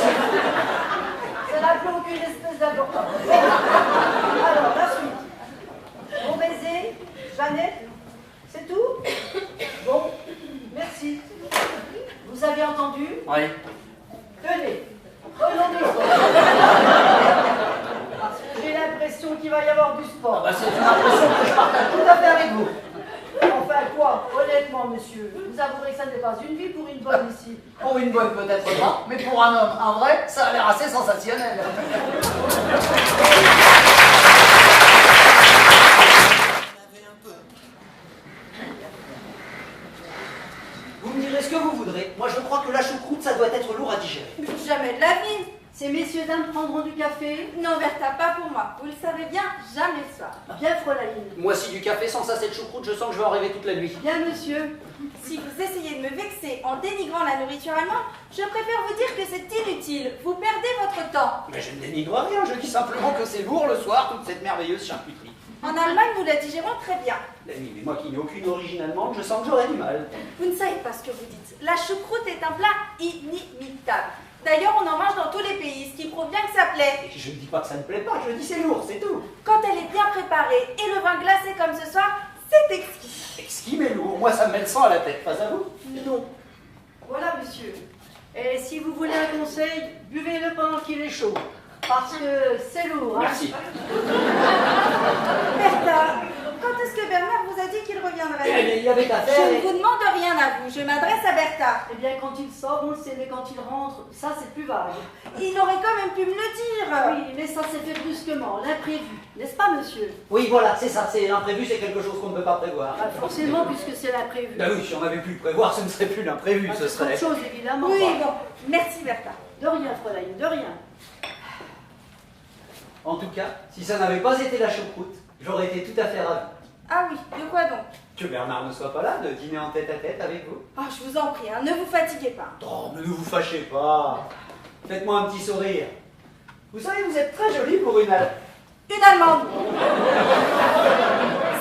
Speaker 3: Ça n'a plus aucune espèce d'importance. Alors, la suite. Bon baiser, Jeannette, c'est tout? Bon, merci. Vous avez entendu?
Speaker 4: Oui.
Speaker 3: Tenez, prenons du sport. Parce que j'ai l'impression qu'il va y avoir du sport.
Speaker 4: Ah bah c'est une impression que je partage tout à fait avec vous.
Speaker 3: Enfin quoi, honnêtement, monsieur, vous avouerez que ça n'est pas une vie pour une bonne ici.
Speaker 4: Pour une bonne peut-être pas, mais pour un homme, un vrai, ça a l'air assez sensationnel. Vous me direz ce que vous voudrez. Moi je crois que la choucroute ça doit être lourd à digérer.
Speaker 6: Mais jamais de la vie.
Speaker 3: Ces messieurs dames prendront du café.
Speaker 6: Non, Bertha, pas pour moi. Vous le savez bien, jamais le soir.
Speaker 3: Bien, Fräulein.
Speaker 4: Moi, si du café sans ça, cette choucroute, je sens que je vais en rêver toute la nuit.
Speaker 3: Bien, monsieur.
Speaker 6: Si vous essayez de me vexer en dénigrant la nourriture allemande, je préfère vous dire que c'est inutile. Vous perdez votre temps.
Speaker 4: Mais je ne dénigre rien, je dis simplement que c'est lourd le soir, toute cette merveilleuse charcuterie.
Speaker 6: En Allemagne, nous la digérons très bien.
Speaker 4: Oui, mais moi qui n'ai aucune origine allemande, je sens que j'aurais du mal.
Speaker 6: Vous ne savez pas ce que vous dites. La choucroute est un plat inimitable. D'ailleurs, on en mange dans tous les pays, ce qui prouve bien que ça plaît.
Speaker 4: Je ne dis pas que ça ne plaît pas, je dis c'est lourd, c'est tout.
Speaker 6: Quand elle est bien préparée et le vin glacé comme ce soir, c'est exquis.
Speaker 4: Exquis mais lourd, moi ça me met le sang à la tête, pas à vous?
Speaker 3: Non. Voilà, monsieur. Et si vous voulez un conseil, buvez-le pendant qu'il est chaud. Parce que c'est lourd, hein.
Speaker 4: Merci.
Speaker 6: Bertha, quand est-ce que Bernard vous a dit qu'il reviendrait?
Speaker 4: Il y avait à
Speaker 6: Je
Speaker 4: faire.
Speaker 6: ne vous demande rien à vous, je m'adresse à Bertha.
Speaker 3: Eh bien, quand il sort, on le sait, mais quand il rentre, ça, c'est plus vague.
Speaker 6: Il aurait quand même pu me le dire.
Speaker 3: Oui, mais ça s'est fait brusquement, l'imprévu. N'est-ce pas, monsieur?
Speaker 4: Oui, voilà, c'est ça, c'est l'imprévu, c'est quelque chose qu'on ne peut pas prévoir.
Speaker 3: Ah, forcément, puisque c'est l'imprévu.
Speaker 4: Bah oui, si on avait pu le prévoir, ce ne serait plus l'imprévu,
Speaker 3: Ah,
Speaker 4: ce
Speaker 3: c'est autre
Speaker 4: serait...
Speaker 3: chose, évidemment.
Speaker 6: Oui, bon, merci Bertha.
Speaker 3: De rien, Fräulein, de rien.
Speaker 4: En tout cas, si ça n'avait pas été la choucroute, j'aurais été tout à fait ravi.
Speaker 6: Ah oui, de quoi donc?
Speaker 4: Que Bernard ne soit pas là, de dîner en tête-à-tête avec vous.
Speaker 6: Ah, je vous en prie, hein, ne vous fatiguez pas.
Speaker 4: Oh, mais ne vous fâchez pas. Faites-moi un petit sourire. Vous savez, vous êtes très jolie pour une...
Speaker 6: Une Allemande.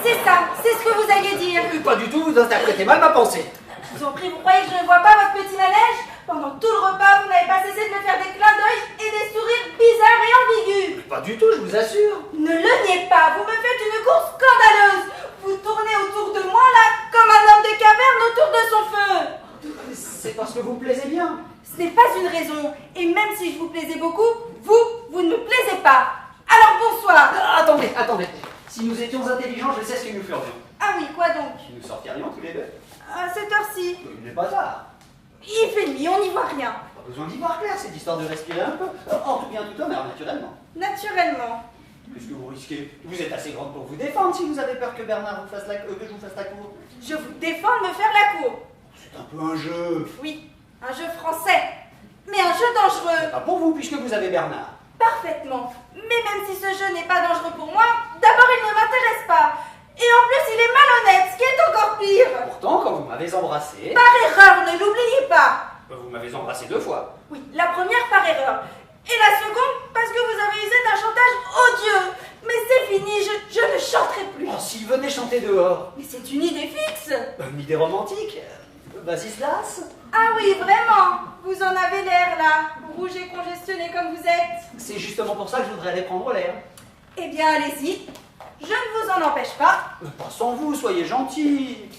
Speaker 6: C'est ça, c'est ce que vous alliez dire.
Speaker 4: Pas du tout, vous interprétez mal ma pensée.
Speaker 6: Je vous en prie, vous croyez que je ne vois pas votre petit manège? Pendant tout le repas, vous n'avez pas cessé de me faire des clins d'œil et des sourires bizarres et ambigus.
Speaker 4: Pas du tout, je vous assure.
Speaker 6: Ne le niez pas, vous me faites une course scandaleuse. Vous tournez autour de moi là, comme un homme de caverne autour de son feu.
Speaker 4: C'est parce que vous me plaisez bien.
Speaker 6: Ce n'est pas une raison, et même si je vous plaisais beaucoup, vous ne me plaisez pas. Alors bonsoir.
Speaker 4: Attendez. Si nous étions intelligents, je sais ce que nous ferions.
Speaker 6: Ah oui, quoi donc?
Speaker 4: Nous sortirions tous les deux.
Speaker 6: À cette heure-ci.
Speaker 4: Il n'est pas tard.
Speaker 6: Il fait nuit, on n'y voit rien.
Speaker 4: Pas besoin d'y voir clair, c'est histoire de respirer un peu. En tout bien tout honneur, naturellement.
Speaker 6: Naturellement.
Speaker 4: Qu'est-ce que vous risquez? Vous êtes assez grande pour vous défendre si vous avez peur que Bernard vous fasse que je vous fasse la cour.
Speaker 6: Je vous défends de me faire la cour.
Speaker 4: C'est un peu un jeu.
Speaker 6: Oui, un jeu français. Mais un jeu dangereux.
Speaker 4: Pas pour vous, puisque vous avez Bernard.
Speaker 6: Parfaitement. Mais même si ce jeu n'est pas dangereux pour moi, d'abord il ne m'intéresse pas. Et en plus il est malhonnête, ce qui est encore pire.
Speaker 4: Pourtant, quand vous m'avez embrassé...
Speaker 6: Par erreur, ne l'oubliez pas.
Speaker 4: Vous m'avez embrassé 2 fois.
Speaker 6: Oui, la première par erreur. Et la seconde parce que vous avez usé d'un chantage odieux. Mais c'est fini, je ne chanterai plus.
Speaker 4: Oh, s'il venait chanter dehors.
Speaker 6: Mais c'est une idée fixe.
Speaker 4: Une idée romantique. Vasislas.
Speaker 6: Ah oui, vraiment. Vous en avez l'air là, rouge et congestionné comme vous êtes.
Speaker 4: C'est justement pour ça que je voudrais aller prendre l'air.
Speaker 6: Eh bien, allez-y. Je ne vous en empêche pas.
Speaker 4: Pas sans vous, soyez gentil.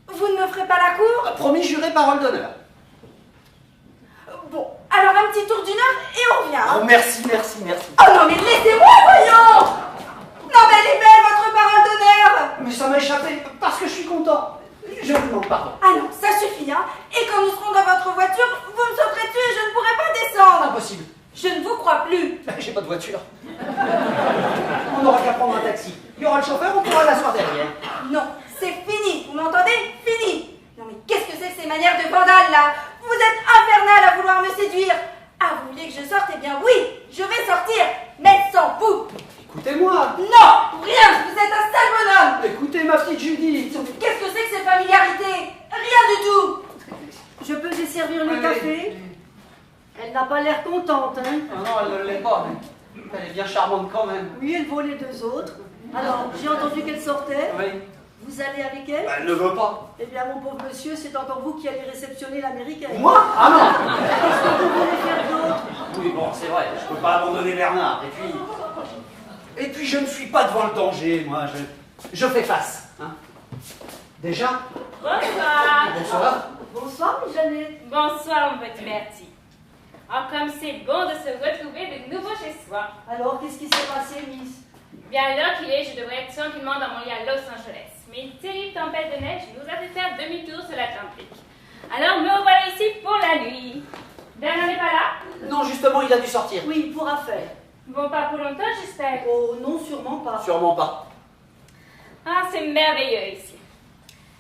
Speaker 6: Vous ne me ferez pas la cour?
Speaker 4: Promis, juré, parole d'honneur.
Speaker 6: Bon, alors un petit tour d'une heure et on revient.
Speaker 4: Oh, merci.
Speaker 6: Oh non, mais laissez-moi, voyons. Non, mais elle est belle, votre parole d'honneur.
Speaker 4: Mais ça m'a échappé, parce que je suis content. Je vous demande pardon.
Speaker 6: Ah non, ça suffit, hein. Et quand nous serons dans votre voiture, vous me sauterez dessus et je ne pourrai pas descendre.
Speaker 4: Impossible.
Speaker 6: Je ne vous crois plus.
Speaker 4: J'ai pas de voiture. On n'aura qu'à prendre un taxi. Il y aura le chauffeur, on pourra l'asseoir derrière.
Speaker 6: Non, c'est fini, vous m'entendez? Fini. Non mais qu'est-ce que c'est que ces manières de vandale là? Vous êtes infernal à vouloir me séduire. Ah, vous voulez que je sorte? Eh bien oui, je vais sortir, mais sans vous.
Speaker 4: Écoutez-moi.
Speaker 6: Non, rien, vous êtes un sale bonhomme.
Speaker 4: Écoutez ma petite Judith.
Speaker 6: Qu'est-ce que c'est que ces familiarités? Rien du tout.
Speaker 3: Je peux vous servir le café? Elle n'a pas l'air contente, hein?
Speaker 4: Ah non, elle ne l'est pas, mais elle est bien charmante quand même.
Speaker 3: Oui, elle vaut les 2 autres. Alors, j'ai entendu qu'elle sortait.
Speaker 4: Oui.
Speaker 3: Vous allez avec elle?
Speaker 4: Elle ne veut pas.
Speaker 3: Eh bien, mon pauvre monsieur, c'est encore vous qui allez réceptionner l'américaine.
Speaker 4: Moi? Ah non.
Speaker 3: Qu'est-ce que vous voulez faire d'autre?
Speaker 4: Oui, bon, c'est vrai, je peux pas abandonner Bernard. Et puis je ne suis pas devant le danger, moi. Je fais face. Hein. Déjà?
Speaker 1: Bonsoir.
Speaker 4: Bonsoir.
Speaker 3: Bonsoir, Miss Jeannette.
Speaker 1: Bonsoir, mon petit Bertie. Ah, comme c'est bon de se retrouver de nouveau chez soi.
Speaker 3: Alors, qu'est-ce qui s'est passé, Miss?
Speaker 1: Bien l'heure qu'il est, je devrais être tranquillement dans mon lit à Los Angeles. Mais une terrible tempête de neige nous a fait faire demi-tour sur l'Atlantique. Alors me revoilà ici pour la nuit. Bernard n'est pas là?
Speaker 4: Non, justement, il a dû sortir.
Speaker 3: Oui, il pourra faire.
Speaker 1: Bon, pas pour longtemps, j'espère.
Speaker 3: Oh, non, sûrement pas.
Speaker 4: Sûrement pas.
Speaker 1: Ah, c'est merveilleux ici.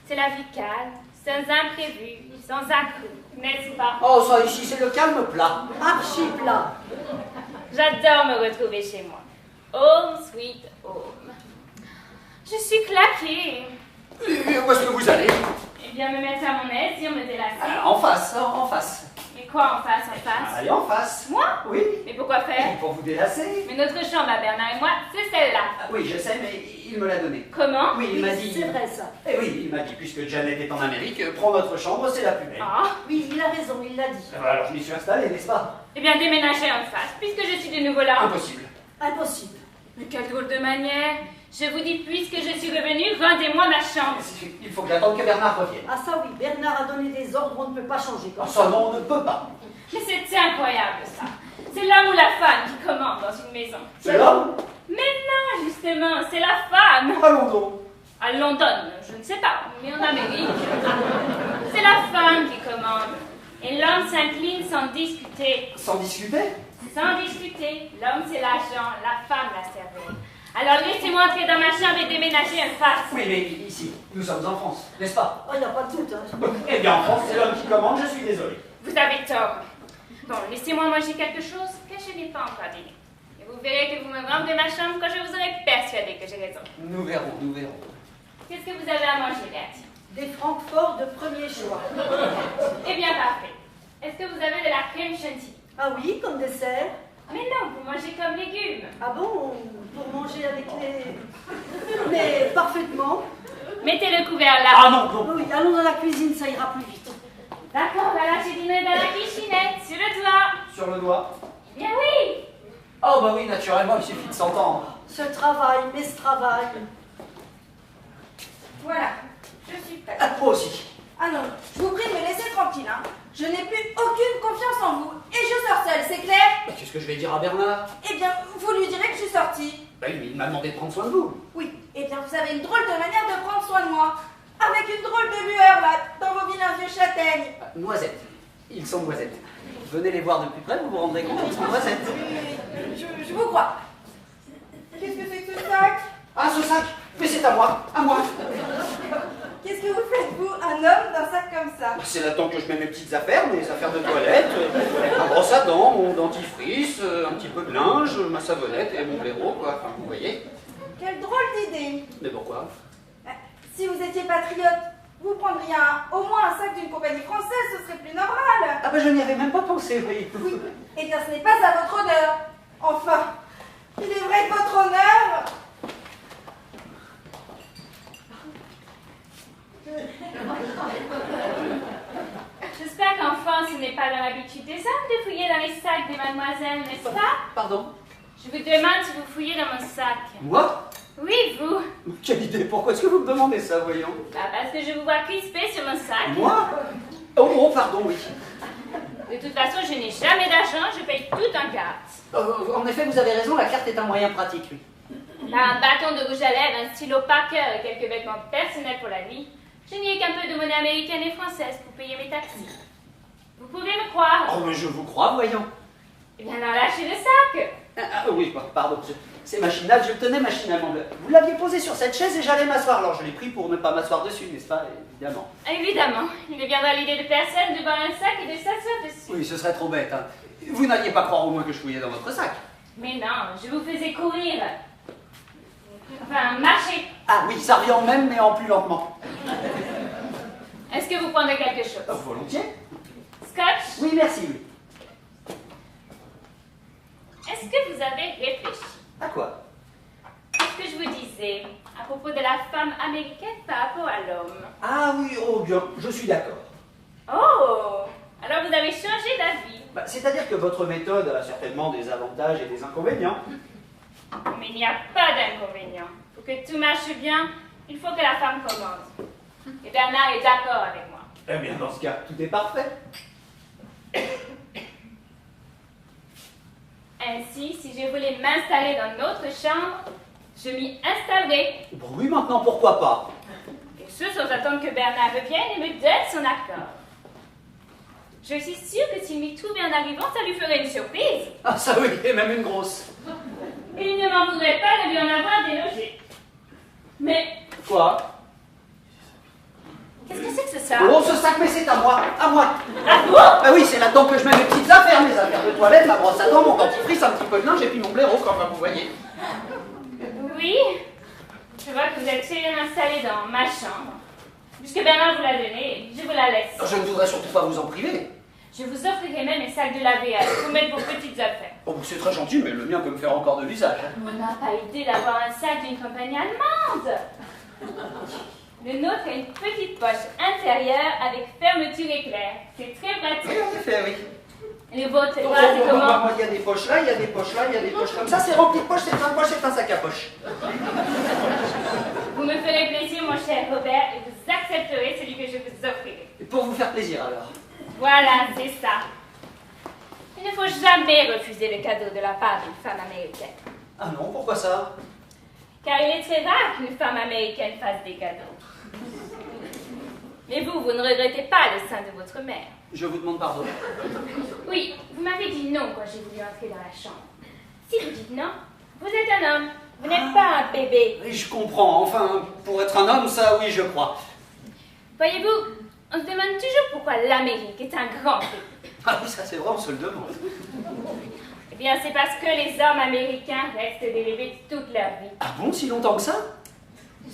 Speaker 1: C'est la vie calme, sans imprévus, sans accrocs. n'est-ce pas?
Speaker 4: Oh, ça ici, c'est le calme plat.
Speaker 3: Archi plat.
Speaker 1: J'adore me retrouver chez moi. Home sweet home. Je suis claquée.
Speaker 4: Et où est-ce que vous allez?
Speaker 1: Eh bien, me mettre à mon aise, dire me délasser.
Speaker 4: En face, en face.
Speaker 1: Mais quoi en face, en face?
Speaker 4: Allez, en face.
Speaker 1: Moi?
Speaker 4: Oui.
Speaker 1: Mais pourquoi faire?
Speaker 4: Pour vous délasser.
Speaker 1: Mais notre chambre à Bernard et moi, c'est celle-là.
Speaker 4: Ah, oui, je sais, mais il me l'a donné.
Speaker 1: Comment?
Speaker 4: Oui, il m'a dit.
Speaker 3: C'est vrai ça.
Speaker 4: Eh oui, il m'a dit, puisque Janet est en Amérique, prends notre chambre, c'est la plus belle.
Speaker 1: Ah.
Speaker 3: Oui, il a raison, il l'a dit.
Speaker 4: Alors je m'y suis installé, n'est-ce pas?
Speaker 1: Eh bien, déménagez en face, puisque je suis de nouveau là.
Speaker 4: Impossible.
Speaker 3: Impossible.
Speaker 1: Mais quelle drôle de manière. Je vous dis, puisque je suis revenue, rendez-moi ma chambre.
Speaker 4: Il faut que j'attende que Bernard revienne.
Speaker 3: Ah ça oui, Bernard a donné des ordres, on ne peut pas changer comme
Speaker 4: Oh,
Speaker 3: ça.
Speaker 4: ça, non, on ne peut pas.
Speaker 1: Mais c'est incroyable, ça. C'est l'homme ou la femme qui commande dans une maison.
Speaker 4: C'est l'homme?
Speaker 1: Mais non, justement, c'est la femme.
Speaker 4: Allons donc.
Speaker 1: À London, je ne sais pas, mais en Amérique. C'est la femme qui commande. Et l'homme s'incline sans discuter.
Speaker 4: Sans discuter?
Speaker 1: Sans discuter. L'homme, c'est l'agent, la femme, la serveuse. Alors laissez-moi entrer dans ma chambre et déménager en face.
Speaker 4: Oui, mais ici, nous sommes en France, n'est-ce pas?
Speaker 3: Oh, il n'y a pas de doute. Hein.
Speaker 4: Eh bien, en France, c'est l'homme qui commande, je suis désolé.
Speaker 1: Vous avez tort. Bon, laissez-moi manger quelque chose que je n'ai pas encore dîné. Et vous verrez que vous me rendrez ma chambre quand je vous aurai persuadé que j'ai raison.
Speaker 4: Nous verrons, nous verrons.
Speaker 1: Qu'est-ce que vous avez à manger, Bertie?
Speaker 3: Des Francfort de premier choix.
Speaker 1: Eh bien, parfait. Est-ce que vous avez de la crème chantilly?
Speaker 3: Ah oui, comme dessert.
Speaker 1: Mais non, vous mangez comme légumes.
Speaker 3: Ah bon, pour manger avec les... Mais parfaitement.
Speaker 1: Mettez le couvert là.
Speaker 4: Ah non, non.
Speaker 3: Oui, allons dans la cuisine, ça ira plus vite.
Speaker 1: D'accord, voilà, j'ai dîné dans la cuisinette, sur le toit.
Speaker 4: Sur le doigt.
Speaker 1: Eh bien oui.
Speaker 4: Oh, bah oui, naturellement, il suffit de s'entendre.
Speaker 3: Ce travail, mais ce travail.
Speaker 6: Voilà, je suis prête.
Speaker 4: Ah, moi aussi.
Speaker 6: Ah non, je vous prie de me laisser tranquille, hein. Je n'ai plus aucune confiance en vous. Et je sors seule, c'est clair?
Speaker 4: Bah, qu'est-ce que je vais dire à Bernard?
Speaker 6: Eh bien, vous lui direz que je suis sortie.
Speaker 4: Bah oui, mais il m'a demandé de prendre soin de vous.
Speaker 6: Oui, eh bien, vous avez une drôle de manière de prendre soin de moi. Avec une drôle de lueur, là, dans vos vilains yeux châtaignes.
Speaker 4: Ah, noisettes. Ils sont noisettes. Venez les voir de plus près, vous vous rendrez compte, ils sont noisettes.
Speaker 6: Je vous crois. Qu'est-ce que c'est que ce sac?
Speaker 4: Ah, ce sac? Mais c'est à moi, à moi.
Speaker 6: Qu'est-ce que vous faites, vous, un homme, d'un sac comme ça?
Speaker 4: Bah, c'est là-dedans que je mets mes petites affaires, mes affaires de toilette, ma brosse à dents, mon dentifrice, un petit peu de linge, ma savonnette et mon blaireau, quoi. Enfin, vous voyez.
Speaker 6: Quelle drôle d'idée.
Speaker 4: Mais pourquoi?
Speaker 6: Si vous étiez patriote, vous prendriez au moins un sac d'une compagnie française, ce serait plus normal.
Speaker 4: Ah bah je n'y avais même pas pensé, oui.
Speaker 6: Oui, eh bien ce n'est pas à votre honneur. Enfin, il est vrai que votre honneur...
Speaker 1: J'espère qu'en France, il n'est pas dans l'habitude des hommes de fouiller dans les sacs des mademoiselles, n'est-ce pas?
Speaker 4: Pardon?
Speaker 1: Je vous demande si vous fouillez dans mon sac.
Speaker 4: Moi?
Speaker 1: Oui, vous.
Speaker 4: Quelle idée, pourquoi est-ce que vous me demandez ça, voyons?
Speaker 1: Bah, parce que je vous vois crispé sur mon sac.
Speaker 4: Moi? Oh, pardon, oui.
Speaker 1: De toute façon, je n'ai jamais d'argent, je paye tout en carte.
Speaker 4: En effet, vous avez raison, la carte est un moyen pratique, oui.
Speaker 1: Un bâton de rouge à lèvres, un stylo Parker et quelques vêtements personnels pour la nuit. Je n'y ai qu'un peu de monnaie américaine et française pour payer mes taxis. Vous pouvez me croire?
Speaker 4: Oh, mais je vous crois, voyons.
Speaker 1: Eh bien, alors lâchez le sac.
Speaker 4: Oui, pardon, c'est machinal, je le tenais machinalement. Vous l'aviez posé sur cette chaise et j'allais m'asseoir, alors je l'ai pris pour ne pas m'asseoir dessus, n'est-ce pas? Évidemment.
Speaker 1: Évidemment, il ne viendra l'idée de personne de voir un sac et de s'asseoir dessus.
Speaker 4: Oui, ce serait trop bête, hein. Vous n'alliez pas croire au moins que je fouillais dans votre sac.
Speaker 1: Mais non, je vous faisais courir. Enfin, marcher.
Speaker 4: Ah oui, ça revient au même, mais en plus lentement.
Speaker 1: Est-ce que vous prendrez quelque chose?
Speaker 4: Volontiers.
Speaker 1: Scotch?
Speaker 4: Oui, merci, oui.
Speaker 1: Est-ce que vous avez réfléchi
Speaker 4: À quoi?
Speaker 1: à ce que je vous disais à propos de la femme américaine par rapport à l'homme?
Speaker 4: Ah oui, oh bien, je suis d'accord.
Speaker 1: Oh! Alors vous avez changé d'avis.
Speaker 4: Bah, c'est-à-dire que votre méthode a certainement des avantages et des inconvénients.
Speaker 1: Mais il n'y a pas d'inconvénient. Pour que tout marche bien, il faut que la femme commande. Et Bernard est d'accord avec moi.
Speaker 4: Eh bien, dans ce cas, tout est parfait.
Speaker 1: Ainsi, si je voulais m'installer dans notre chambre, je m'y installerai.
Speaker 4: Bon, oui, maintenant, pourquoi pas?
Speaker 1: Et ce, sans attendre que Bernard revienne et me donne son accord. Je suis sûre que s'il m'y trouvait en arrivant, ça lui ferait une surprise.
Speaker 4: Ah ça oui, et même une grosse.
Speaker 1: Et il ne m'en voudrait pas de lui en avoir délogé. Mais
Speaker 4: Quoi?
Speaker 1: qu'est-ce que c'est que ce sac?
Speaker 4: Oh, ce sac, mais c'est à moi, à moi.
Speaker 1: À vous?
Speaker 4: Bah oui, c'est là-dedans que je mets mes petites affaires, mes affaires de toilette, ma brosse à dents, mon dentifrice, un petit peu de linge et puis mon blaireau, comme vous voyez.
Speaker 1: Oui, je vois que vous êtes très bien installé dans ma chambre. Puisque Bernard vous l'a donné, je vous la laisse.
Speaker 4: Je ne voudrais surtout pas vous en priver.
Speaker 1: Je vous offrirai même un sac de laver pour mettre vos petites affaires.
Speaker 4: Oh, c'est très gentil, mais le mien peut me faire encore de l'usage.
Speaker 1: On n'a pas idée d'avoir un sac d'une compagnie allemande. Le nôtre a une petite poche intérieure avec fermeture éclair. C'est très pratique.
Speaker 4: Oui, en effet, oui.
Speaker 1: Le vôtre,
Speaker 4: Oh,
Speaker 1: voilà, c'est comment?
Speaker 4: moi, il y a des poches là, il y a des poches là, il y a des poches comme ça. C'est rempli de poches, c'est plein de poches, c'est un sac à poche.
Speaker 1: Vous me ferez plaisir, mon cher Robert, et vous accepterez celui que je vous offrirai.
Speaker 4: Et pour vous faire plaisir, alors.
Speaker 1: Voilà, c'est ça. Il ne faut jamais refuser le cadeau de la part d'une femme américaine.
Speaker 4: Ah non, pourquoi ça?
Speaker 1: Car il est très rare qu'une femme américaine fasse des cadeaux. Mais vous ne regrettez pas le sein de votre mère.
Speaker 4: Je vous demande pardon.
Speaker 1: Oui, vous m'avez dit non quand j'ai voulu entrer dans la chambre. Si vous dites non, vous êtes un homme. Vous n'êtes pas un bébé.
Speaker 4: Oui, je comprends. Enfin, pour être un homme, ça, oui, je crois.
Speaker 1: Voyez-vous, on se demande toujours pourquoi l'Amérique est un grand pays.
Speaker 4: Ah oui, ça c'est vrai, on se le demande.
Speaker 1: Eh bien, c'est parce que les hommes américains restent des bébés toute leur vie.
Speaker 4: Ah bon, si longtemps que ça?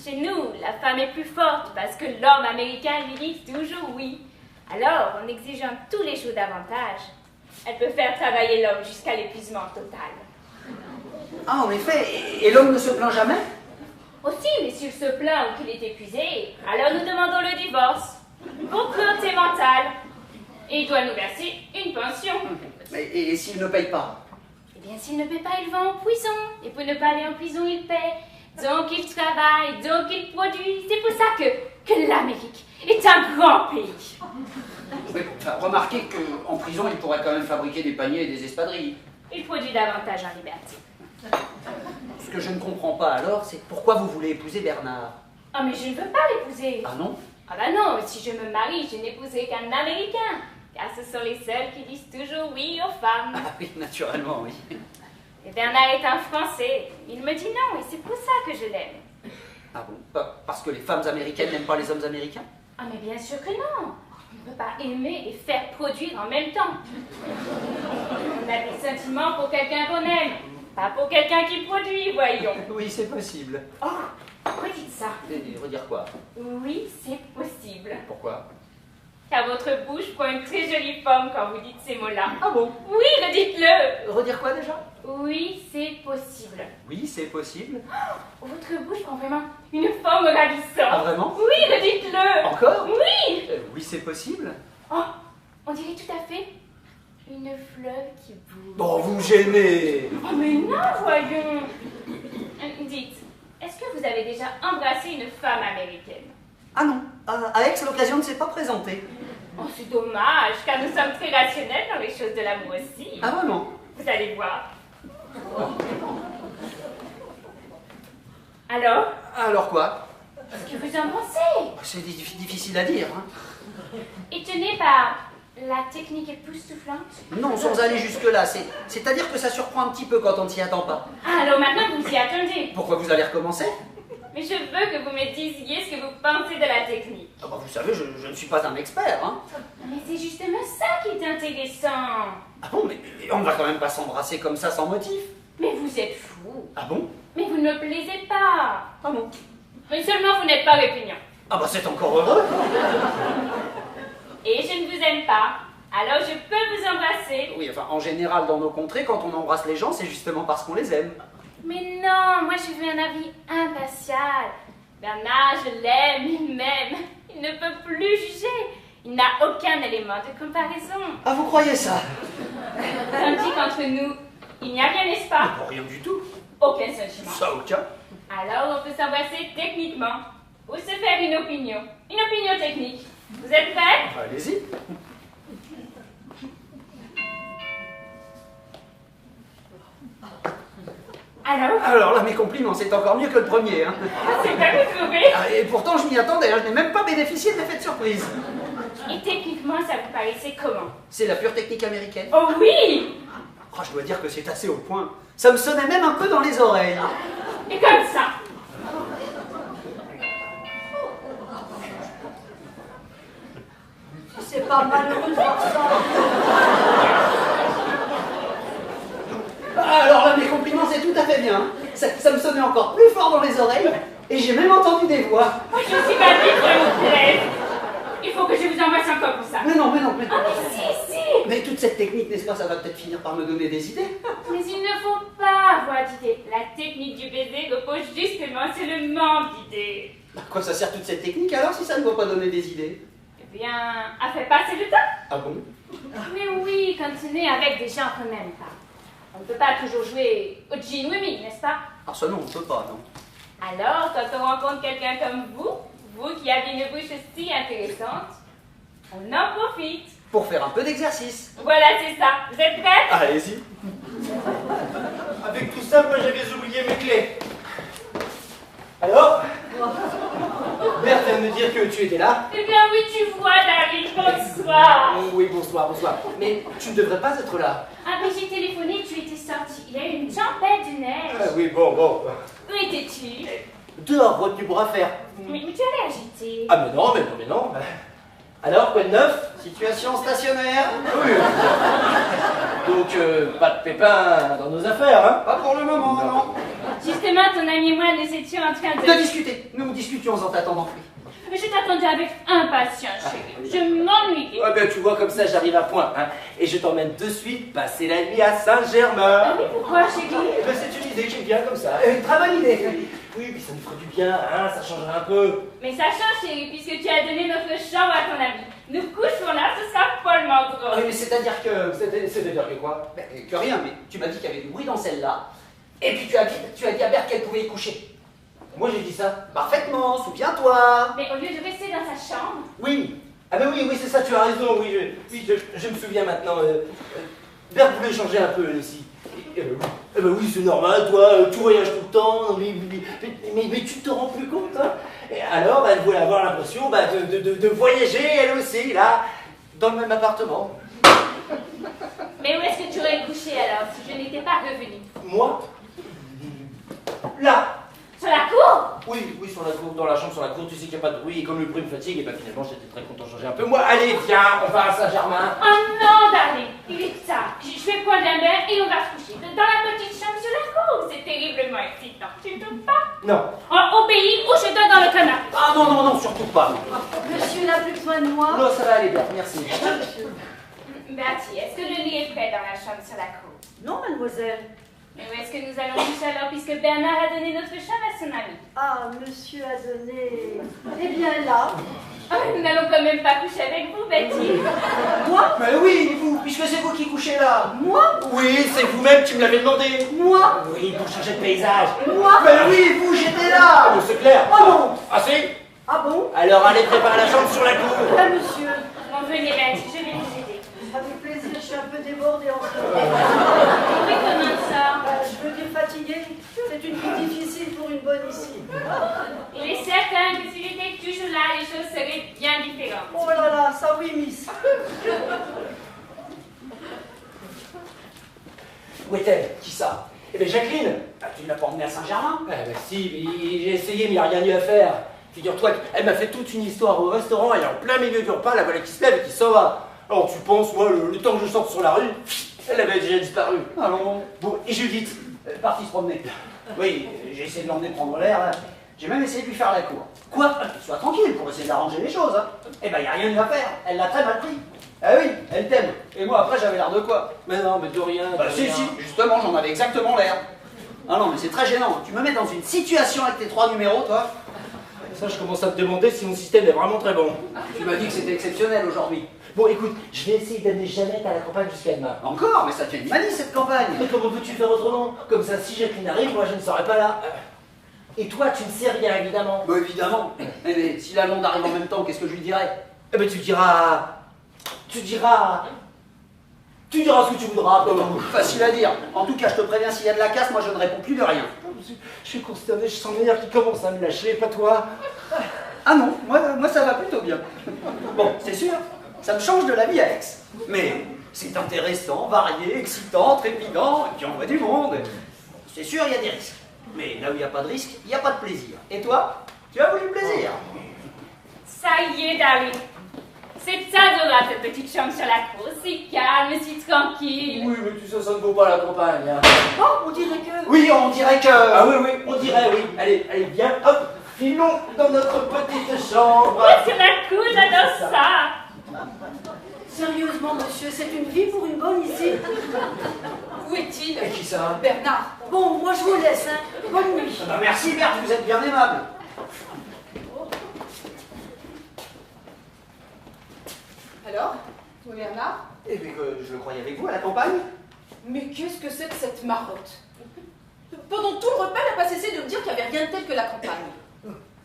Speaker 1: Chez nous, la femme est plus forte parce que l'homme américain lui dit toujours oui. Alors, en exigeant tous les jours davantage, elle peut faire travailler l'homme jusqu'à l'épuisement total.
Speaker 4: Ah, en effet, et l'homme ne se plaint jamais?
Speaker 1: Aussi, mais s'il se plaint ou qu'il est épuisé, alors nous demandons le divorce pour cruauté mentale. Et il doit nous verser une pension.
Speaker 4: Et s'il ne paye pas?
Speaker 1: Eh bien, s'il ne paie pas, il va en prison. Et pour ne pas aller en prison, il paie. Donc il travaille, donc il produit. C'est pour ça que l'Amérique est un grand pays.
Speaker 4: Oui, enfin, remarquez qu'en prison, il pourrait quand même fabriquer des paniers et des espadrilles.
Speaker 1: Il produit davantage en liberté.
Speaker 4: Ce que je ne comprends pas alors, c'est pourquoi vous voulez épouser Bernard?
Speaker 1: Oh, mais je ne veux pas l'épouser.
Speaker 4: Ah non?
Speaker 1: Ah bah non, si je me marie, je n'épouserai qu'un Américain. Car ce sont les seuls qui disent toujours oui aux femmes.
Speaker 4: Ah oui, naturellement, oui.
Speaker 1: Et Bernard est un Français. Il me dit non, et c'est pour ça que je l'aime.
Speaker 4: Ah bon? Parce que les femmes américaines n'aiment pas les hommes américains?
Speaker 1: Ah mais bien sûr que non. On ne peut pas aimer et faire produire en même temps. On a des sentiments pour quelqu'un qu'on aime, pas pour quelqu'un qui produit, voyons.
Speaker 4: Oui, c'est possible.
Speaker 1: Oh, redites ça.
Speaker 4: Et redire quoi?
Speaker 1: Oui, c'est possible.
Speaker 4: Pourquoi?
Speaker 1: Car votre bouche prend une très jolie forme quand vous dites ces mots-là.
Speaker 4: Ah bon?
Speaker 1: Oui, redites-le.
Speaker 4: Redire quoi déjà?
Speaker 1: Oui, c'est possible.
Speaker 4: Oui, c'est possible.
Speaker 1: Votre bouche prend vraiment une forme ravissante.
Speaker 4: Ah vraiment?
Speaker 1: Oui, redites-le.
Speaker 4: Encore?
Speaker 1: Oui.
Speaker 4: Oui, c'est possible.
Speaker 1: Oh, on dirait tout à fait une fleur qui bouge.
Speaker 4: Bon, vous me gênez.
Speaker 1: Oh, mais non, voyons. Dites, est-ce que vous avez déjà embrassé une femme américaine?
Speaker 4: Ah non, à Aix, l'occasion ne s'est pas présentée.
Speaker 1: Oh, c'est dommage, car nous sommes très rationnels dans les choses de l'amour aussi.
Speaker 4: Ah vraiment?
Speaker 1: Vous allez voir. Alors,
Speaker 4: Alors quoi?
Speaker 1: qu'est-ce que vous en pensez?
Speaker 4: C'est difficile à dire. Hein.
Speaker 1: Étonné par la technique époustouflante?
Speaker 4: Non, sans aller jusque-là. C'est-à-dire que ça surprend un petit peu quand on ne s'y attend pas.
Speaker 1: Ah, alors maintenant vous y attendez.
Speaker 4: Pourquoi vous allez recommencer?
Speaker 1: Mais je veux que vous me disiez ce que vous pensez de la technique.
Speaker 4: Ah bah, vous savez, je ne suis pas un expert. Hein.
Speaker 1: Mais c'est justement ça qui est intéressant.
Speaker 4: Ah bon, mais on ne va quand même pas s'embrasser comme ça sans motif.
Speaker 1: Mais vous êtes fou.
Speaker 4: Ah bon?
Speaker 1: Mais vous ne me plaisez pas.
Speaker 4: Ah bon?
Speaker 1: Mais seulement vous n'êtes pas répugnant.
Speaker 4: Ah bah c'est encore heureux.
Speaker 1: Et je ne vous aime pas. Alors je peux vous embrasser.
Speaker 4: Oui, enfin, en général, dans nos contrées, quand on embrasse les gens, c'est justement parce qu'on les aime.
Speaker 1: Mais non, moi je veux un avis impartial. Bernard, je l'aime, il m'aime. Il ne peut plus juger. Il n'a aucun élément de comparaison.
Speaker 4: Ah, vous croyez ça?
Speaker 1: Tandis qu'entre nous, il n'y a rien, n'est-ce pas?
Speaker 4: Bon, rien du tout.
Speaker 1: Aucun sentiment.
Speaker 4: Ça, aucun.
Speaker 1: Alors on peut s'embrasser techniquement. Ou se faire une opinion. Une opinion technique. Vous êtes prêts?
Speaker 4: Allez-y. Alors là, mes compliments, c'est encore mieux que le premier. Hein.
Speaker 1: C'est pas vous trouvez?
Speaker 4: Ah, et pourtant, je m'y attendais, hein, je n'ai même pas bénéficié de l'effet de surprise.
Speaker 1: Et techniquement, ça vous paraissait comment?
Speaker 4: C'est la pure technique américaine.
Speaker 1: Oh oui!
Speaker 4: Oh, je dois dire que c'est assez au point. Ça me sonnait même un peu dans les oreilles.
Speaker 1: Et comme ça.
Speaker 3: Si c'est pas malheureux de voir ça.
Speaker 7: Alors là, mes compliments, c'est tout à fait bien. Ça me sonnait encore plus fort dans les oreilles, et j'ai même entendu des voix.
Speaker 1: Oh, je suis pas vite, je vous plaît. Il faut que je vous envoie encore pour ça.
Speaker 7: Mais non.
Speaker 1: Ah, mais si.
Speaker 7: Mais toute cette technique, n'est-ce pas, ça va peut-être finir par me donner des idées.
Speaker 1: Mais il ne faut pas avoir d'idées. La technique du baiser repose justement sur le manque d'idées.
Speaker 7: À quoi ça sert toute cette technique alors si ça ne va pas donner des idées?
Speaker 1: Eh bien, à faire passer le temps.
Speaker 7: Ah bon?
Speaker 1: Mais oui, quand on est avec des gens qu'on n'aime pas. On ne peut pas toujours jouer au gin women, n'est-ce pas?
Speaker 7: Alors ça non, on ne peut pas, non.
Speaker 1: Alors, quand on rencontre quelqu'un comme vous qui avez une bouche si intéressante, on en profite.
Speaker 7: Pour faire un peu d'exercice.
Speaker 1: Voilà, c'est ça. Vous êtes prêts?
Speaker 2: Allez-y. Avec tout ça, moi j'avais oublié mes clés. Alors Berthe vient de me dire que tu étais là.
Speaker 1: Eh bien oui, tu vois, David, bonsoir.
Speaker 2: Oui, bonsoir. Mais tu ne devrais pas être là.
Speaker 1: Ah, mais j'ai téléphoné, tu étais sorti. Il y a eu une tempête de neige.
Speaker 2: Ah oui, bon.
Speaker 1: Où étais-tu?
Speaker 2: Dehors, retenu pour affaire.
Speaker 1: Mais tu as l'air agité.
Speaker 2: Ah mais non. Alors, quoi de neuf?
Speaker 7: Situation stationnaire.
Speaker 2: Oui. Donc, pas de pépins dans nos affaires, hein?
Speaker 7: Pas pour le moment, non.
Speaker 1: Justement, ton ami et moi, nous étions en train
Speaker 7: De discuter. Nous discutions en t'attendant.
Speaker 1: Mais je t'attendais avec impatience, chérie. Je m'ennuyais.
Speaker 2: Ah ben tu vois, comme ça j'arrive à point, hein. Et je t'emmène de suite passer la nuit à Saint-Germain.
Speaker 1: Ah oui, pourquoi, chérie?
Speaker 2: Ben, c'est une idée que j'ai bien comme ça.
Speaker 7: Une très bonne idée.
Speaker 2: Oui, puis ça nous ferait du bien, hein, ça changerait un peu.
Speaker 1: Mais ça change, chérie, puisque tu as donné notre chambre à ton ami. Nous coucherons là, ce sera follement
Speaker 7: Oui,
Speaker 1: drôle.
Speaker 7: mais c'est-à-dire que...
Speaker 2: C'est-à-dire que quoi?
Speaker 7: Que rien, mais tu m'as dit qu'il y avait du bruit dans celle-là. Et puis tu as dit à Berthe qu'elle pouvait y coucher.
Speaker 2: Moi j'ai dit ça.
Speaker 7: Parfaitement, souviens-toi.
Speaker 1: Mais au lieu de rester dans sa chambre,
Speaker 2: Oui. Ah ben oui, c'est ça, tu as raison, oui, je me souviens maintenant. Berthe voulait changer un peu, elle aussi. Eh ben oui, c'est normal, toi, tu voyages tout le temps, mais tu te rends plus compte, hein. Et alors, elle voulait avoir l'impression de voyager, elle aussi, là, dans le même appartement.
Speaker 1: mais où est-ce que tu aurais couché alors, si je n'étais pas revenue?
Speaker 2: Moi? Là.
Speaker 1: Sur la cour?
Speaker 2: Oui, sur la cour, dans la chambre, sur la cour, tu sais qu'il n'y a pas de bruit, et comme le bruit me fatigue, et ben finalement j'étais très content de changer un peu. Moi, allez, viens, on va à Saint-Germain.
Speaker 1: Oh non, Darling, il est tard. Je vais prendre un bain et on va se coucher. Dans la petite chambre sur la cour. C'est terriblement excitant. Tu ne trouves pas?
Speaker 2: Non.
Speaker 1: Au pays où je dors dans le canapé.
Speaker 2: Ah non, surtout pas.
Speaker 3: Monsieur n'a plus besoin de moi.
Speaker 2: Non, ça va aller bien, merci.
Speaker 1: Bertie, est-ce que le lit est prêt dans la chambre sur la cour?
Speaker 3: Non, mademoiselle.
Speaker 1: Mais où est-ce que nous allons coucher alors, puisque Bernard a donné notre chambre à son ami?
Speaker 3: Ah, monsieur a donné... Eh bien là.
Speaker 1: Oh, nous n'allons quand même pas coucher avec vous, Betty.
Speaker 3: Moi?
Speaker 7: Mais oui, vous, puisque c'est vous qui couchez là.
Speaker 3: Moi?
Speaker 2: Oui, c'est vous-même qui me l'avez demandé.
Speaker 3: Moi?
Speaker 2: Oui, pour changer de paysage.
Speaker 3: Moi?
Speaker 7: Mais oui, vous, j'étais là.
Speaker 2: Oh, c'est clair.
Speaker 3: Oh non.
Speaker 2: Ah si?
Speaker 3: Ah bon?
Speaker 2: Alors allez préparer la chambre sur la cour.
Speaker 3: Là, monsieur.
Speaker 1: Bon, venez, Betty, je vais vous aider.
Speaker 3: Avec plaisir, je suis un peu débordée en ce moment.
Speaker 1: Oui, comment ça?
Speaker 3: Je veux dire fatiguée. C'est une vie difficile pour une bonne ici.
Speaker 1: Il est certain que s'il était toujours là, les choses seraient bien différentes.
Speaker 3: Oh là là, ça oui, miss.
Speaker 7: Où est-elle?
Speaker 2: Qui ça? Eh bien Jacqueline.
Speaker 7: Ah, tu ne l'as pas emmenée à Saint-Germain?
Speaker 2: Eh ben si, mais j'ai essayé, mais il n'y a rien eu à faire. Figure-toi qu'elle m'a fait toute une histoire au restaurant, et en plein milieu du repas, la voilà qui se lève et qui s'en va. Alors tu penses, moi, le temps que je sorte sur la rue, elle avait déjà disparu.
Speaker 7: Allons.
Speaker 2: Bon, et Judith?
Speaker 7: Partie se promener. Oui, j'ai essayé de l'emmener prendre l'air. Là. J'ai même essayé de lui faire la cour.
Speaker 2: Quoi?
Speaker 7: Sois tranquille pour essayer d'arranger les choses. Hein. Eh ben, il n'y a rien eu à faire. Elle l'a très mal pris. Ah oui, elle t'aime. Et moi, après, j'avais l'air de quoi?
Speaker 2: Mais non, mais de rien.
Speaker 7: Bah, si, justement, j'en avais exactement l'air. Ah non, mais c'est très gênant. Tu me mets dans une situation avec tes 3 numéros, toi.
Speaker 2: Ça, je commence à me demander si mon système est vraiment très bon.
Speaker 7: Tu m'as dit que c'était exceptionnel aujourd'hui.
Speaker 2: Bon, écoute, je vais essayer d'amener Jeannette à la campagne jusqu'à demain.
Speaker 7: Encore? Mais ça te fait une manie, cette campagne.
Speaker 2: Mais comment peux-tu faire autrement? Comme ça, si Jacqueline arrive, moi, je ne serai pas là. Et toi, tu ne sais rien, évidemment.
Speaker 7: Bah, évidemment. Mais si la blonde arrive en même temps, qu'est-ce que je lui dirais?
Speaker 2: Eh ben, tu diras ce que tu voudras.
Speaker 7: Facile à dire. En tout cas, je te préviens, s'il y a de la casse, moi, je ne réponds plus de rien.
Speaker 2: Je suis consterné, je sens le nerf qui commence à me lâcher, pas toi.
Speaker 7: Ah non, moi ça va plutôt bien. Bon, c'est sûr, ça me change de la vie à Aix. Mais c'est intéressant, varié, excitant, trépidant, et puis on voit du monde. C'est sûr, il y a des risques. Mais là où il n'y a pas de risque, il n'y a pas de plaisir. Et toi, tu as voulu le plaisir?
Speaker 1: Ça y est, Darling. c'est adorable cette petite chambre sur la cour, si calme, si tranquille.
Speaker 2: Oui, mais tu sais, ça ne vaut pas la campagne. Hein.
Speaker 3: Oh, on dirait que...
Speaker 7: Oui, on dirait que...
Speaker 2: Ah oui, oui, on dirait, oui. Allez, allez, viens, hop, filons dans notre petite chambre.
Speaker 1: Oui, sur la cour, j'adore ça.
Speaker 3: Sérieusement, monsieur, c'est une vie pour une bonne ici.
Speaker 5: Où est-il?
Speaker 2: Et qui ça?
Speaker 5: Bernard.
Speaker 3: Bon, moi je vous laisse, hein. Bonne nuit.
Speaker 7: Ah bah merci Berthe, vous êtes bien aimable.
Speaker 5: Alors, toi Bernard?
Speaker 7: Eh bien, je le croyais avec vous à la campagne.
Speaker 5: Mais qu'est-ce que c'est que cette marotte? Pendant tout le repas, elle n'a pas cessé de me dire qu'il n'y avait rien de tel que la campagne.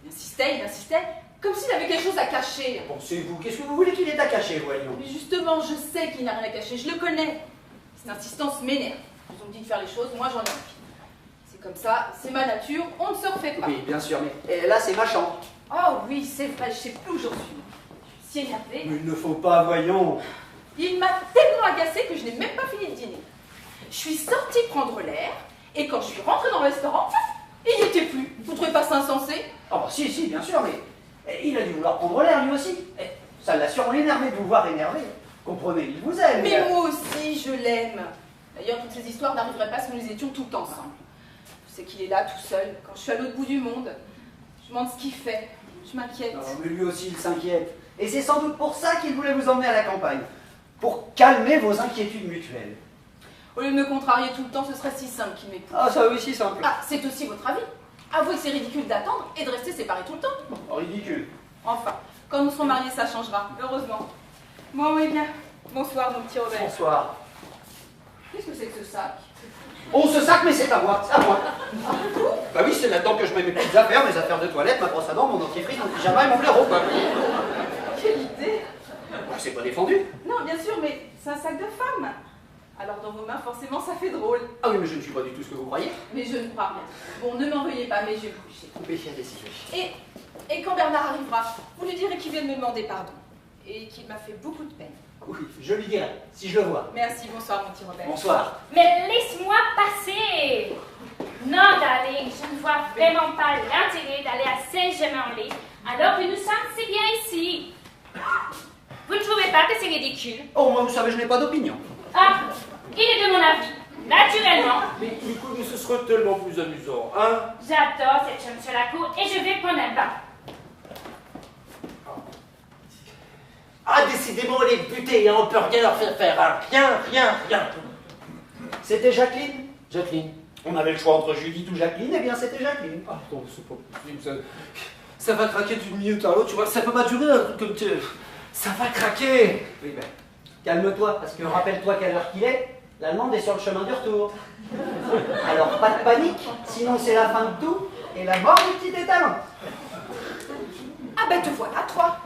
Speaker 5: Il insistait, comme s'il avait quelque chose à cacher.
Speaker 7: Pensez-vous, qu'est-ce que vous voulez qu'il ait à cacher, voyons?
Speaker 5: Mais justement, je sais qu'il n'a rien à cacher, je le connais. Cette insistance m'énerve. Quand on me dit de faire les choses, moi j'en ai envie. C'est comme ça, c'est ma nature, on ne se refait pas.
Speaker 7: Oui, bien sûr, mais là, c'est ma chambre.
Speaker 5: Oh oui, c'est vrai, je sais plus où j'en suis. Je suis si énervée.
Speaker 7: Mais il ne faut pas, voyons.
Speaker 5: Il m'a tellement agacée que je n'ai même pas fini de dîner. Je suis sortie prendre l'air, et quand je suis rentrée dans le restaurant, il n'y était plus. Vous trouvez pas ça insensé?
Speaker 7: Oh, bah, si, bien sûr, mais il a dû vouloir prendre l'air, lui aussi. Ça l'a sûrement énervé de vous voir énervé. Comprenez, il vous aime.
Speaker 5: Mais moi aussi, je l'aime. D'ailleurs, toutes ces histoires n'arriveraient pas si nous étions tout ensemble. Je sais qu'il est là, tout seul, quand je suis à l'autre bout du monde. Je me demande ce qu'il fait. Je m'inquiète.
Speaker 7: Non, mais lui aussi, il s'inquiète. Et c'est sans doute pour ça qu'il voulait vous emmener à la campagne. Pour calmer vos inquiétudes mutuelles.
Speaker 5: Au lieu de me contrarier tout le temps, ce serait si simple qu'il m'épouse.
Speaker 7: Ah, ça aussi simple.
Speaker 5: Ah, c'est aussi votre avis. Avouez que c'est ridicule d'attendre et de rester séparés tout le temps.
Speaker 7: Oh, ridicule.
Speaker 5: Enfin, quand nous serons mariés, ça changera, heureusement. Bon, oui, bien. Bonsoir, mon petit Robert.
Speaker 7: Bonsoir.
Speaker 5: Qu'est-ce que c'est que ce sac?
Speaker 7: Oh, ce sac, mais c'est à moi, c'est à moi. Bah oui, c'est là-dedans que je mets mes petites affaires, mes affaires de toilette, ma brosse à dents, mon dentifrice, mon pyjama et mon blaireau, quoi.
Speaker 5: Quelle idée!
Speaker 7: C'est pas défendu.
Speaker 5: Non, bien sûr, mais c'est un sac de femme. Alors dans vos mains, forcément, ça fait drôle.
Speaker 7: Ah oui, mais je ne suis pas du tout ce que vous croyez.
Speaker 5: Mais je ne crois rien. Bon, ne m'en veuillez pas, mais je vais me coucher.
Speaker 7: Oui, allez, si je vais.
Speaker 5: Et quand Bernard arrivera, vous lui direz qu'il vient de me demander pardon. Et qu'il m'a fait beaucoup de peine.
Speaker 7: Oui, je lui dirai, si je le vois.
Speaker 5: Merci, bonsoir, mon petit Robert.
Speaker 7: Bonsoir.
Speaker 1: Mais laisse-moi passer. Non, darling, je ne vois vraiment pas l'intérêt d'aller à Saint-Germain-en-Laye alors que nous sommes si bien ici. Vous ne trouvez pas que c'est ridicule?
Speaker 7: Oh, moi, vous savez, je n'ai pas d'opinion.
Speaker 1: Ah, il est de mon avis, naturellement.
Speaker 2: Mais écoute, mais ce serait tellement plus amusant, hein?
Speaker 1: J'adore cette chambre sur la cour et je vais prendre un bain.
Speaker 2: Ah, décidément, elle est butée, hein, on peut rien leur faire faire, hein. Rien.
Speaker 7: C'était Jacqueline?
Speaker 2: Jacqueline.
Speaker 7: On avait le choix entre Judith ou Jacqueline, eh bien, c'était Jacqueline.
Speaker 2: Ah non, c'est pas possible, ça va craquer d'une minute à l'autre, tu vois, ça peut pas durer un truc comme tu... Ça va craquer.
Speaker 7: Oui, ben, calme-toi, parce que rappelle-toi quelle heure qu'il est, l'Allemande est sur le chemin du retour. Alors, pas de panique, sinon c'est la fin de tout, et la mort du petit étalon.
Speaker 5: Ah ben te voilà, toi.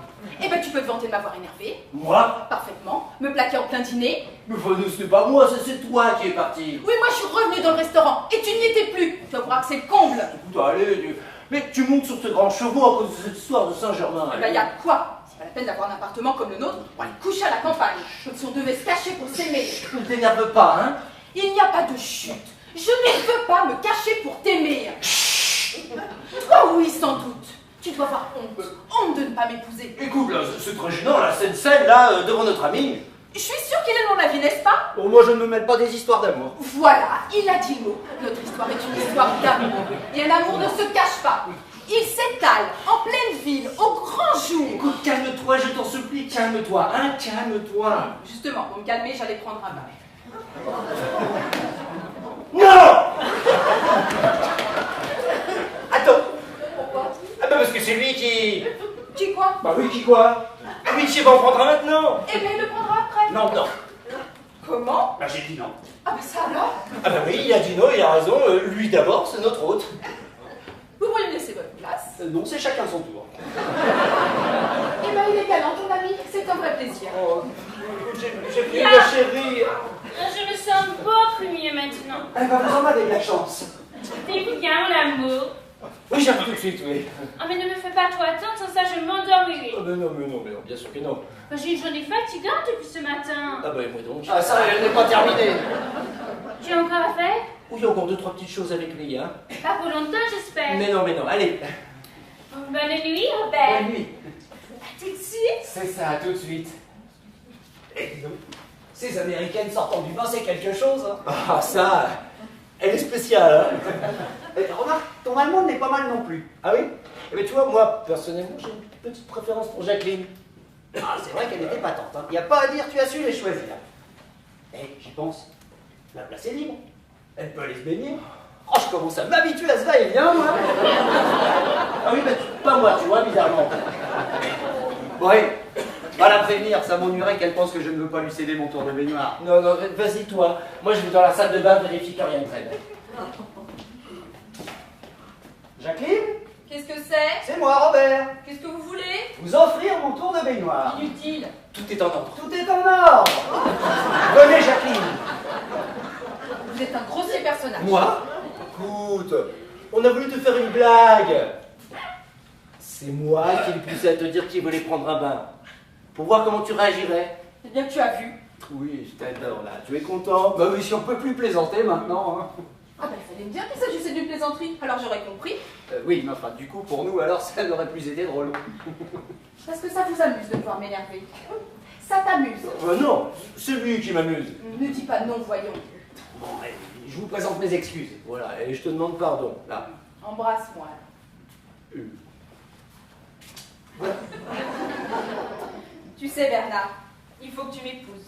Speaker 5: Eh ben tu peux te vanter de m'avoir énervé.
Speaker 2: Moi?
Speaker 5: Parfaitement. Me plaquer en plein dîner.
Speaker 2: Mais c'est pas moi, c'est toi qui es parti.
Speaker 5: Oui, moi je suis revenue dans le restaurant et tu n'y étais plus. Tu avoueras que c'est le comble.
Speaker 2: Écoute, allez, mais tu montes sur ce grand chevaux à cause de cette histoire de Saint-Germain.
Speaker 5: Eh ben y a quoi? C'est pas la peine d'avoir un appartement comme le nôtre pour aller coucher à la campagne. Comme si on devait se cacher pour s'aimer.
Speaker 2: Ne t'énerve pas, hein?
Speaker 5: Il n'y a pas de chute. Je ne veux pas me cacher pour t'aimer. Toi, oui, sans doute. Tu dois avoir honte. Honte de ne pas m'épouser.
Speaker 2: Écoute, là, c'est très gênant, là, cette scène, là, devant notre ami.
Speaker 5: Je suis sûre qu'il est dans la vie, n'est-ce pas?
Speaker 7: Oh, moi, je ne me mêle pas des histoires d'amour.
Speaker 5: Voilà, il a dit le mot. Notre histoire est une histoire d'amour. Et un amour ne se cache pas. Il s'étale en pleine ville, au grand jour.
Speaker 2: Écoute, calme-toi, je t'en supplie, calme-toi, hein, calme-toi.
Speaker 5: Justement, pour me calmer, j'allais prendre un bain.
Speaker 2: Non! Attends.
Speaker 5: Pourquoi?
Speaker 2: Ah bah parce que c'est lui qui...
Speaker 5: Qui quoi?
Speaker 2: Bah oui, qui quoi? Lui qui va en prendre un maintenant.
Speaker 5: Eh bien, il le prendra après.
Speaker 2: Non.
Speaker 5: Comment?
Speaker 7: Bah, j'ai dit non.
Speaker 5: Ah ben ça alors?
Speaker 2: Ah bah oui, il a dit non, il a raison, lui d'abord, c'est notre hôte.
Speaker 5: Vous pourriez me laisser votre place?
Speaker 7: Non, c'est chacun son tour.
Speaker 5: Eh ben, il est galant, ton ami. C'est un vrai plaisir.
Speaker 2: Oh, j'ai pris ma chérie.
Speaker 1: Je me sens beaucoup mieux maintenant.
Speaker 7: Eh ben, vous en avez de la chance.
Speaker 1: T'es bien, l'amour.
Speaker 2: Oui, j'arrive tout de suite, oui.
Speaker 1: Ah, mais ne me fais pas trop attendre, sans ça je m'endormirai.
Speaker 2: Oh, mais non, bien sûr que non.
Speaker 1: J'ai une journée fatigante depuis ce matin.
Speaker 2: Ah bah et moi donc.
Speaker 7: Ah, ça, elle n'est pas terminée.
Speaker 1: Tu as encore à faire?
Speaker 2: Oui, encore 2-3 petites choses avec lui, hein.
Speaker 1: Pas pour longtemps, j'espère.
Speaker 2: Mais non, allez.
Speaker 1: Bonne nuit, Robert.
Speaker 7: Bonne nuit.
Speaker 1: La petite
Speaker 5: suite?
Speaker 2: C'est ça, tout de suite.
Speaker 7: Et dis donc, ces Américaines sortant du bain, c'est quelque chose. Hein.
Speaker 2: Ah, ça, elle est spéciale, hein.
Speaker 7: Et remarque, ton allemande n'est pas mal non plus.
Speaker 2: Ah oui? Eh bien, tu vois, moi, personnellement, j'ai une petite préférence pour Jacqueline.
Speaker 7: Ah, c'est vrai qu'elle était patente. Il n'y a pas à dire, tu as su les choisir. Et j'y pense, la place est libre. Elle peut aller se baigner. Oh, je commence à m'habituer à ce va-et-vient, moi.
Speaker 2: Ah oui, mais pas moi, tu vois, bizarrement.
Speaker 7: Oui, va la prévenir, ça m'ennuierait qu'elle pense que je ne veux pas lui céder mon tour de baignoire.
Speaker 2: Non, non, vas-y, toi. Moi, je vais dans la salle de bain, vérifier que rien ne traîne.
Speaker 7: Jacqueline,
Speaker 5: Qu'est-ce que c'est?
Speaker 7: c'est moi, Robert.
Speaker 5: Qu'est-ce que vous voulez?
Speaker 7: Vous offrir mon tour de baignoire.
Speaker 5: Inutile.
Speaker 2: Tout est en ordre.
Speaker 7: Tout est en ordre. Venez, Jacqueline.
Speaker 5: Vous êtes un grossier personnage.
Speaker 2: Moi? Écoute, on a voulu te faire une blague. C'est moi qui l'ai poussé à te dire qu'il voulait prendre un bain. Pour voir comment tu réagirais.
Speaker 5: C'est bien que tu as vu.
Speaker 2: Oui, je t'adore là. Tu es content?
Speaker 7: Bah oui, si on peut plus plaisanter maintenant. Hein.
Speaker 5: Ah ben, il fallait me dire qu'il s'agissait d'une plaisanterie. Alors j'aurais compris.
Speaker 7: Oui, mais enfin, du coup, pour nous, alors, ça n'aurait plus été drôle.
Speaker 5: Parce que ça vous amuse de me voir m'énerver. Ça t'amuse.
Speaker 2: Non, c'est lui qui m'amuse.
Speaker 5: Ne dis pas non, voyons.
Speaker 2: Bon, allez, je vous présente mes excuses. Voilà, et je te demande pardon. Là.
Speaker 5: Embrasse-moi. Tu sais, Bernard, il faut que tu m'épouses.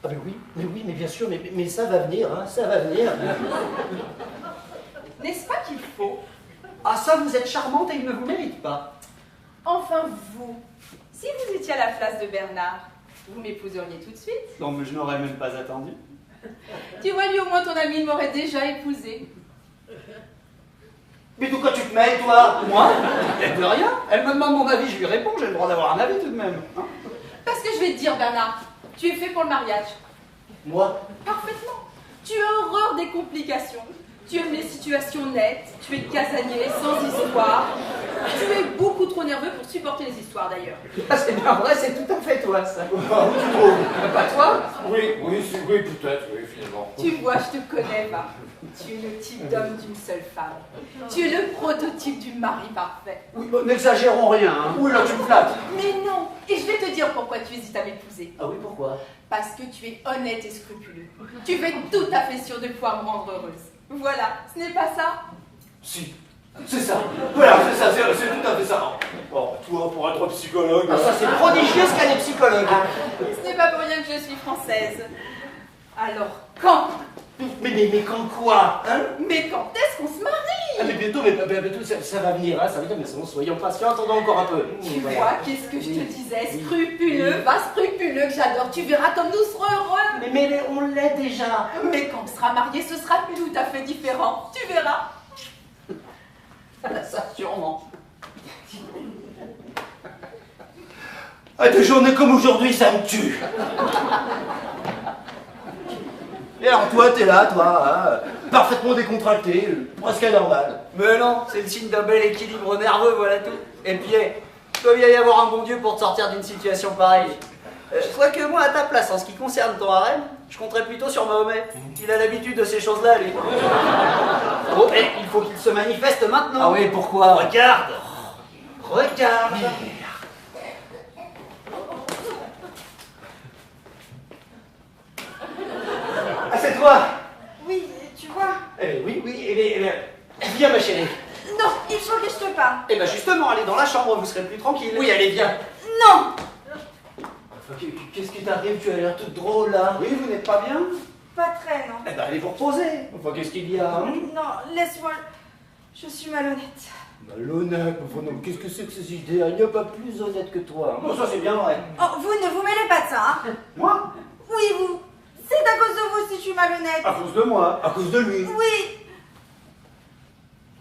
Speaker 2: Ah mais oui, mais bien sûr, mais ça va venir, hein, ça va venir.
Speaker 5: N'est-ce pas qu'il faut?
Speaker 7: Ah, ça, vous êtes charmante et il ne vous mérite pas.
Speaker 5: Enfin, vous, si vous étiez à la place de Bernard, vous m'épouseriez tout de suite.
Speaker 7: Non, mais je n'aurais même pas attendu.
Speaker 5: Tu vois, lui, au moins, ton ami m'aurait déjà épousé.
Speaker 7: Mais de quoi tu te mêles, toi? Moi? Elle de rien. Elle me demande mon avis, je lui réponds, j'ai le droit d'avoir un avis tout de même. Hein.
Speaker 5: Parce que je vais te dire, Bernard, tu es fait pour le mariage.
Speaker 2: Moi?
Speaker 5: Parfaitement. Tu as horreur des complications. Tu aimes les situations nettes. Tu es casanier, sans histoire. Tu es beaucoup trop nerveux pour supporter les histoires, d'ailleurs.
Speaker 7: Ah, c'est bien vrai, c'est tout à fait toi, ça.
Speaker 2: Ah, oui, tu trouves?
Speaker 7: Pas toi?
Speaker 2: Oui, peut-être, oui, finalement.
Speaker 5: Tu vois, je te connais, va. Tu es le type d'homme d'une seule femme. Tu es le prototype du mari parfait.
Speaker 7: Oui, bon, n'exagérons rien, hein.
Speaker 2: Oui, là, tu me flattes.
Speaker 5: Mais non. Et je vais te dire pourquoi tu hésites à m'épouser.
Speaker 2: Ah oui, pourquoi?
Speaker 5: Parce que tu es honnête et scrupuleux. Tu es tout à fait sûr de pouvoir me rendre heureuse. Voilà, ce n'est pas ça?
Speaker 2: Si, c'est ça. Voilà, c'est ça, c'est tout à fait ça. Bon, toi, pour être psychologue...
Speaker 7: Ah, ça, c'est prodigieux ce qu'elle est psychologue.
Speaker 5: Ce n'est pas pour rien que je suis française. Alors, quand?
Speaker 2: Mais quand quoi, hein?
Speaker 5: Mais quand est-ce qu'on se marie?
Speaker 2: Ah, mais bientôt, ça va venir, hein, ça va venir, mais soyons patients, attendons encore un peu.
Speaker 5: Tu
Speaker 2: Voilà.
Speaker 5: vois, qu'est-ce que je te disais? Scrupuleux, va scrupuleux, que j'adore. Tu verras comme nous serons heureux.
Speaker 2: Mais on l'est déjà.
Speaker 5: Mais quand on sera mariés, ce sera tout à fait différent. Tu verras.
Speaker 7: Ça, sûrement.
Speaker 2: Ah, des journées comme aujourd'hui, ça me tue. Et alors toi, t'es là, toi, hein, parfaitement décontracté, presque anormal.
Speaker 7: Mais non, c'est le signe d'un bel équilibre nerveux, voilà tout. Et puis, il doit bien y avoir un bon Dieu pour te sortir d'une situation pareille. Quoique moi, à ta place, en ce qui concerne ton harem, je compterais plutôt sur Mahomet. Il a l'habitude de ces choses-là, lui. Oh, et il faut qu'il se manifeste maintenant.
Speaker 2: Ah oui, pourquoi?
Speaker 7: Regarde. Regarde.
Speaker 2: Ah, c'est toi?
Speaker 6: Oui, tu vois.
Speaker 2: Eh bien, oui, eh bien, viens ma chérie.
Speaker 6: Non, il faut que je te parle.
Speaker 7: Eh ben justement, allez dans la chambre, vous serez plus tranquille.
Speaker 2: Oui, allez, viens.
Speaker 6: Non.
Speaker 2: Enfin, qu'est-ce qui t'arrive? Tu as l'air toute drôle, là.
Speaker 7: Oui, vous n'êtes pas bien?
Speaker 6: Pas très, non.
Speaker 7: Eh ben allez vous reposer.
Speaker 2: Enfin, qu'est-ce qu'il y a, hein?
Speaker 6: Non, laisse-moi. Je suis malhonnête.
Speaker 2: Malhonnête, enfin, non, qu'est-ce que c'est que ces idées? Il n'y a pas plus honnête que toi. Hein.
Speaker 7: Bon, ça c'est bien vrai.
Speaker 6: Oh, vous ne vous mêlez pas de ça, hein?
Speaker 7: Moi?
Speaker 6: Oui, vous. C'est à cause de vous si je suis malhonnête.
Speaker 7: À cause de moi.
Speaker 2: À cause de lui.
Speaker 6: Oui.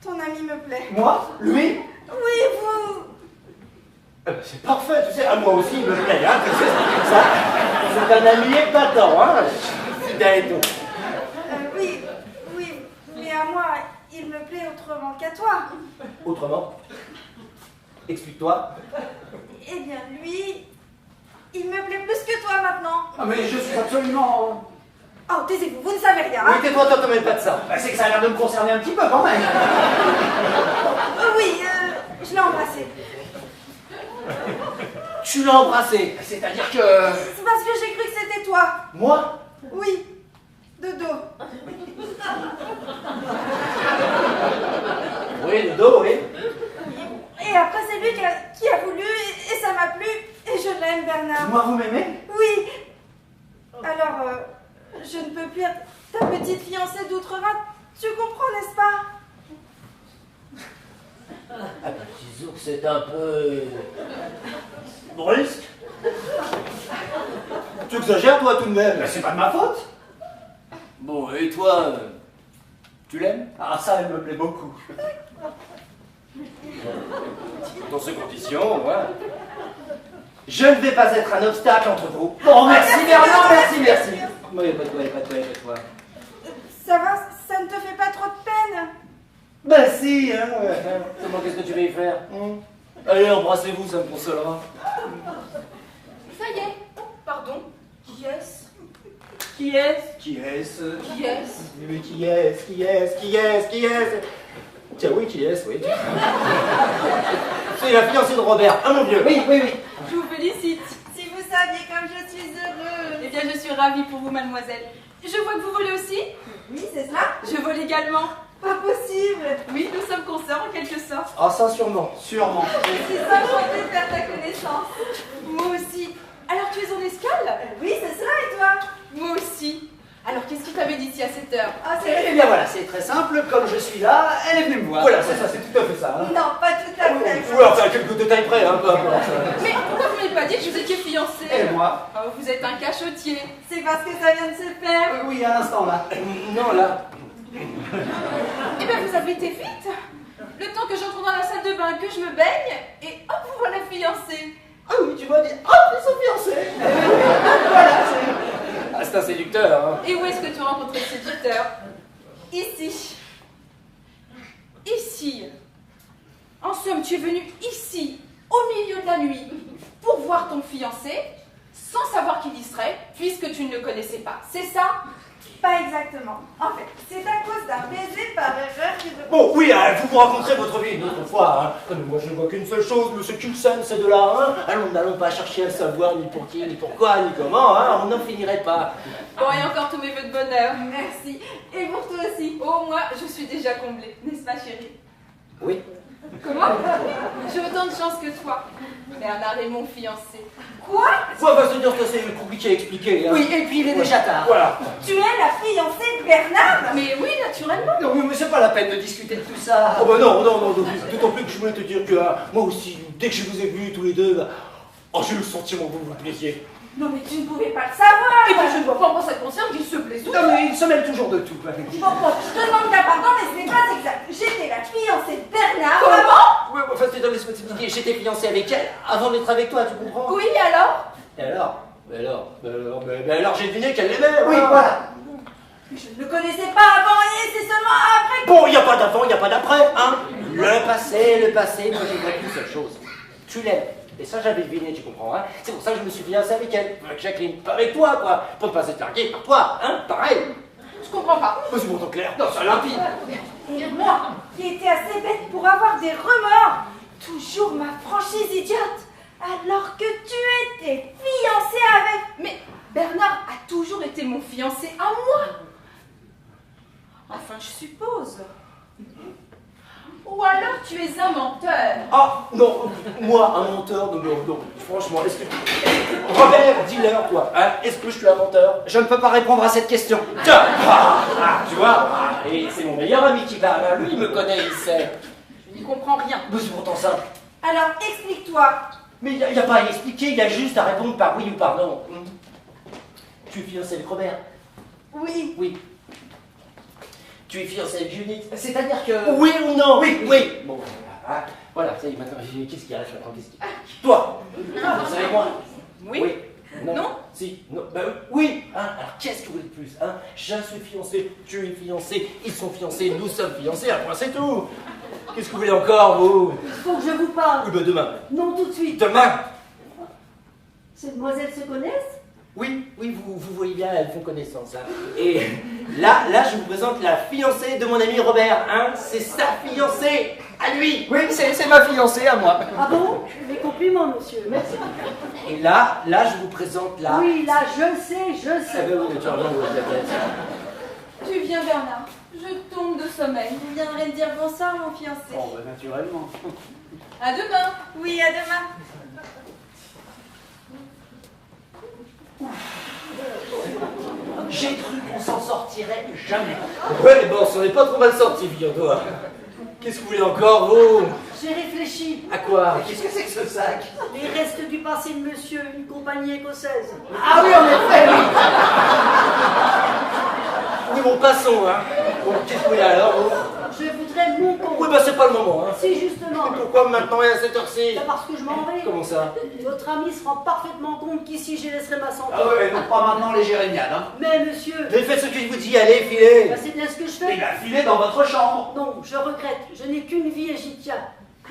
Speaker 6: Ton ami me plaît.
Speaker 2: Moi? Lui?
Speaker 6: Oui, vous.
Speaker 2: Eh ben, c'est parfait, tu sais, à moi aussi il me plaît, hein, tu sais, ça, c'est un ami épatant, hein, fidèle et tout.
Speaker 6: Oui, mais à moi, il me plaît autrement qu'à toi.
Speaker 2: Autrement? Explique-toi.
Speaker 6: Eh bien, lui, il me plaît plus que toi maintenant.
Speaker 7: Ah mais je suis absolument...
Speaker 6: Oh, taisez-vous, vous ne savez rien, hein?
Speaker 2: Oui, tais-toi, toi, t'en mets pas de ça.
Speaker 7: Bah, c'est que ça a l'air de me concerner un petit peu quand même.
Speaker 6: Oui, je l'ai embrassé.
Speaker 2: tu l'as embrassé. C'est-à-dire que...
Speaker 6: C'est parce que j'ai cru que c'était toi.
Speaker 2: Moi?
Speaker 6: Oui, de dos.
Speaker 2: Oui, le dos, oui.
Speaker 6: Et après, c'est lui qui a voulu, et ça m'a plu, et je l'aime, Bernard.
Speaker 7: Moi, vous m'aimez?
Speaker 6: Oui. Alors, je ne peux plus être ta petite fiancée d'outre-Rhin. Tu comprends, n'est-ce pas?
Speaker 2: Ah ben, disons que c'est un peu... brusque.
Speaker 7: Tu exagères, toi, tout de même. Mais c'est pas de ma faute.
Speaker 2: Bon, et toi, tu l'aimes?
Speaker 7: Ah, ça, elle me plaît beaucoup.
Speaker 2: Dans ces conditions, ouais.
Speaker 7: Je ne vais pas être un obstacle entre vous. Bon, merci, Bernard, merci. Oui, pas de toi.
Speaker 6: Ça va, ça ne te fait pas trop de peine?
Speaker 7: Ben si, hein.
Speaker 2: Comment qu'est-ce que tu vas y faire? Allez, embrassez-vous, ça me consolera.
Speaker 5: Ça y est. Pardon. Qui est-ce?
Speaker 7: Qui est-ce?
Speaker 5: Qui est-ce?
Speaker 7: Mais qui est-ce? Tiens, oui, qui est-ce, oui. C'est la fiancée de Robert. Ah, mon Dieu, oui.
Speaker 5: Je vous félicite.
Speaker 6: Si vous saviez comme je suis heureuse.
Speaker 5: Eh bien, je suis ravie pour vous, mademoiselle. Je vois que vous volez aussi.
Speaker 6: Oui, c'est ça?
Speaker 5: Je vole également.
Speaker 6: Pas possible.
Speaker 5: Oui, nous sommes consoeurs en quelque sorte.
Speaker 7: Ah, ça, sûrement.
Speaker 6: Je suis enchantée de faire ta connaissance.
Speaker 5: Moi aussi. Alors, tu es en escale?
Speaker 6: Oui, c'est ça, et toi?
Speaker 5: Moi aussi. Alors, qu'est-ce qui t'avait dit ici à cette heure?
Speaker 6: Ah,
Speaker 7: Eh bien voilà, c'est très simple. Comme je suis là, elle est venue me voir. Voilà, c'est ça, c'est tout à fait ça. Hein.
Speaker 6: Non, pas tout à fait.
Speaker 7: Ou alors, à quelques détails près, hein, peu importe.
Speaker 5: Mais pourquoi vous m'avez pas dit que vous étiez fiancée?
Speaker 7: Et moi?
Speaker 5: Oh, vous êtes un cachotier.
Speaker 6: C'est parce que ça vient de se faire.
Speaker 7: Oui, à l'instant, là.
Speaker 2: Non, là.
Speaker 5: Eh bien, vous avez été vite. Le temps que j'entre dans la salle de bain, que je me baigne, et hop, vous voilà fiancée.
Speaker 7: Ah oui, tu m'as dit, hop, ils sont fiancés. Voilà,
Speaker 2: Ah, c'est un séducteur, hein.
Speaker 5: Et où est-ce que tu as rencontré le séducteur? Ici. Ici. En somme, tu es venu ici, au milieu de la nuit, pour voir ton fiancé, sans savoir qu'il y serait, puisque tu ne le connaissais pas. C'est ça?
Speaker 6: Pas exactement. En fait, c'est à cause d'un baiser par erreur que je...
Speaker 7: Bon, oui, vous vous raconterez votre vie une autre fois. Hein. Moi, je ne vois qu'une seule chose, monsieur Coulson, c'est de là. Hein. Allons, n'allons pas chercher à savoir ni pour qui, ni pourquoi, ni comment. Hein. On n'en finirait pas.
Speaker 5: Bon, et encore tous mes vœux de bonheur.
Speaker 6: Merci. Et pour toi aussi.
Speaker 5: Oh, moi, je suis déjà comblée, n'est-ce pas, chérie?
Speaker 7: Oui.
Speaker 5: Comment? J'ai autant de chance que toi. Bernard est mon fiancé.
Speaker 6: Quoi?
Speaker 7: Ça va se dire que c'est compliqué à expliquer. Hein.
Speaker 3: Oui, et puis il est déjà tard.
Speaker 7: Voilà.
Speaker 6: Tu es la fiancée de Bernard?
Speaker 5: Mais oui, naturellement.
Speaker 7: Non, mais c'est pas la peine de discuter de tout ça.
Speaker 2: Oh bah non, d'autant plus que je voulais te dire que moi aussi, dès que je vous ai vus tous les deux, j'ai eu le sentiment que vous vous plaisiez.
Speaker 6: Non, mais tu ne pouvais pas le savoir.
Speaker 5: Et puis je ne vois pas en quoi ça te concerne qu'il se plaise.
Speaker 7: Non, mais il se mêle toujours de tout.
Speaker 6: Bon, je te demande ta pardon, mais ce n'est pas exact. J'étais la fiancée de Bernard.
Speaker 5: Comment?
Speaker 2: Ouais, enfin, laisse-moi t'expliquer, j'étais fiancé avec elle avant d'être avec toi, tu comprends?
Speaker 5: Oui, alors?
Speaker 7: Et alors?
Speaker 2: Alors j'ai deviné qu'elle l'aimait.
Speaker 7: Oui, voilà.
Speaker 6: Je ne le connaissais pas avant et c'est seulement après.
Speaker 2: Bon, il n'y a pas d'avant, il n'y a pas d'après, hein? Le passé, moi j'ai compris une seule chose. Tu l'aimes. Et ça, j'avais deviné, tu comprends, hein? C'est pour ça que je me suis fiancé avec elle, avec Jacqueline, pas avec toi, quoi. Pour ne pas être largué par toi, hein? Pareil.
Speaker 5: Je comprends pas.
Speaker 2: Mais c'est pourtant clair, non, c'est limpide.
Speaker 6: Et moi, qui étais assez bête pour avoir des remords, toujours ma franchise idiote, alors que tu étais fiancée avec...
Speaker 5: Mais Bernard a toujours été mon fiancé à moi. Enfin, je suppose. Ou alors tu es un menteur.
Speaker 2: Ah, non, moi, un menteur, non, franchement, est-ce que... Robert, dis-leur, toi, hein? Est-ce que je suis un menteur?
Speaker 7: Je ne peux pas répondre à cette question.
Speaker 2: Tiens, tu vois, et c'est mon meilleur ami qui parle, hein. Lui, il me connaît, il sait.
Speaker 5: Je n'y comprends rien.
Speaker 2: Mais c'est pourtant simple.
Speaker 6: Alors explique-toi.
Speaker 2: Mais il n'y a pas à expliquer, il y a juste à répondre par oui ou par non. Tu es fiancé avec Robert?
Speaker 6: Oui.
Speaker 2: Oui. Tu es fiancé avec Judith?
Speaker 7: C'est-à-dire que...
Speaker 2: Oui ou non?
Speaker 7: Oui.
Speaker 2: Bon, voilà, ça y est, maintenant, qu'est-ce qui reste maintenant? Toi, vous savez moi?
Speaker 5: Oui. Non.
Speaker 2: Si, non, bah oui, hein? Alors qu'est-ce que vous voulez de plus, hein? Je suis fiancé, tu es fiancé, ils sont fiancés, nous sommes fiancés, à point c'est tout. Qu'est-ce que vous voulez encore, vous?
Speaker 6: Il faut que je vous parle.
Speaker 2: Oui, bah demain.
Speaker 6: Non, tout de suite.
Speaker 2: Demain?
Speaker 6: Ces demoiselles se connaissent?
Speaker 2: Oui, vous voyez bien, elles font connaissance. Hein. Et là, je vous présente la fiancée de mon ami Robert. Hein. C'est sa fiancée, à lui.
Speaker 7: Oui, c'est ma fiancée à moi.
Speaker 3: Ah bon? Mes compliments, monsieur. Merci.
Speaker 2: Et là, je vous présente la...
Speaker 3: Oui, là, je sais.
Speaker 2: Ah ben oui, tu as raison, oui, peut-être.
Speaker 5: Tu viens, Bernard. Je tombe de sommeil.
Speaker 6: Vous viendrez me dire bonsoir, mon fiancé.
Speaker 7: Oh, bah, naturellement.
Speaker 5: À demain.
Speaker 6: Oui, à demain.
Speaker 2: J'ai cru qu'on s'en sortirait jamais. Ouais, mais bon, on s'en est pas trop mal sorti, figure-toi. Qu'est-ce que vous voulez encore, vous?
Speaker 3: J'ai réfléchi.
Speaker 2: À quoi?
Speaker 7: Qu'est-ce que c'est que ce sac?
Speaker 3: Les restes du passé de monsieur, une compagnie écossaise.
Speaker 2: Ah oui, en effet, oui. Oui, bon, passons, hein. Bon, qu'est-ce que vous voulez alors, vous?
Speaker 3: Je voudrais mon compte.
Speaker 2: Oui, bah c'est pas le moment, hein.
Speaker 3: Si, justement.
Speaker 2: Mais pourquoi maintenant et à cette heure-ci?
Speaker 3: C'est parce que je m'en vais.
Speaker 2: Comment ça?
Speaker 3: Votre ami se rend parfaitement compte qu'ici, j'y laisserai ma santé.
Speaker 7: Ah ouais, donc pas maintenant les jérémiades, hein.
Speaker 3: Mais monsieur,
Speaker 2: Mais faites ce que je vous dis, allez, filez.
Speaker 3: bah, c'est bien ce que je
Speaker 7: Et
Speaker 3: fais.
Speaker 7: la filez dans votre chambre.
Speaker 3: Non, je regrette. Je n'ai qu'une vie et j'y tiens.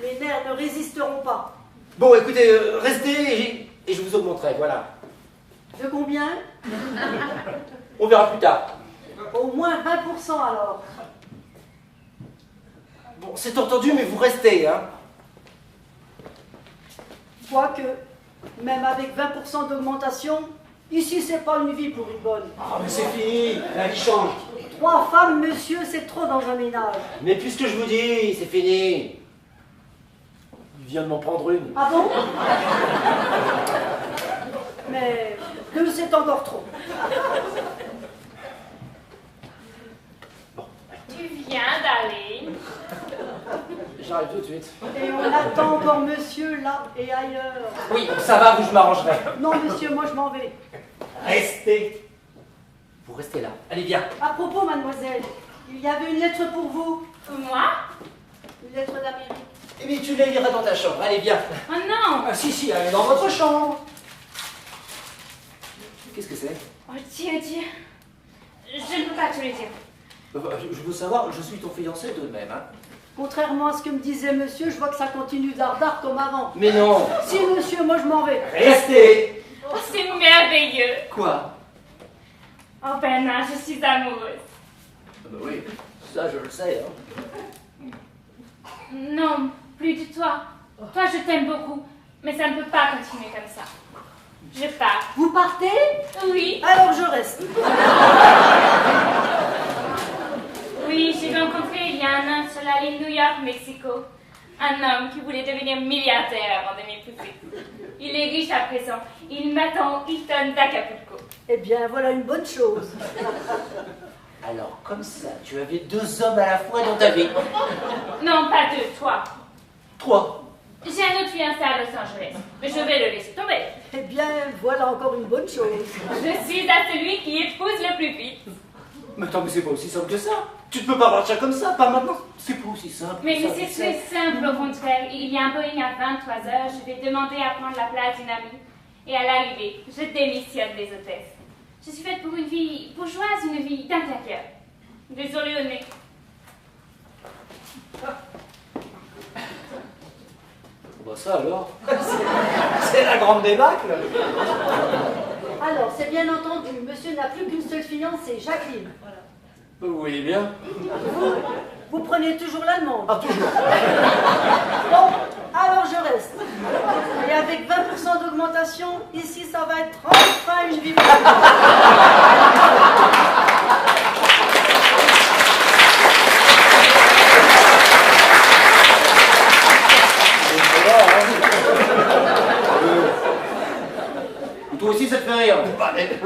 Speaker 3: Mes nerfs ne résisteront pas.
Speaker 2: Bon, écoutez, restez et je vous augmenterai, voilà.
Speaker 3: De combien?
Speaker 2: On verra plus tard.
Speaker 3: Au moins 20% alors.
Speaker 2: Bon, c'est entendu, mais vous restez, hein.
Speaker 3: Quoique, même avec 20% d'augmentation, ici c'est pas une vie pour une bonne.
Speaker 2: Ah, mais c'est fini, la vie change.
Speaker 3: 3 femmes, monsieur, c'est trop dans un ménage.
Speaker 2: Mais puisque je vous dis, c'est fini. Il vient de m'en prendre une.
Speaker 3: Ah bon? Mais 2 c'est encore trop.
Speaker 1: Tu viens d'aller.
Speaker 2: J'arrive tout de suite.
Speaker 3: Et on attend encore monsieur là et ailleurs.
Speaker 2: Oui, ça va, vous, je m'arrangerai.
Speaker 3: Non monsieur, moi je m'en vais.
Speaker 2: Restez. Vous restez là. Allez, viens.
Speaker 3: À propos, mademoiselle, il y avait une lettre pour vous.
Speaker 1: Moi?
Speaker 3: Une lettre d'Amérique.
Speaker 2: Eh bien, tu la liras dans ta chambre. Allez, viens.
Speaker 1: Oh non!
Speaker 2: Ah, si, elle est dans votre chambre. Qu'est-ce que c'est?
Speaker 1: Oh Dieu. Je ne peux pas te le dire.
Speaker 2: Je veux savoir, je suis ton fiancé tout de même, hein.
Speaker 3: Contrairement à ce que me disait monsieur, je vois que ça continue d'ardard comme avant.
Speaker 2: Mais non.
Speaker 3: Si monsieur, moi je m'en vais.
Speaker 2: Restez.
Speaker 1: Oh, c'est merveilleux.
Speaker 2: Quoi?
Speaker 1: Oh Bernard, je suis amoureuse.
Speaker 2: Ah bah oui, ça je le sais, hein.
Speaker 1: Non, plus de toi. Toi, je t'aime beaucoup, mais ça ne peut pas continuer comme ça. Je pars.
Speaker 3: Vous partez?
Speaker 1: Oui,
Speaker 3: Alors je reste.
Speaker 1: oui, j'ai rencontré il y a un an sur la ligne New York-Mexico un homme qui voulait devenir milliardaire avant de m'épouser. Il est riche à présent. Il m'attend au Hilton d'Acapulco.
Speaker 3: Eh bien, voilà une bonne chose.
Speaker 2: Alors, comme ça, tu avais 2 hommes à la fois dans ta vie.
Speaker 1: Non, pas 2, 3.
Speaker 2: 3.
Speaker 1: J'ai un autre fiancé à Los Angeles, mais je vais le laisser tomber.
Speaker 3: Eh bien, voilà encore une bonne chose.
Speaker 1: Je suis à celui qui épouse le plus vite.
Speaker 2: Mais attends, mais c'est pas aussi simple que ça. Tu ne peux pas partir comme ça, pas maintenant. C'est pas aussi simple.
Speaker 1: Mais
Speaker 2: que ça,
Speaker 1: c'est
Speaker 2: tu sais.
Speaker 1: très simple au contraire. Il y a un Boeing à 23h, je vais demander à prendre la place d'une amie. Et à l'arrivée, je démissionne des hôtesses. Je suis faite pour une vie bourgeoise, une vie d'intérieur. Désolée au nez.
Speaker 2: Bah ça alors. C'est la grande débâcle.
Speaker 3: Alors, c'est bien entendu, monsieur n'a plus qu'une seule fiancée, Jacqueline.
Speaker 2: Vous voyez bien.
Speaker 3: Vous prenez toujours l'allemande.
Speaker 2: Ah, toujours.
Speaker 3: Bon, alors je reste. Et avec 20% d'augmentation, ici ça va être enfin une vie.
Speaker 2: Toi aussi, ça te fait rire.
Speaker 7: Bah, mais...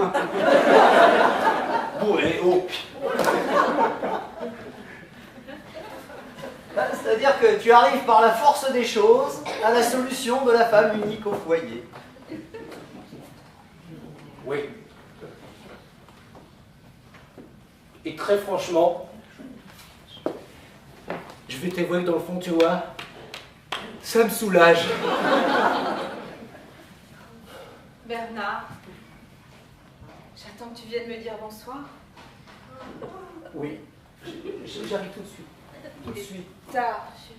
Speaker 7: Bon, et oh. C'est-à-dire que tu arrives par la force des choses à la solution de la femme unique au foyer.
Speaker 2: Oui. Et très franchement, je vais t'avouer que dans le fond, tu vois, ça me soulage.
Speaker 5: Bernard, j'attends que tu viennes me dire bonsoir.
Speaker 2: Oui, j'arrive tout de suite. Tout de suite.
Speaker 5: Tard, chérie.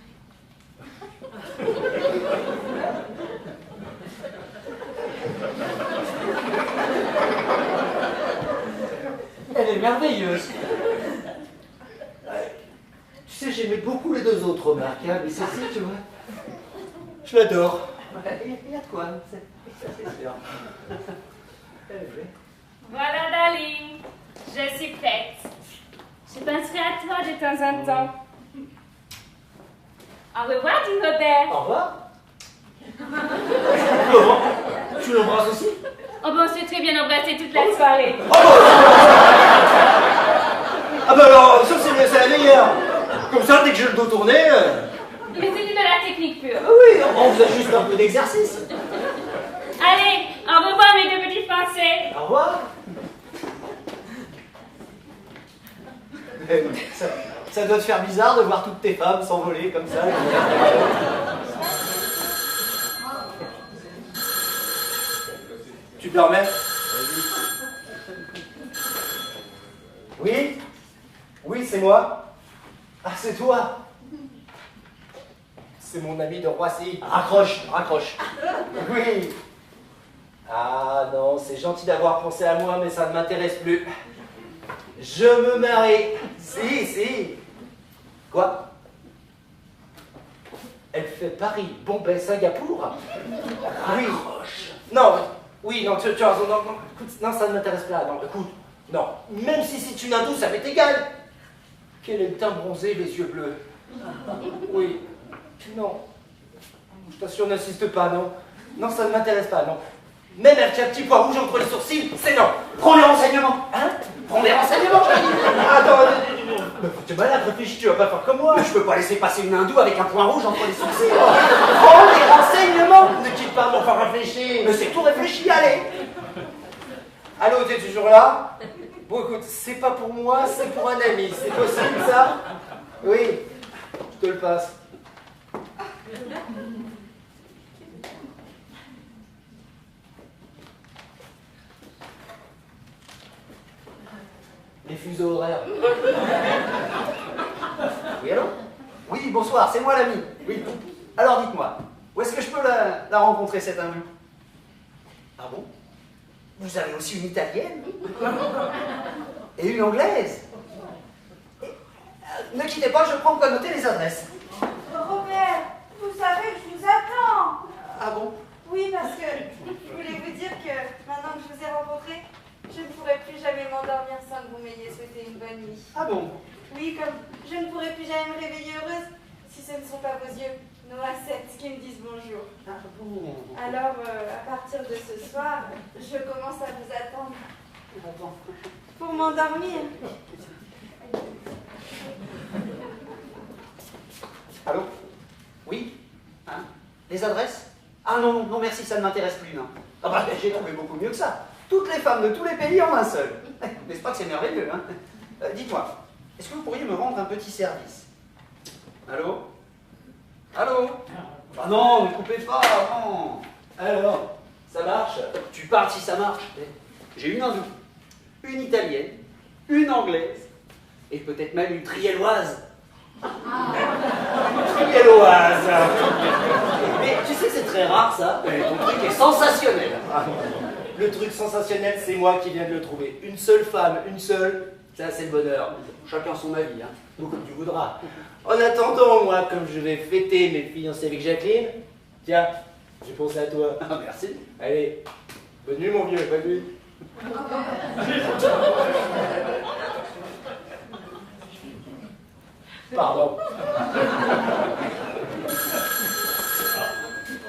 Speaker 7: Elle est merveilleuse.
Speaker 2: Tu sais, j'aimais beaucoup les deux autres remarques, hein, mais celle-ci, tu vois, je l'adore.
Speaker 7: Il y a de quoi, c'est sûr.
Speaker 1: Voilà, darling. Je suis prête. Je penserai à toi de temps en temps. Au revoir, dit Robert.
Speaker 2: Au revoir. Comment? Tu l'embrasses aussi?
Speaker 1: Oh bon, on s'est très bien embrassé toute la soirée.
Speaker 2: Ah bah alors, ça c'est la meilleure. Comme ça, dès que j'ai le dos tourné...
Speaker 1: Mais c'était de la technique pure.
Speaker 2: Ah oui, on faisait juste un peu d'exercice.
Speaker 1: Allez, au revoir mes deux petits Français.
Speaker 2: Au revoir.
Speaker 7: Ça doit te faire bizarre de voir toutes tes femmes s'envoler comme ça.
Speaker 2: Tu permets? Oui? Oui, c'est moi. Ah, c'est toi. C'est mon ami de Roissy.
Speaker 7: Raccroche, raccroche.
Speaker 2: Oui. Ah non, c'est gentil d'avoir pensé à moi, mais ça ne m'intéresse plus. Je me marie. Si. Quoi? Elle fait Paris, Bombay, Singapour? Oui. Non, oui, non, tu as raison. Non, écoute, non, ça ne m'intéresse pas. Non, écoute, non. Même si c'est une hindoue, ça m'est égal. Quel est le teint bronzé, les yeux bleus? Oui. Non. Je t'assure, n'insiste pas, non. Non, ça ne m'intéresse pas, non. Même un petit pois rouge entre les sourcils, c'est non.
Speaker 7: Prends les renseignements.
Speaker 2: Hein?
Speaker 7: Prends les renseignements, je dis.
Speaker 2: Attends, t'es malade, réfléchis, tu vas pas faire comme moi.
Speaker 7: Je peux pas laisser passer une hindoue avec un point rouge entre les sourcils.
Speaker 2: Prends les renseignements. Ne quitte pas mon faire réfléchir.
Speaker 7: Mais c'est tout réfléchi, allez.
Speaker 2: Allô, t'es toujours là? Bon, écoute, c'est pas pour moi, c'est pour un ami. C'est possible, ça? Oui, je te le passe. Les fuseaux horaires.
Speaker 7: Oui, allô? Oui, bonsoir, c'est moi l'ami. Oui. Alors dites-moi, où est-ce que je peux la rencontrer, cette hindoue? Ah bon? Vous avez aussi une italienne? Et une anglaise? Ne quittez pas, je prends quoi noter les adresses.
Speaker 6: Robert, vous savez que je vous attends.
Speaker 7: Ah bon?
Speaker 6: Oui, parce que je voulais vous dire que maintenant que je vous ai rencontré, je ne pourrai plus jamais m'endormir sans que vous m'ayez souhaité une bonne nuit.
Speaker 7: Ah bon?
Speaker 6: Oui, comme je ne pourrai plus jamais me réveiller heureuse si ce ne sont pas vos yeux noisettes qui me disent bonjour.
Speaker 7: Ah bon?
Speaker 6: Alors, à partir de ce soir, je commence à vous attendre pour m'endormir.
Speaker 7: Allô? Oui? Hein? Les adresses? Ah non, non merci, ça ne m'intéresse plus, non. Ah bah j'ai trouvé beaucoup mieux que ça. Toutes les femmes de tous les pays en un seul. N'est-ce pas que c'est merveilleux, hein? Dites-moi, est-ce que vous pourriez me rendre un petit service? Allô? Allô? Ah non, ne coupez pas, non.
Speaker 2: Alors, ça marche?
Speaker 7: Tu parles si ça marche. J'ai une hindoue, une italienne, une anglaise, et peut-être même une trielloise.
Speaker 2: Trielloise.
Speaker 7: Mais tu sais, c'est très rare ça. Et ton truc est sensationnel.
Speaker 2: Le truc sensationnel, c'est moi qui viens de le trouver. Une seule femme, une seule, ça c'est le bonheur.
Speaker 7: Chacun son avis, hein.
Speaker 2: Comme tu voudras. En attendant, moi, comme je vais fêter mes fiancées avec Jacqueline, tiens, j'ai pensé à toi.
Speaker 7: Ah, merci.
Speaker 2: Allez, bonne nuit mon vieux, bonne nuit. Pardon.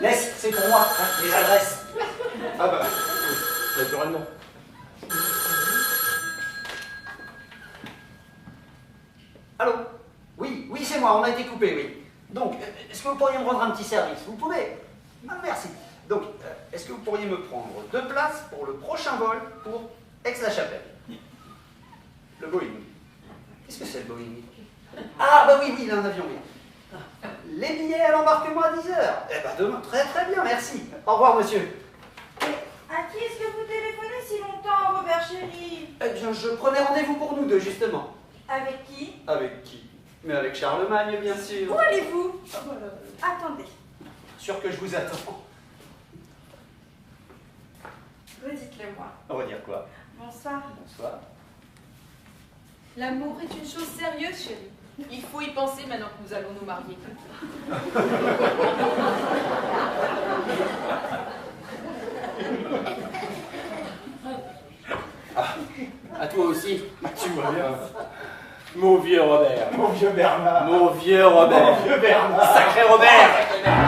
Speaker 7: Laisse, c'est pour moi, hein, les adresses.
Speaker 2: Ah bah, naturellement.
Speaker 7: Allô? Oui, oui, c'est moi, on a été coupé, oui. Donc, est-ce que vous pourriez me rendre un petit service? Vous pouvez? Ah, merci. Donc, est-ce que vous pourriez me prendre 2 places pour le prochain vol pour Aix-la-Chapelle? Le Boeing. Qu'est-ce que c'est le Boeing? Ah, bah oui, il a un avion, oui. Les billets à l'embarquement à 10h. Eh ben demain, très très bien, merci. Au revoir, monsieur.
Speaker 6: À qui est-ce que vous téléphonez si longtemps, Robert chéri?
Speaker 7: Eh bien, je prenais rendez-vous pour nous deux, justement.
Speaker 6: Avec qui?
Speaker 7: Avec qui? Mais avec Charlemagne, bien sûr.
Speaker 6: Où allez-vous? Attendez,
Speaker 7: Sûr que je vous attends.
Speaker 6: redites-le moi.
Speaker 7: On va dire quoi?
Speaker 6: Bonsoir.
Speaker 7: Bonsoir.
Speaker 5: L'amour est une chose sérieuse, chérie. Il faut y penser maintenant que nous allons nous marier.
Speaker 8: À toi aussi. Tu vois bien. Mon vieux Robert.
Speaker 7: Mon vieux Bernard.
Speaker 8: Mon vieux Robert.
Speaker 7: Mon vieux Bernard.
Speaker 8: Sacré Robert.